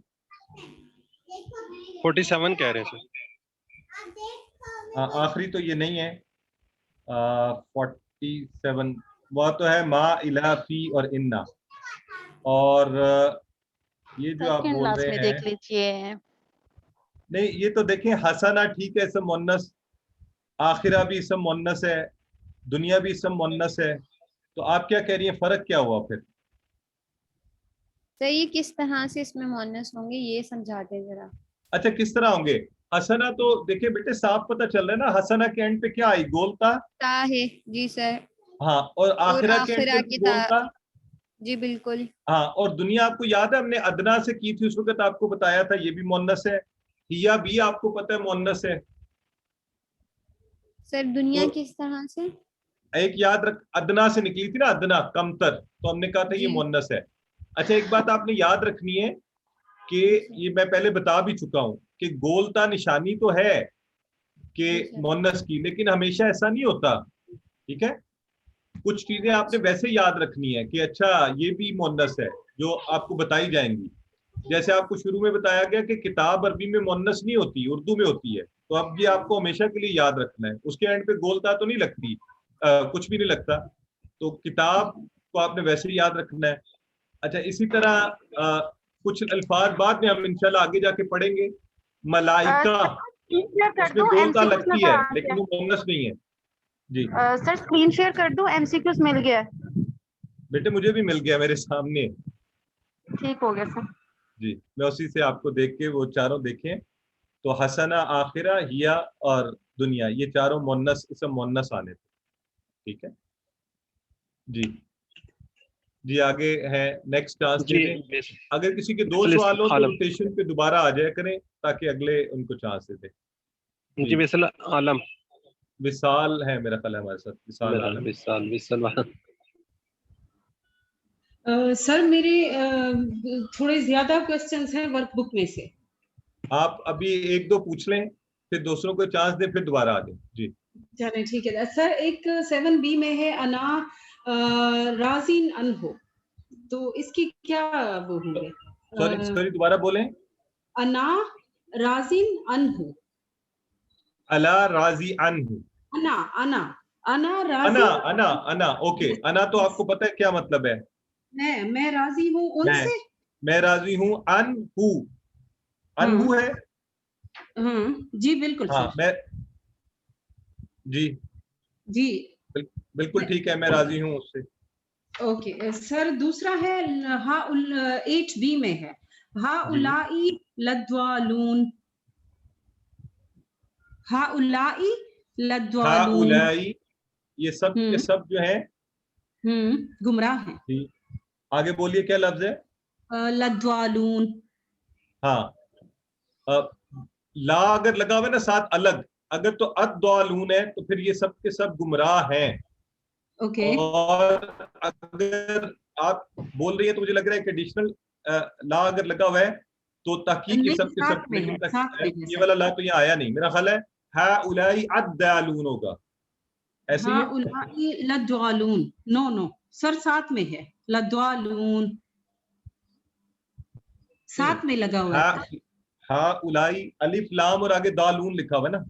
47 کہہ رہے ہیں سر. آخری تو یہ نہیں ہے. 47 وہ تو ہے ما الا فی اور انا. اور یہ جو آپ بول رہے ہیں دیکھ لیجیے. نہیں یہ تو دیکھیں حسنہ ٹھیک ہے اسم مؤنث، آخرہ بھی اسم مؤنث ہے، دنیا بھی اسم مؤنث ہے. تو آپ کیا کہہ رہی ہیں فرق کیا ہوا پھر؟ سر یہ کس طرح سے اس میں مؤنث ہوں گے یہ سمجھا دیں ذرا. اچھا کس طرح ہوں گے؟ حسنہ تو دیکھیں بیٹے صاف پتہ چل رہا ہے نا، حسنہ کے اینڈ پہ کیا آئی؟ گول تھا ہے جی سر. ہاں اور آخرہ کے اینڈ پہ گول تھا جی بالکل. ہاں. اور دنیا آپ کو یاد ہے ہم نے ادنا سے کی تھی اس وقت، آپ کو بتایا تھا یہ بھی مؤنث ہے. ہیا بھی آپ کو پتہ ہے مؤنث ہے. سر دنیا کس طرح سے؟ ایک یاد رکھ ادنا سے نکلی تھی نا، ادنا کم تر، تو ہم نے کہا تھا یہ مؤنث ہے. اچھا ایک بات آپ نے یاد رکھنی ہے کہ یہ میں پہلے بتا بھی چکا ہوں کہ گولتا نشانی تو ہے کہ مؤنث کی، لیکن ہمیشہ ایسا نہیں ہوتا. ٹھیک ہے، کچھ چیزیں آپ نے ویسے یاد رکھنی ہے کہ اچھا یہ بھی مؤنث ہے جو آپ کو بتائی جائیں گی. جیسے آپ کو شروع میں بتایا گیا کہ کتاب عربی میں مؤنث نہیں ہوتی، اردو میں ہوتی ہے. تو اب یہ آپ کو ہمیشہ کے لیے یاد رکھنا ہے. اس کے اینڈ پہ گولتا تو نہیں لگتی، کچھ بھی نہیں لگتا. تو کتاب کو آپ نے ویسے ہی یاد رکھنا ہے. اچھا اسی طرح کچھ الفاظ بعد میں ہم انشاءاللہ آگے جا کے پڑھیں گے. ملائکہ اس میں گولتا لگتی ہے لیکن وہ مؤنث نہیں ہے. جی سر اسکرین شیئر کر دوں، ایم سی کیوز مل گیا بیٹے، مجھے بھی مل گیا میرے سامنے. ٹھیک ہو گیا سر. جی میں اسی سے آپ کو دیکھ کے وہ چاروں دیکھیں. تو حسنہ، آخرہ، ہیا اور دنیا، یہ چاروں مؤنث اسم مؤنث آنے تھے. ٹھیک ہے جی. جی آگے ہے نیکسٹ چانس دے دیں. اگر کسی کے 2 سوال ہو تو روٹیشن پہ دوبارہ آ جایا کریں تاکہ اگلے ان کو چانس دے دیں. جی وصال عالم. وصال ہے میرا خیال ہے ہمارے ساتھ. وصال عالم. وصال سر میرے تھوڑے زیادہ کوسچنز ہیں ورک بک میں سے. آپ ابھی 1-2 پوچھ لیں پھر دوسروں کو چانس دیں پھر دوبارہ آ جائیں. جی چلیں ٹھیک ہے سر. ایک 7B میں ہے انا رازین انہو، تو اس کی کیا وہ ہوں گے؟ سوری دوبارہ بولیں. انا رازین انہو. الا راضی عنہ. انا راضی. انا اوکے. انا تو آپ کو پتہ ہے کیا مطلب ہے؟ میں راضی ہوں ان سے. میں راضی ہوں انہو. انہو ہے. جی بالکل. ہاں میں جی بالکل ٹھیک ہے، میں راضی ہوں اس سے. Okay sir. دوسرا ہے 8B میں ہے ہؤلائی لضالون. ہؤلائی لضالون. ہؤلائی یہ سب کے سب جو ہیں گمراہ ہیں. جی آگے بولیے کیا لفظ ہے؟ لضالون. ہاں لا اگر لگا ہوا ہے نا ساتھ الگ، اگر تو الضالون ہے تو پھر یہ سب کے سب گمراہ ہیں. اور اگر آپ بول رہی ہیں تو مجھے لگ رہا ہے کہ ایڈیشنل لا اگر لگا ہوا ہے تو تحقیق یہ سب کے سب، یہ والا لا تو یہاں آیا نہیں میرا خیال ہے. ہؤلائی الضالون ہوگا ایسے ہی. ہؤلائی لضالون. نو سر ساتھ میں ہے لضالون. साथ में लगा हुआ है। हा उलाई अलिफ लाम और आगे दालून लिखा हुआ है ना।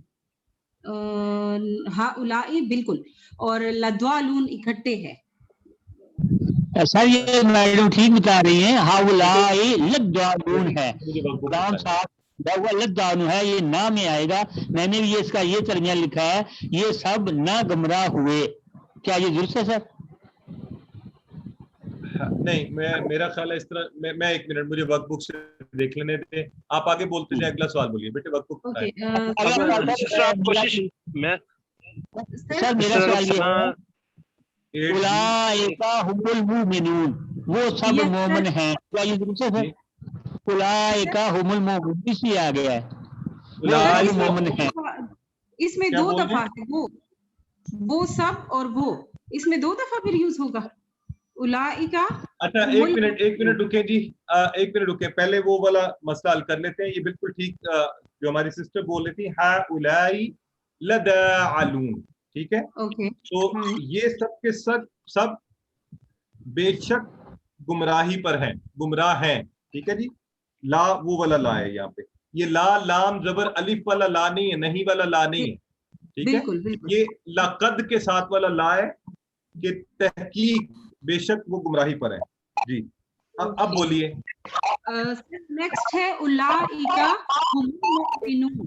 हा उलाई बिल्कुल, और लद्वालून इकट्ठे है। सर ये मैडम ठीक बता रही हैं, हा उलाई लद्वालून है, लाम साथ लद्वालून है, ये ना में आएगा। मैंने भी ये इसका ये तर्जुमा लिखा है, ये सब ना गुमराह हुए। क्या ये दुरुस्त है सर? नहीं, मेरा ख्याल है इस तरह। मैं एक मिनट, मुझे वर्क बुक से देख लेने थे। आप आगे बोलते जाए, अगला सवाल बोलिए बेटे। वर्क बुक सर मेरा सवाल ये है, उलाइका हुमुल मुमिनून, वो सब मोमिन हैं, क्या ये दुरुस्त है सर? उलाइका हुमुल मुमिनून इसलिए आ गया है, वो सब मोमिन हैं। इसमें दो दफा है, वो सब और वो, इसमें दो दफा फिर यूज होगा उलाइका। अच्छा एक मिनट रुके जी, एक मिनट रुके, पहले वो वाला मसला हल कर लेते हैं। ये बिल्कुल ठीक जो हमारी सिस्टर बोल रही थी, हा उलाई लदालून, ठीक है। तो ये सब के सब बेशक गुमराही पर हैं, गुमराह हैं, ठीक है जी। ला वो वाला ला है यहाँ पे, ये ला लाम जबर अलिफ वाला ला नहीं है, नहीं वाला ला नहीं है, ठीक है। ये लक़द के साथ वाला ला है कि तहकीक बेशक वो गुमराही पर है जी। अब बोलिए। नेक्स्ट है उलाइका हुमुल मुमिनून।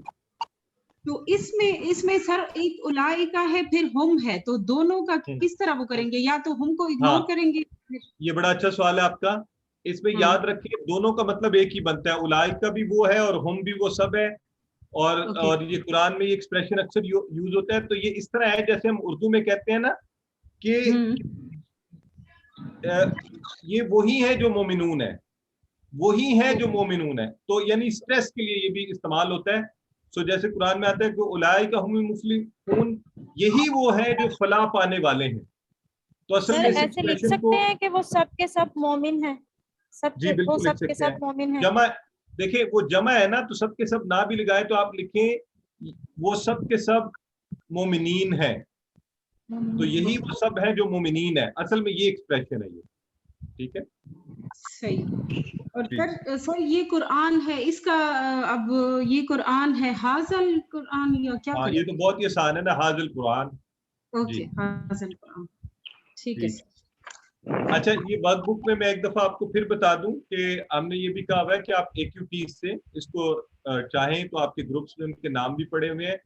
तो इसमें सर एक उलाइका है फिर हम है, तो दोनों का किस तरह वो करेंगे? या तो हम को इग्नोर करेंगे? ये बड़ा अच्छा सवाल है आपका। इसमें याद रखिए दोनों का मतलब एक ही बनता है, उलाइका भी वो है और हम भी वो सब है। और ये कुरान में ये एक्सप्रेशन अक्सर यूज होता है। तो ये इस तरह है जैसे हम उर्दू में कहते हैं ना कि ये वही है जो मोमिनून है, वही है जो मोमिनून है। तो यानी स्ट्रेस के लिए ये भी इस्तेमाल होता है। सो जैसे कुरान में आता है कि उलाइका हुमुल मुफ्लिहून, यही वो है जो फलाह पाने वाले हैं। तो असल में ऐसे लिख सकते हैं कि वो सब के सब मोमिन हैं, जी बिल्कुल लिख सकते हैं। जमा देखिए वो जमा है ना, तो सब के सब ना भी लगाए तो आप लिखें वो सब के सब मोमिनीन है, तो यही वो सब है जो मोमिनीन है। असल में ये एक्सप्रेशन है ये, ठीक है। सही। और सर ये कुरान है, इसका अब ये कुरान है हाज़ल कुरान या क्या? हाँ ये तो बहुत ही आसान है ना, हाज़ल कुरान। ओके हाज़ल कुरान, ठीक है। अच्छा ये वर्क बुक में मैं एक दफा आपको फिर बता दूं कि हमने ये भी कहा हुआ है कि आप AQT से इसको चाहें तो आपके ग्रुप्स में उनके नाम भी पड़े हुए हैं,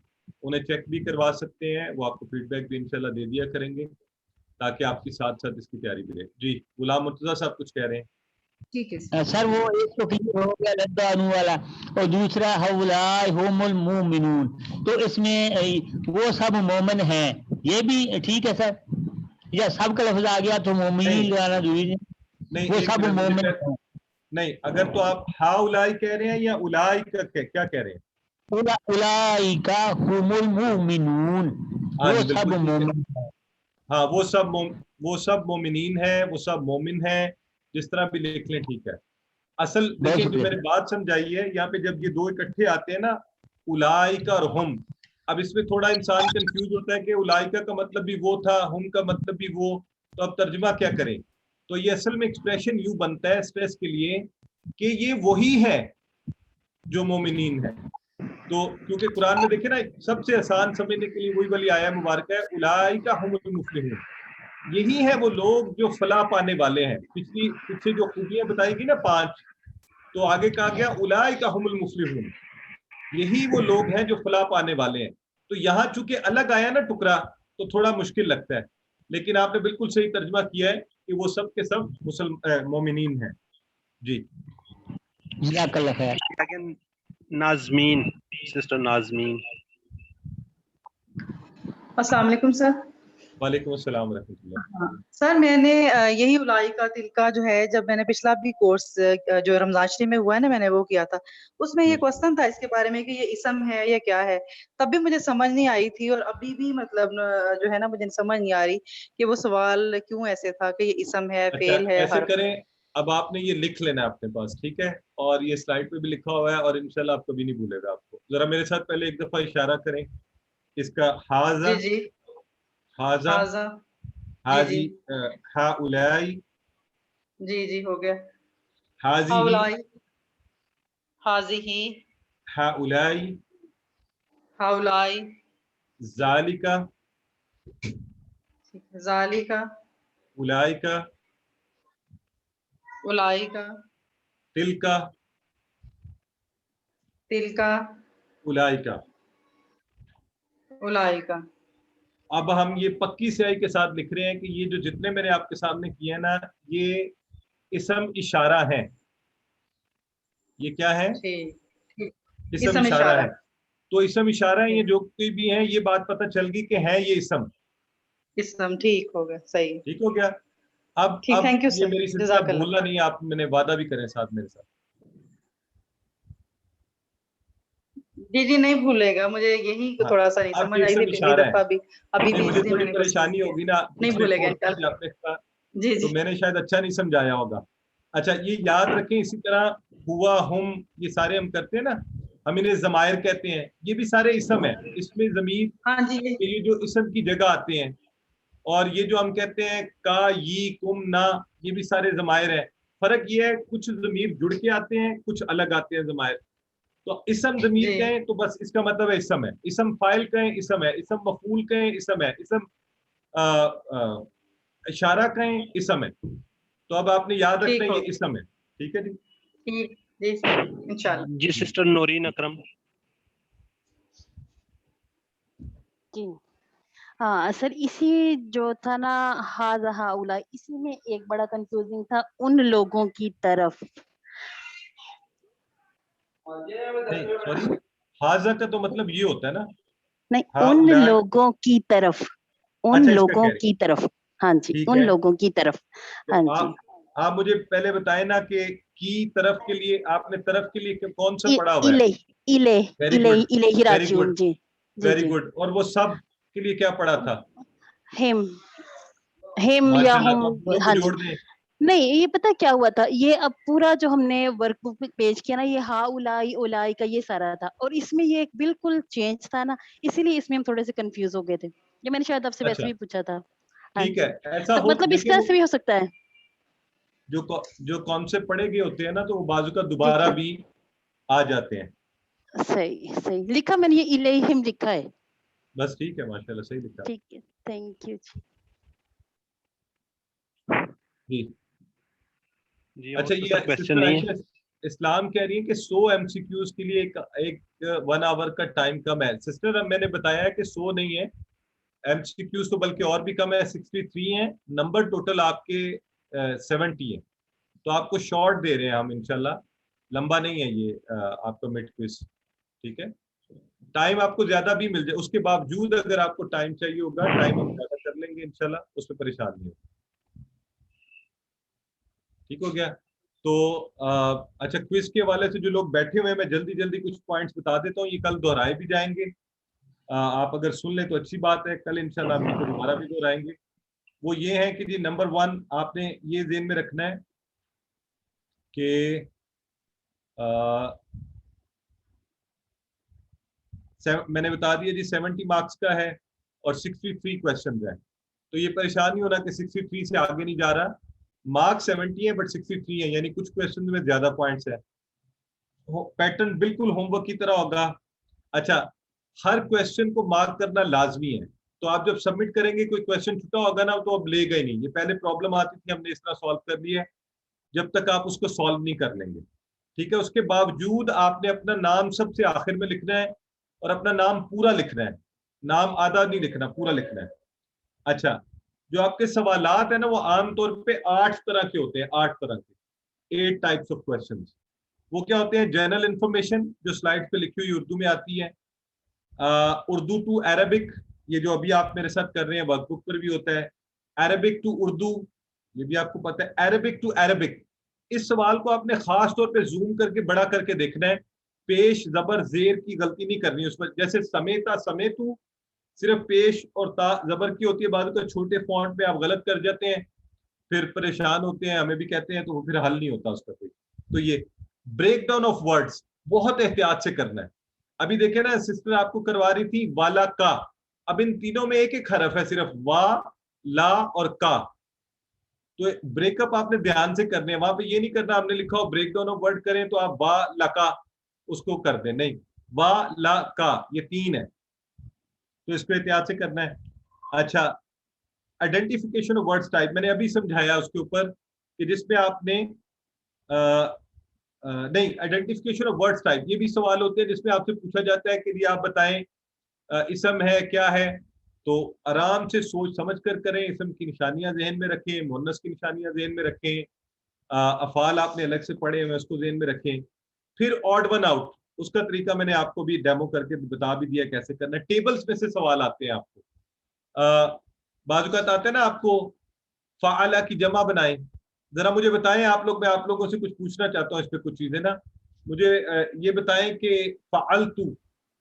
उन्हें चेक भी करवा सकते हैं। वो आपको फीडबैक भी इंशाल्लाह दे दिया करेंगे ताकि आपके साथ साथ इसकी तैयारी भी रहे। जी गुलाम मुर्तजा साहब कुछ कह रहे हैं। ठीक है सर वो एक तो क्लियर हो गया लद्दानू वाला, और दूसरा हौलाई हुमुल मुमिनून, तो इसमें वो सब मोमिन हैं, ये भी ठीक है सर? या सब का लफ्ज आ गया तो मोमिन लगाना जरूरी नहीं? वो सब मोमिन हैं। नहीं, अगर तो आप हा उलाई कह रहे हैं या उलाई का क्या कह रहे हैं? उलाइका हुमुल मुमिनून, वो सब मोमिन हैं। हाँ वो सब मोमिनीन है, वो सब मोमिन है, जिस तरह भी लिख लें ठीक है। असल देखिए जो मैंने बात समझाई है यहाँ पे, जब ये दो इकट्ठे आते हैं ना उलाइका और हम, अब इसमें थोड़ा इंसान कंफ्यूज होता है कि उलाइका का मतलब भी वो था, हम का मतलब भी वो, तो अब तर्जुमा क्या करें? तो ये असल में एक्सप्रेशन यूं बनता है स्ट्रेस के लिए कि ये वही है जो मोमिनीन है। तो क्योंकि कुरान में देखे ना सबसे आसान समझने के लिए वही वाली आया मुबारक है, उलाइका हुमुल मुफ्लिहून, यही है वो लोग जो फलाह पाने वाले हैं। पीछे जो खूबियां बताई गई ना 5, तो आगे कहा गया उलाइका हुमुल मुफ्लिहून, यही वो लोग हैं जो फलाह पाने वाले हैं। तो यहाँ चूंकि अलग आया ना टुकड़ा तो थोड़ा मुश्किल लगता है, लेकिन आपने बिल्कुल सही तर्जुमा किया है कि वो सब के सब मोमिनीन हैं। जी नाज़मीन, सिस्टर नाज़मीन। अस्सलाम वालेकुम सर। वालेकुम अस्सलाम व रहमतुल्लाह। सर मैंने यही उलाइका तिलका जो है, जब मैंने पिछला भी कोर्स जो रमजान शरीफ में हुआ है ना, मैंने वो किया था, उसमें ये क्वेश्चन था इसके बारे में कि ये इसम है या क्या है। तब भी मुझे समझ नहीं आई थी, और अभी भी मतलब जो है ना मुझे समझ नहीं आ रही कि वो सवाल क्यों ऐसे था कि ये इसम है, फेल है। ऐसे करें, अब आपने ये लिख लेना है अपने पास, ठीक है, और ये स्लाइड पे भी लिखा हुआ है और इंशाल्लाह आप कभी नहीं भूलेगा आपको। जरा मेरे साथ पहले एक दफा इशारा करें इसका, हाजा हाजा हाजी हा उलाई, जी हो गया, हाजी हाजिही, हाउलाई, हाउलाई, ज़ालिका, ज़ालिका, उलाइका, उलाइका, तिलका, तिलका, उलाइका। उलाइका। अब हम ये पक्की स्याही के साथ लिख रहे हैं कि ये जो जितने मैंने आपके सामने किए ना, ये इसम इशारा है। ये क्या है? इसम इशारा है। तो इसम इशारा है, ये जो कोई भी है, ये बात पता चल गई कि है ये इसम। इसम ठीक हो गया, सही, ठीक हो गया। अब थैंक यू ये सर, मेरी सिस्टर जज़ाकल्लाह। भूलना नहीं, आप मैंने वादा भी करें साथ मेरे साथ। जी जी नहीं भूलेगा, मुझे यही हाँ, थोड़ा सा नहीं अब समझ ये आई इसम थी पिछली इशारा है। दफा भी, अभी नहीं, भी मुझे इसलिए थोड़ी मैंने परेशानी क्वेश्चन होगी ना, नहीं पिछले भूलेगा कोर्स में इंशाल्लाह। आपने इसका, जी तो जी मैंने शायद अच्छा नहीं समझाया होगा। अच्छा, ये याद रखें। इसी तरह हुआ, हम, ये सारे हम करते हैं ना, हम इन्हें जमायर कहते हैं, ये भी सारे इसम है। इसमें जमीर हाँ जी, ये जो इसम की जगह आते हैं, और ये जो हम कहते हैं का, यी, कुम, ना, ये भी सारे जमायर है। फर्क ये है, कुछ जमीर जुड़ के आते हैं, कुछ अलग आते हैं जमायर। तो इसम जमीर जी। कहें तो बस इसका मतलब है इसम है। इसम फाइल कहें इसम है। इसम मफूल कहें इसम है। इसम इशारा कहें इसम है। तो अब आपने याद ठीक रखना हो ये इसम है। ठीक है जी। ठीक, जी इंशाल्लाह। जी सिस्टर नौरीन अकरम। जी हाँ सर, इसी जो था ना हाजा हाउला, इसी में एक बड़ा कंफ्यूजिंग था, उन लोगों की तरफ। नहीं सॉरी, हाजा का तो मतलब ये होता है ना, नहीं, हाँ, उन उलाय। लोगों की तरफ, उन अच्छा, इसका लोगों कह रही की तरफ। हाँ जी, ठीक उन है। लोगों की तरफ। तो हाँ जी, आप मुझे पहले बताएं ना कि की तरफ के लिए आपने तरफ के लिए कौन सा पढ़ा हुआ है? इले इले वेरी इले गुड, इले ही वेरी राजिऊन। गुड, जी जी वेरी जी। गुड। और वो सब के लिए क्या पढ़ा था? हिम, हिम या माशाल्लाह। हम। तो अब दोनों हाँ को जी, जोड़ दें। नहीं ये पता क्या हुआ था, ये अब पूरा जो हमने वर्कबुक में पेश किया ना, ये हा उलाई उलाई का ये सारा था, और इसमें ये एक बिल्कुल चेंज था ना, इसीलिए इसमें हम थोड़े से कंफ्यूज हो गए थे। ये मैंने शायद आपसे वैसे अच्छा, भी पूछा था। हाँ ठीक जी, है। ऐसा तो हो, मतलब इस देखिए तरह से भी हो सकता है। जो कॉन्सेप्ट पढ़े गए होते हैं ना, तो वो बाजू का जी दोबारा जी, भी आ जाते हैं। सही सही लिखा मैंने, ये इलेहिम लिखा है। बस ठीक है, माशाल्लाह सही लिखा ठीक है, थैंक यू जी। जी। जी अच्छा, और ये सिस्टर क्वेश्चन सिस्टर नहीं आयशा है। इस्लाम कह रही है कि 100 एमसीक्यूज के लिए एक 1 आवर का टाइम कम है। सिस्टर, अब मैंने बताया है कि 100 नहीं है एमसीक्यूज, तो बल्कि और भी कम है, 63 है। नंबर टोटल आपके 70 है। तो आपको शॉर्ट दे रहे हैं हम इंशाल्लाह, लंबा नहीं है ये आपका मिड क्विज। ठीक है, टाइम आपको ज्यादा भी मिल जाए, उसके बावजूद अगर आपको टाइम चाहिए होगा, टाइम हम ज्यादा कर लेंगे इंशाल्लाह, उसमें परेशान नहीं होगा। ठीक हो गया। तो अच्छा, क्विज के हवाले से जो लोग बैठे हुए हैं, मैं जल्दी जल्दी कुछ पॉइंट्स बता देता हूँ। ये कल दोहराए भी जाएंगे। आप अगर सुन लें तो अच्छी बात है, कल इंशाल्लाह हम इनको दोबारा भी दोहराएंगे। वो ये है कि जी, नंबर 1 आपने ये ज़हन में रखना है कि मैंने बता दिया जी 70 मार्क्स का है और 63 क्वेश्चन है। तो ये परेशान नहीं होना कि 63 से आगे नहीं जा रहा। मार्क्स 70 है बट 63 है, यानी कुछ क्वेश्चन में ज्यादा पॉइंट्स है। पैटर्न बिल्कुल होमवर्क की तरह होगा। अच्छा, हर क्वेश्चन को मार्क करना लाजमी है। तो आप जब सबमिट करेंगे, कोई क्वेश्चन छूटा होगा ना, तो अब लेगा ही नहीं। ये पहले प्रॉब्लम आती थी, हमने इस तरह सॉल्व कर लिया है, जब तक आप उसको सॉल्व नहीं कर लेंगे। ठीक है, उसके बावजूद आपने अपना नाम सबसे आखिर में लिखना है और अपना नाम पूरा लिखना है। नाम आधा नहीं लिखना, पूरा लिखना है। अच्छा, जो आपके सवालात है ना, वो आमतौर पे 8 तरह के होते हैं। 8 तरह के, 8 टाइप्स ऑफ क्वेश्चंस। वो क्या होते हैं? जनरल इंफॉर्मेशन, जो स्लाइड पे लिखी हुई उर्दू में आती है। उर्दू टू अरबिक, ये जो अभी आप मेरे साथ कर रहे हैं, वर्कबुक पर भी होता है। अरबिक टू उर्दू, ये भी आपको पता है। अरबिक टू अरबिक, इस सवाल को आपने खास तौर पे जूम करके बड़ा करके देखना है। पेश जबर जेर की गलती नहीं करनी उसमें। जैसे समेता समेतू, सिर्फ पेश और ता जबर की होती है, बाद में छोटे फॉन्ट में आप गलत कर जाते हैं, फिर परेशान होते हैं, हमें भी कहते हैं, तो वो फिर हल नहीं होता उसका कोई। तो ये ब्रेक डाउन ऑफ वर्ड्स बहुत एहतियात से करना है। अभी देखे ना, सिस्टर आपको करवा रही थी वाला का, अब इन तीनों में एक एक हरफ है, सिर्फ वा, ला और का। तो ब्रेकअप आपने ध्यान से करने हैं। वहां पे ये नहीं करना, हमने लिखा हो ब्रेक डाउन ऑफ वर्ड करें तो आप वा लका उसको कर दें, नहीं वा ला का ये 3 है, तो इसको एहतियात से करना है। अच्छा, आइडेंटिफिकेशन ऑफ वर्ड्स टाइप मैंने अभी समझाया उसके ऊपर कि जिसमें आपने नहीं, आइडेंटिफिकेशन ऑफ वर्ड्स टाइप ये भी सवाल होते हैं जिसमें आपसे पूछा जाता है कि जी आप बताएं इसम है क्या है, तो आराम से सोच समझ कर करें, इसम की निशानियां जहन में रखें, मुन्नस की निशानियां जहन में रखें, अफाल आपने अलग से पढ़े हुए उसको जहन में रखें। फिर ऑड वन आउट, उसका तरीका मैंने आपको भी डेमो करके बता भी दिया कैसे करना है। टेबल्स में से सवाल आते हैं आपको, बाजुकात आते हैं ना आपको फ़ाअला की जमा बनाएं, जरा मुझे बताएं आप लोग, मैं आप लोगों से कुछ पूछना चाहता हूँ इस पे कुछ चीजें ना, मुझे ये बताएं कि फ़अलतु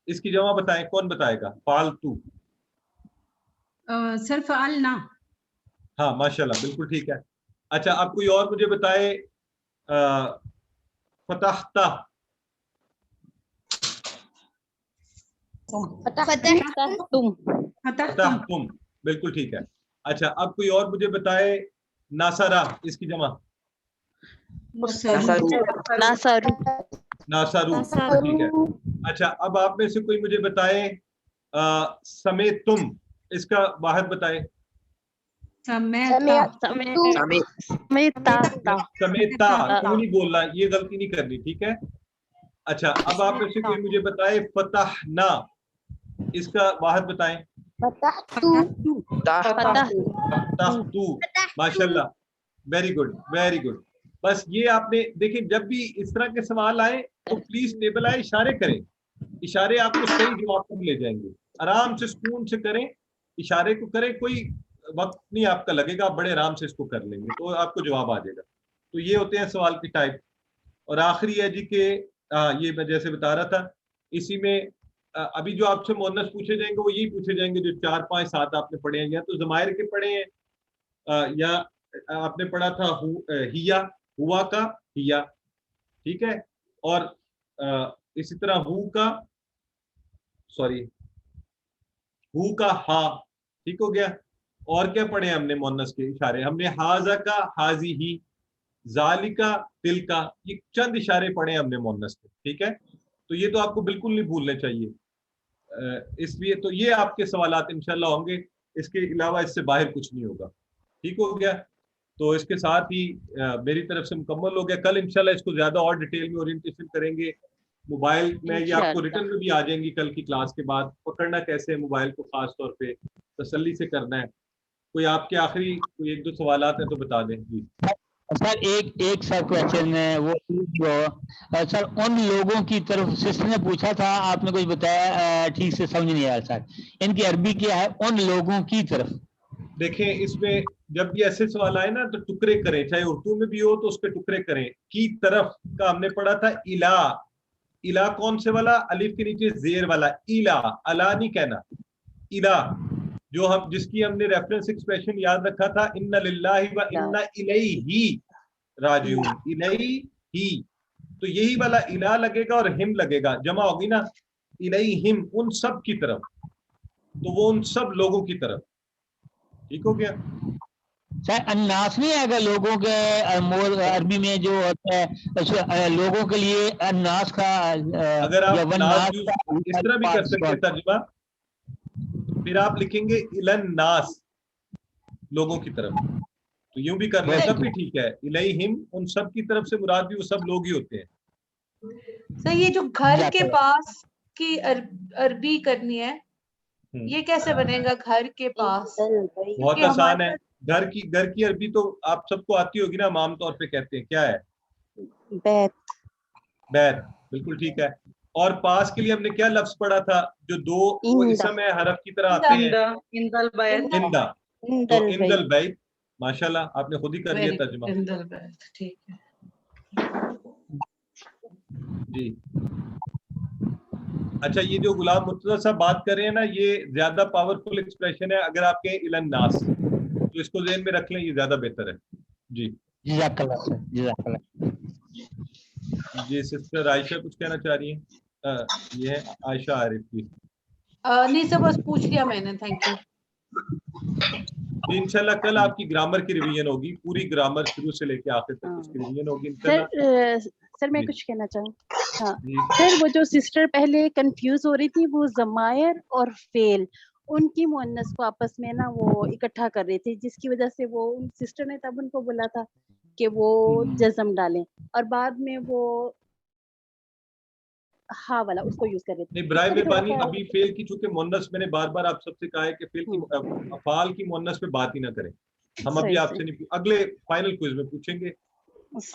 इसकी जमा बताएं, कौन बताएगा? फ़अलतु सर फ़अलना। हाँ माशाल्लाह, बिल्कुल ठीक है। अच्छा, अब कोई और मुझे बताए फतहता। फतहतुम, बिल्कुल ठीक है। अच्छा, अब कोई और मुझे बताए नासरा इसकी जमा। नासारू, ठीक है। अच्छा, अब आप में से कोई मुझे बताए समेतुम इसका वाहिद बताए। समेता, क्यों नहीं बोलना, ये गलती नहीं करनी, ठीक है। अच्छा, अब आप में से कोई मुझे बताए फतहना इसका वाहिद बताएं। माशाल्लाह, वेरी गुड वेरी गुड। बस ये आपने देखिए, जब भी इस तरह के सवाल आए तो प्लीज टेबल आए, इशारे करें, इशारे आपको सही जवाब तक ले जाएंगे। आराम से सुकून से करें, इशारे को करें, कोई वक्त नहीं आपका लगेगा, आप बड़े आराम से इसको कर लेंगे तो आपको जवाब आ जाएगा। तो ये होते हैं सवाल की टाइप। और आखिरी है जी के ये मैं जैसे बता रहा था, इसी में अभी जो आपसे मुअन्नस पूछे जाएंगे वो यही पूछे जाएंगे जो 4, 5, 7 आपने पढ़े हैं, या तो ज़मायर के पढ़े हैं या आपने पढ़ा था हिया, हुआ का हिया, ठीक है, और इसी तरह हु का, सॉरी हु का हा, ठीक हो गया। और क्या पढ़े हमने मुअन्नस के इशारे? हमने हाजा का हाजी ही, जालिका तिलका, ये चंद इशारे पढ़े हमने मुअन्नस के, ठीक है। तो ये तो आपको बिल्कुल नहीं भूलने चाहिए, इसलिए तो ये आपके सवालात इंशाल्लाह होंगे, इसके अलावा इससे बाहर कुछ नहीं होगा, ठीक हो गया। तो इसके साथ ही मेरी तरफ से मुकम्मल हो गया। कल इंशाल्लाह इसको ज्यादा और डिटेल में ओरिएंटेशन करेंगे। मोबाइल में ये आपको रिटर्न में भी आ जाएंगी कल की क्लास के बाद, पकड़ना कैसे है मोबाइल को, खास तौर पे तसल्ली से करना है। कोई आपके आखिरी कोई 1-2 सवालात हैं तो बता दें प्लीज। सर एक सब क्वेश्चन है वो सर, उन लोगों की तरफ सिस्टर ने पूछा था, आपने कुछ बताया ठीक से समझ नहीं आया सर, इनकी अरबी क्या है? उन लोगों की तरफ। देखें, इसमें जब भी ऐसे सवाल आए ना तो टुकड़े करें, चाहे उर्दू में भी हो तो उसके टुकड़े करें। की तरफ का हमने पढ़ा था इला, इला कौन से वाला? अलिफ के नीचे जेर वाला इला, अला नहीं कहना, इला, जो हम जिसकी हमने रेफरेंस एक्सप्रेशन याद रखा था, इन्ना लिल्लाहि व इन्ना इलैहि राजिऊन, इलैहि, तो यही वाला इला लगेगा और हिम लगेगा, जमा होगी ना, इलैहिम, उन सब की तरफ, तो वो उन सब लोगों की तरफ, ठीक हो गया। सर अन्नास नहीं आएगा लोगों के, अरबी में जो होता है लोगों के लिए अन्नास का, अगर आप नास इस तरह भी कर सकते हैं तर्जुमा, फिर आप लिखेंगे इलन नास, लोगों की तरफ, तो यूं भी कर लें तब भी ठीक है। इलैहिम, उन सब की तरफ से मुराद भी वो सब लोग ही होते हैं। सर ये जो घर के पास की अरबी करनी है, ये कैसे बनेगा? घर के पास बहुत आसान है। घर की अरबी तो आप सबको आती होगी ना, आम तौर पे कहते हैं क्या है? बैत। बैत, बिल्कुल ठीक है। और पास के लिए हमने क्या लफ्ज पढ़ा था जो 2 इसम है हरफ की तरह आते हैं? इंदा, तो इंदल बैत, माशाल्लाह आपने खुद ही कर लिया तर्जुमा। इंदल बैत, ठीक है जी। अच्छा, ये जो गुलाम मुर्तजा साहब बात कर रहे हैं ना, ये ज्यादा पावरफुल एक्सप्रेशन है। अगर आपके इलन नास, तो इसको ज़हन में रख लें, ये ज्यादा बेहतर है। जी जी। सिस्टर आयशा कुछ कहना चाह रही हैं? ये है आयशा आरिफ की। नहीं सर, बस पूछ लिया मैंने, थैंक यू। इंशाल्लाह कल आपकी ग्रामर की रिवीजन होगी, पूरी ग्रामर शुरू से लेके आखिर तक उसकी रिवीजन होगी इंशाल्लाह। सर मैं कुछ कहना चाहूँ। हाँ सर, वो जो सिस्टर पहले कंफ्यूज हो रही थी, वो ज़मायर और फेल उनकी मुअन्नस को आपस में ना वो इकट्ठा कर रही थी, जिसकी वजह से वो उन सिस्टर ने तब उनको बोला था कि वो जज़म डालें, और बाद में वो हाँ वाला उसको यूज कर रहे थे। नहीं, बराए मेहरबानी अभी फेल की, चूंकि मुअन्नस मैंने बार बार आप सबसे कहा है कि फेल की अफाल की मुअन्नस पे बात ही ना करें, हम अभी आपसे नहीं, अगले फाइनल क्विज में पूछेंगे,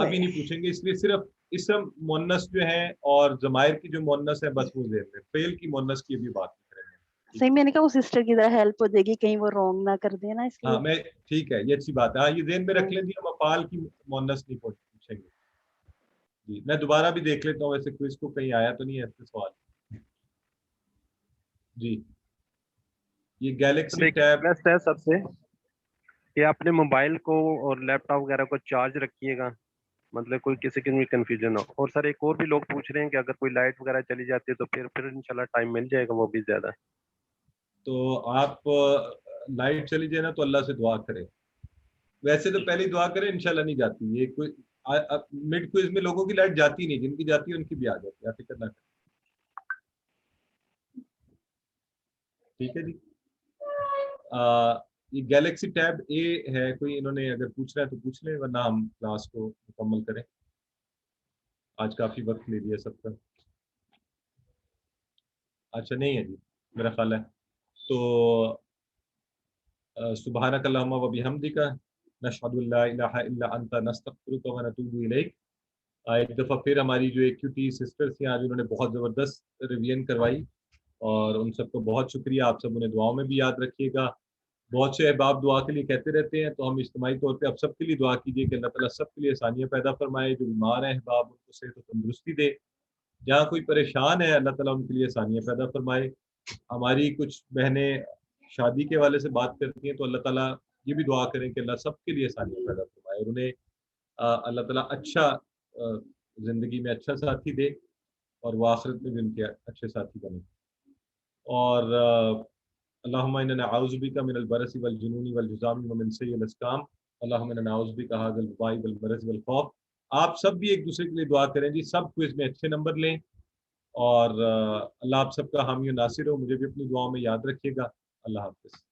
अभी नहीं पूछेंगे, इसलिए सिर्फ इसम मुअन्नस जो है और जमायर की जो मुअन्नस है बस वो ज़हन में, फेल की मुअन्नस की अभी बात नहीं करेंगे। सही, मैंने कहा वो सिस्टर की तरह हेल्प हो जाएगी, कहीं वो रॉन्ग ना कर देना इसलिए। हाँ मैं ठीक है, ये अच्छी बात है, हाँ ये ज़हन में रख लें जी, हम अफाल की मुअन्नस नहीं पूछेंगे जी। मैं दोबारा भी देख लेता हूँ वैसे क्विज को, कहीं आया तो नहीं है ऐसे सवाल जी। ये गैलेक्सी टैब है सबसे कि आपने मोबाइल को और लैपटॉप वगैरह को चार्ज रखिएगा, मतलब कोई किसी किस्म की कंफ्यूजन हो। और सर एक और भी लोग पूछ रहे हैं कि अगर कोई लाइट वगैरह चली जाती है तो फिर इंशाल्लाह टाइम मिल जाएगा, वो भी ज्यादा। तो आप लाइट चली जाए ना तो अल्लाह से दुआ करें, वैसे तो पहले दुआ करें, इंशाल्लाह नहीं जाती ये कोई मिड क्विज में लोगों की लाइट जाती नहीं, जिनकी जाती है उनकी भी आ जाती है, आप फिक्र ना करें, ठीक है जी। ये गैलेक्सी टैब ए है, कोई इन्होंने अगर पूछ रहा है तो पूछ लें, वरना हम क्लास को मुकम्मल करें, आज काफी वक्त ले लिया सबका। अच्छा नहीं है जी मेरा ख्याल है, तो सुब्हानक अल्लाहुम्मा व बिहम्दिका नशहदु अल्ला इलाहा इल्ला अंता नस्तगफिरुका व नतूबु इलैक। एक दफ़ा फिर हमारी जो एक्यूटी सिस्टर्स थी आज, उन्होंने बहुत ज़बरदस्त रिवीजन करवाई और उन सबको बहुत शुक्रिया, आप सब उन्हें दुआओं में भी याद रखिएगा। बहुत से अहबाब दुआ के लिए कहते रहते हैं, तो हम इज्तिमाई तौर पे आप सबके लिए दुआ कीजिए कि अल्लाह ताला सबके लिए आसानियाँ पैदा फरमाए, जो बीमार हैं अहबाब उनको सेहत और तंदुरुस्ती दे, जहाँ कोई परेशान है अल्लाह ताला उनके लिए आसानियाँ पैदा फरमाए। हमारी कुछ बहनें शादी के हवाले से बात करती हैं, तो अल्लाह ताला ये भी दुआ करें कि अल्लाह सबके लिए आसानियाँ पैदा फरमाए और उन्हें अल्लाह ताला अच्छा ज़िंदगी में अच्छा साथी दे और वो आखिरत में भी उनके अच्छे साथी बने। और अल्लाहुम्मा इन्ना नअऊज़ु बिका मिनल बरसी वल जुनूनी वल जुज़ामी व मिन सय्यिल अस्काम, अल्लाहुम्मा इन्ना नअऊज़ु बिका हाज़ल वबाई वल मरज़ वल खौफ। आप सब भी एक दूसरे के लिए दुआ करें जी, सब क्विज में अच्छे नंबर लें और अल्लाह आप सबका हामी और नासिर हो। मुझे भी अपनी दुआओं में याद रखिएगा। अल्लाह हाफ़िज़।